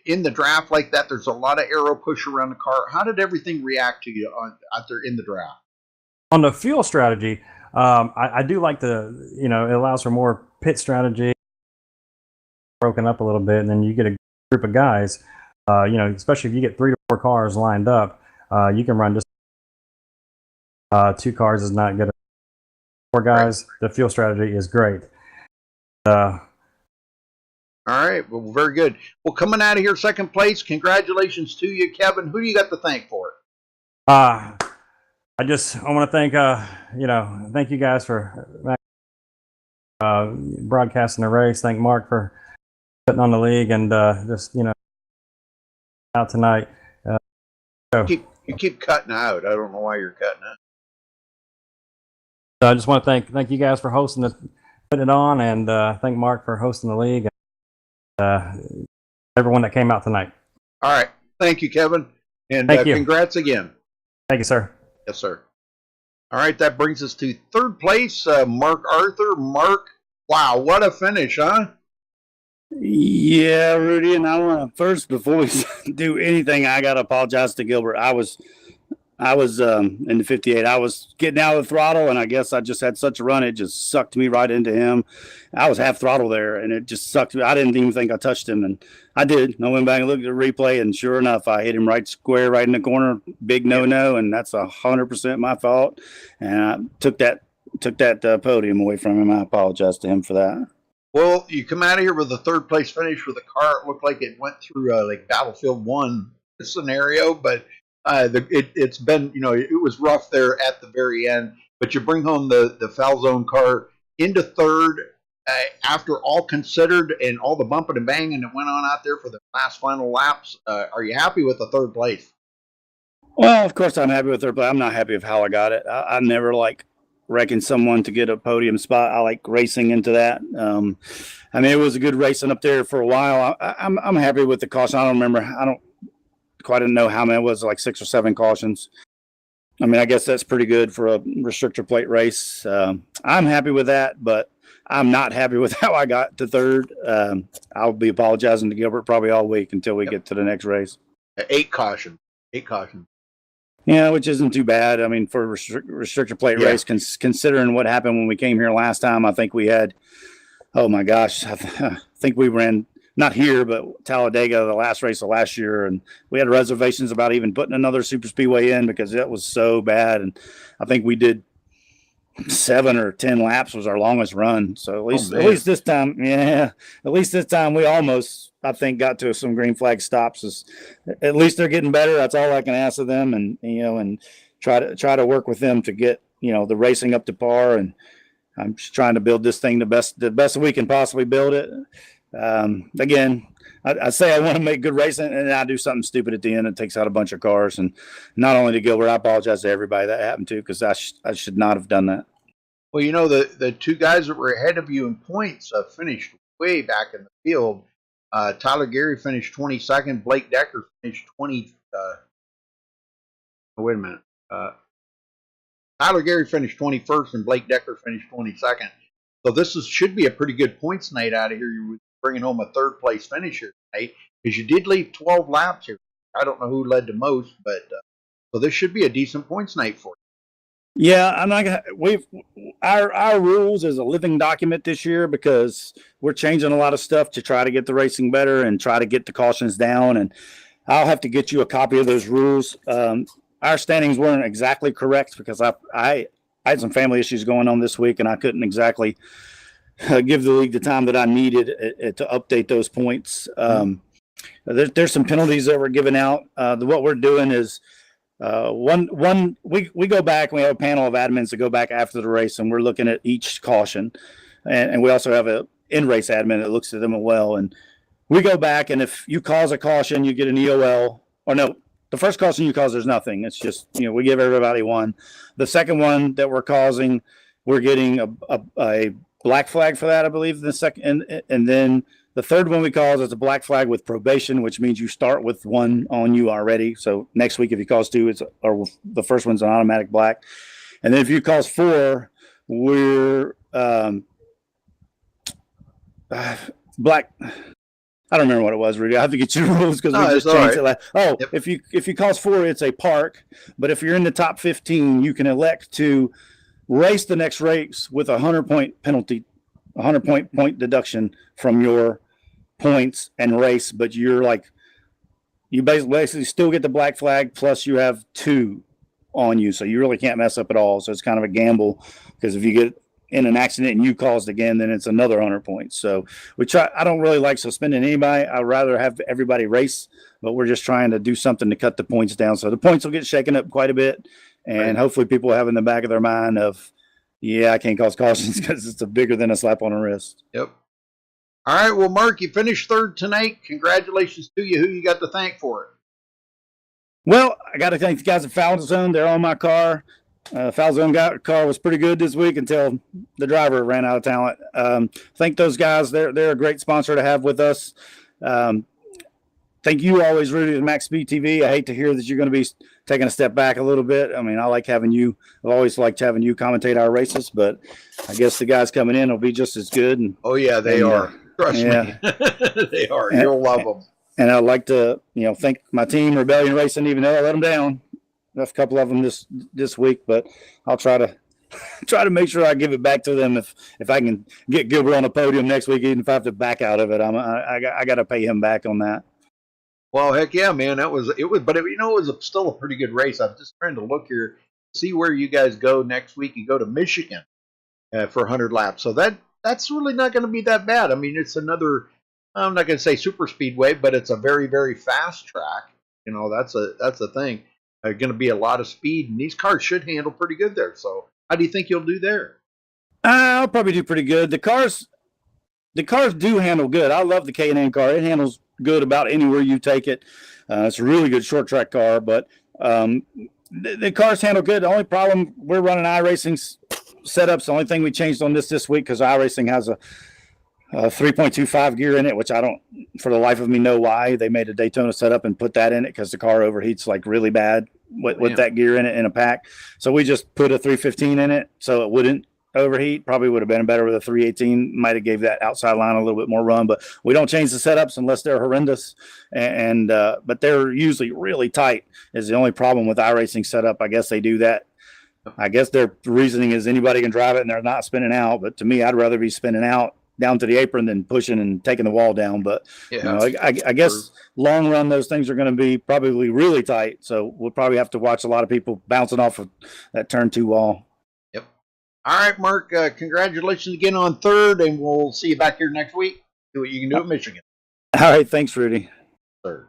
in the draft like that, there's a lot of aero push around the car. How did everything react to you out there in the draft? On the fuel strategy, I do like it allows for more pit strategy, broken up a little bit, and then you get a group of guys, especially if you get 3 to 4 cars lined up, you can run just 2 cars is not good. 4 guys, the fuel strategy is great. All right, well, very good. Well, coming out of here, second place, congratulations to you, Kevin. Who do you got to thank for it? I want to thank you guys for broadcasting the race. Thank Mark for putting on the league, and out tonight. You keep cutting out. I don't know why you're cutting out. So I just want to thank you guys for hosting putting it on, and thank Mark for hosting the league. Everyone that came out tonight. All right. Thank you, Kevin. And Thank you. Congrats again. Thank you, sir. Yes, sir. All right. That brings us to third place, Mark Arthur. Mark, wow, what a finish, huh? Yeah, Rudy, and I want to first, before we do anything, I got to apologize to Gilbert. I was in the 58. I was getting out of the throttle, and I guess I just had such a run. It just sucked me right into him. I was half throttle there, and it just sucked me. I didn't even think I touched him, and I did. I went back and looked at the replay, and sure enough, I hit him right square, right in the corner. Big no-no, and that's 100% my fault. And I took that podium away from him. I apologize to him for that. Well, you come out of here with a third place finish with a car. It looked like it went through like Battlefield 1 scenario, but it's been, it was rough there at the very end. But you bring home the foul zone car into third after all considered and all the bumping and banging that went on out there for the last final laps. Are you happy with the third place? Well, of course I'm happy with third place. I'm not happy with how I got it. I never wrecking someone to get a podium spot. I like racing into that. It was a good racing up there for a while. I'm happy with the caution. I don't quite know how many it was, like 6 or 7 cautions. I guess that's pretty good for a restrictor plate race. I'm happy with that, but I'm not happy with how I got to third. I'll be apologizing to Gilbert probably all week until we get to the next race. 8 cautions. Yeah, which isn't too bad. For a restrictor plate race, considering what happened when we came here last time, I think we had, oh my gosh, I think we ran, not here, but Talladega, the last race of last year, and we had reservations about even putting another super speedway in because it was so bad. And I think we did 7 or 10 laps was our longest run. So at least this time, we almost, I think, got to some green flag stops. At least they're getting better. That's all I can ask of them, and try to work with them to get the racing up to par. And I'm just trying to build this thing the best we can possibly build it. Again, I say I want to make good racing, and I do something stupid at the end. It takes out a bunch of cars, and not only to Gilbert, I apologize to everybody that happened to, because I should not have done that. Well, the 2 guys that were ahead of you in points finished way back in the field. Tyler Gary finished 22nd. Blake Decker finished 20. Wait a minute. Tyler Gary finished 21st, and Blake Decker finished 22nd. So this should be a pretty good points night out of here. You're bringing home a third place finish here tonight, because you did leave 12 laps here. I don't know who led the most, but so this should be a decent points night for you. Yeah, I'm not gonna. Our rules is a living document this year, because we're changing a lot of stuff to try to get the racing better and try to get the cautions down. And I'll have to get you a copy of those rules. Our standings weren't exactly correct because I had some family issues going on this week, and I couldn't exactly give the league the time that I needed to update those points. There's some penalties that were given out. What we're doing is. We go back, we have a panel of admins that go back after the race, and we're looking at each caution, and we also have a in-race admin that looks at them as well. And we go back, and if you cause a caution, you get an EOL, or no, the first caution you cause, there's nothing. It's just, we give everybody one. The second one that we're causing, we're getting a black flag for that, I believe, the second, and then the third one we cause is a black flag with probation, which means you start with 1 on you already. So next week, if you cause 2, or the first one's an automatic black. And then if you cause 4, we're black. I don't remember what it was, Rudy. I have to get you rules because we just changed it. Yep. If you cause 4, it's a park. But if you're in the top 15, you can elect to race the next race with a 100-point penalty. 100-point deduction from your points and race, but you basically still get the black flag, plus you have 2 on you, so you really can't mess up at all. So it's kind of a gamble, because if you get in an accident and you caused again, then it's another 100 points. So I don't really like suspending anybody. I'd rather have everybody race, but we're just trying to do something to cut the points down. So the points will get shaken up quite a bit, and hopefully people have in the back of their mind of, I can't cause cautions because it's bigger than a slap on the wrist. Yep. All right. Well, Mark, you finished third tonight. Congratulations to you. Who you got to thank for it? Well, I got to thank the guys at Foul Zone. They're on my car. Falzone car was pretty good this week until the driver ran out of talent. Thank those guys. They're a great sponsor to have with us. Thank you always, Rudy, at MaxSpeedTV. I hate to hear that you're going to be taking a step back a little bit. I mean, I like having you. I've always liked having you commentate our races, but I guess the guys coming in will be just as good. And, oh yeah, they are. Trust me, they are. You'll love them. And I'd like to, thank my team, Rebellion Racing, even though I let them down. Left a couple of them this week, but I'll try to make sure I give it back to them if I can get Gilbert on the podium next week, even if I have to back out of it. I got to pay him back on that. Well, heck yeah, man. It was, it was still a pretty good race. I'm just trying to look here, see where you guys go next week. You go to Michigan for 100 laps. So that's really not going to be that bad. I mean, it's another, I'm not going to say super speedway, but it's a very, very fast track. That's a thing. Going to be a lot of speed, and these cars should handle pretty good there. So how do you think you'll do there? I'll probably do pretty good. The cars do handle good. I love the K&N car. It handles good about anywhere you take it. It's a really good short track car, but the cars handle good. The only problem, we're running iRacing setups. The only thing we changed on this week, because iRacing has a 3.25 gear in it, which I don't for the life of me know why they made a Daytona setup and put that in it, because the car overheats like really bad with that gear in it in a pack. So we just put a 315 in it so it wouldn't overheat. Probably would have been better with a 318. Might have gave that outside line a little bit more run, but we don't change the setups unless they're horrendous. But they're usually really tight is the only problem with iRacing setup. I guess they do that. I guess their reasoning is anybody can drive it and they're not spinning out. But to me, I'd rather be spinning out down to the apron than pushing and taking the wall down. But I guess long run, those things are going to be probably really tight. So we'll probably have to watch a lot of people bouncing off of that turn 2 wall. All right, Mark, congratulations again on third, and we'll see you back here next week. See what you can do at Michigan. All right, thanks, Rudy. Third.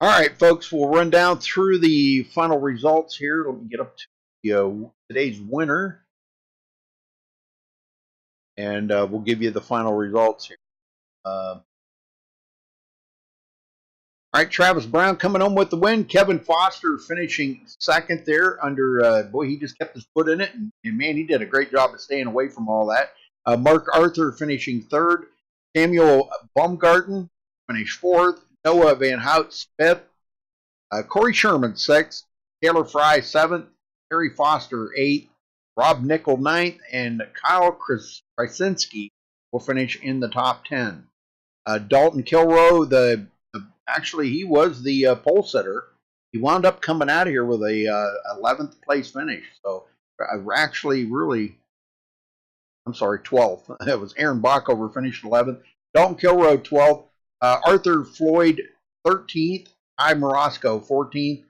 All right, folks, we'll run down through the final results here. Let me get up to today's winner, and we'll give you the final results here. All right, Travis Brown coming home with the win. Kevin Foster finishing second there under, boy, he just kept his foot in it. And man, he did a great job of staying away from all that. Mark Arthur finishing third. Samuel Baumgarten finished fourth. Noah Van Hout fifth. Corey Sherman sixth. Taylor Fry seventh. Harry Foster eighth. Rob Nickel ninth. And Kyle Krasinski will finish in the top 10. Dalton Kilroe, actually, he was the pole sitter. He wound up coming out of here with a 11th place finish. So actually, really, I'm sorry, 12th. It was Aaron Bockover finished 11th. Dalton Kilroe 12th. Arthur Floyd 13th. Ty Morosco 14th.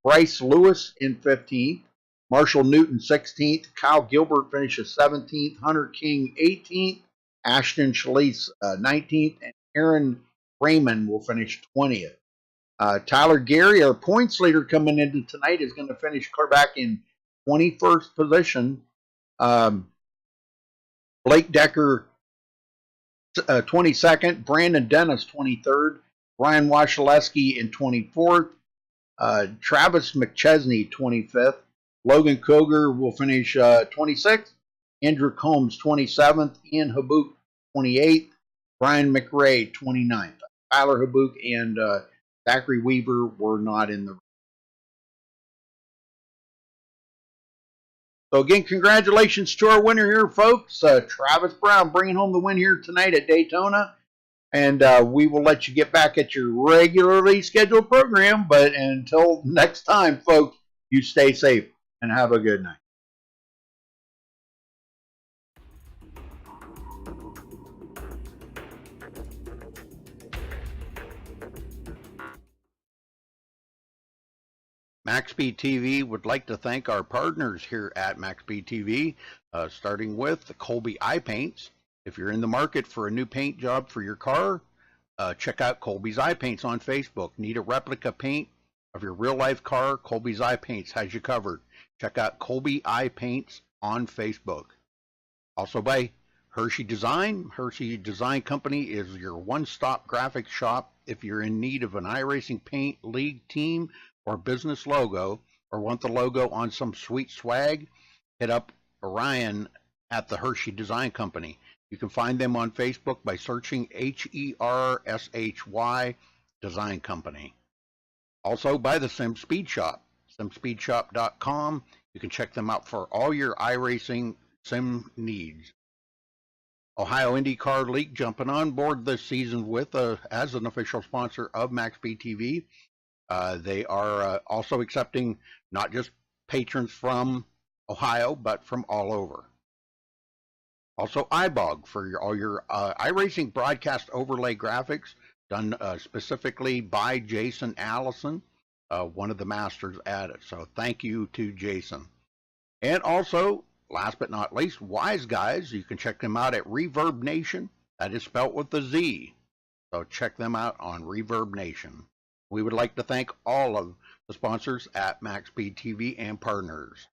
Bryce Lewis in 15th. Marshall Newton 16th. Kyle Gilbert finishes 17th. Hunter King 18th. Ashton Schlise 19th. And Aaron Raymond will finish 20th. Tyler Gary, our points leader coming into tonight, is going to finish clear back in 21st position. Blake Decker, 22nd. Brandon Dennis, 23rd. Ryan Washaleski in 24th. Travis McChesney, 25th. Logan Koger will finish 26th. Andrew Combs, 27th. Ian Habuk, 28th. Brian McRae, 29th. Tyler Habuk and Zachary Weaver were not in the race. So again, congratulations to our winner here, folks. Travis Brown bringing home the win here tonight at Daytona. And we will let you get back at your regularly scheduled program. But until next time, folks, you stay safe and have a good night. MaxSpeedTV would like to thank our partners here at MaxSpeedTV, starting with the Colby Eye Paints. If you're in the market for a new paint job for your car, check out Colby's Eye Paints on Facebook. Need a replica paint of your real-life car? Colby's Eye Paints has you covered. Check out Colby Eye Paints on Facebook. Also by Hershey Design. Hershey Design Company is your one-stop graphics shop if you're in need of an iRacing paint, league, team, or business logo, or want the logo on some sweet swag, hit up Orion at the Hershey Design Company. You can find them on Facebook by searching HERSHY Design Company. Also by the Sim Speed Shop, simspeedshop.com. You can check them out for all your iRacing sim needs. Ohio IndyCar League jumping on board this season with as an official sponsor of MaxSpeedTV. They are also accepting not just patrons from Ohio, but from all over. Also, iBog for all your iRacing broadcast overlay graphics done specifically by Jason Allison, one of the masters at it. So thank you to Jason. And also, last but not least, Wise Guys. You can check them out at Reverb Nation. That is spelt with a Z. So check them out on Reverb Nation. We would like to thank all of the sponsors at MaxSpeedTV and partners.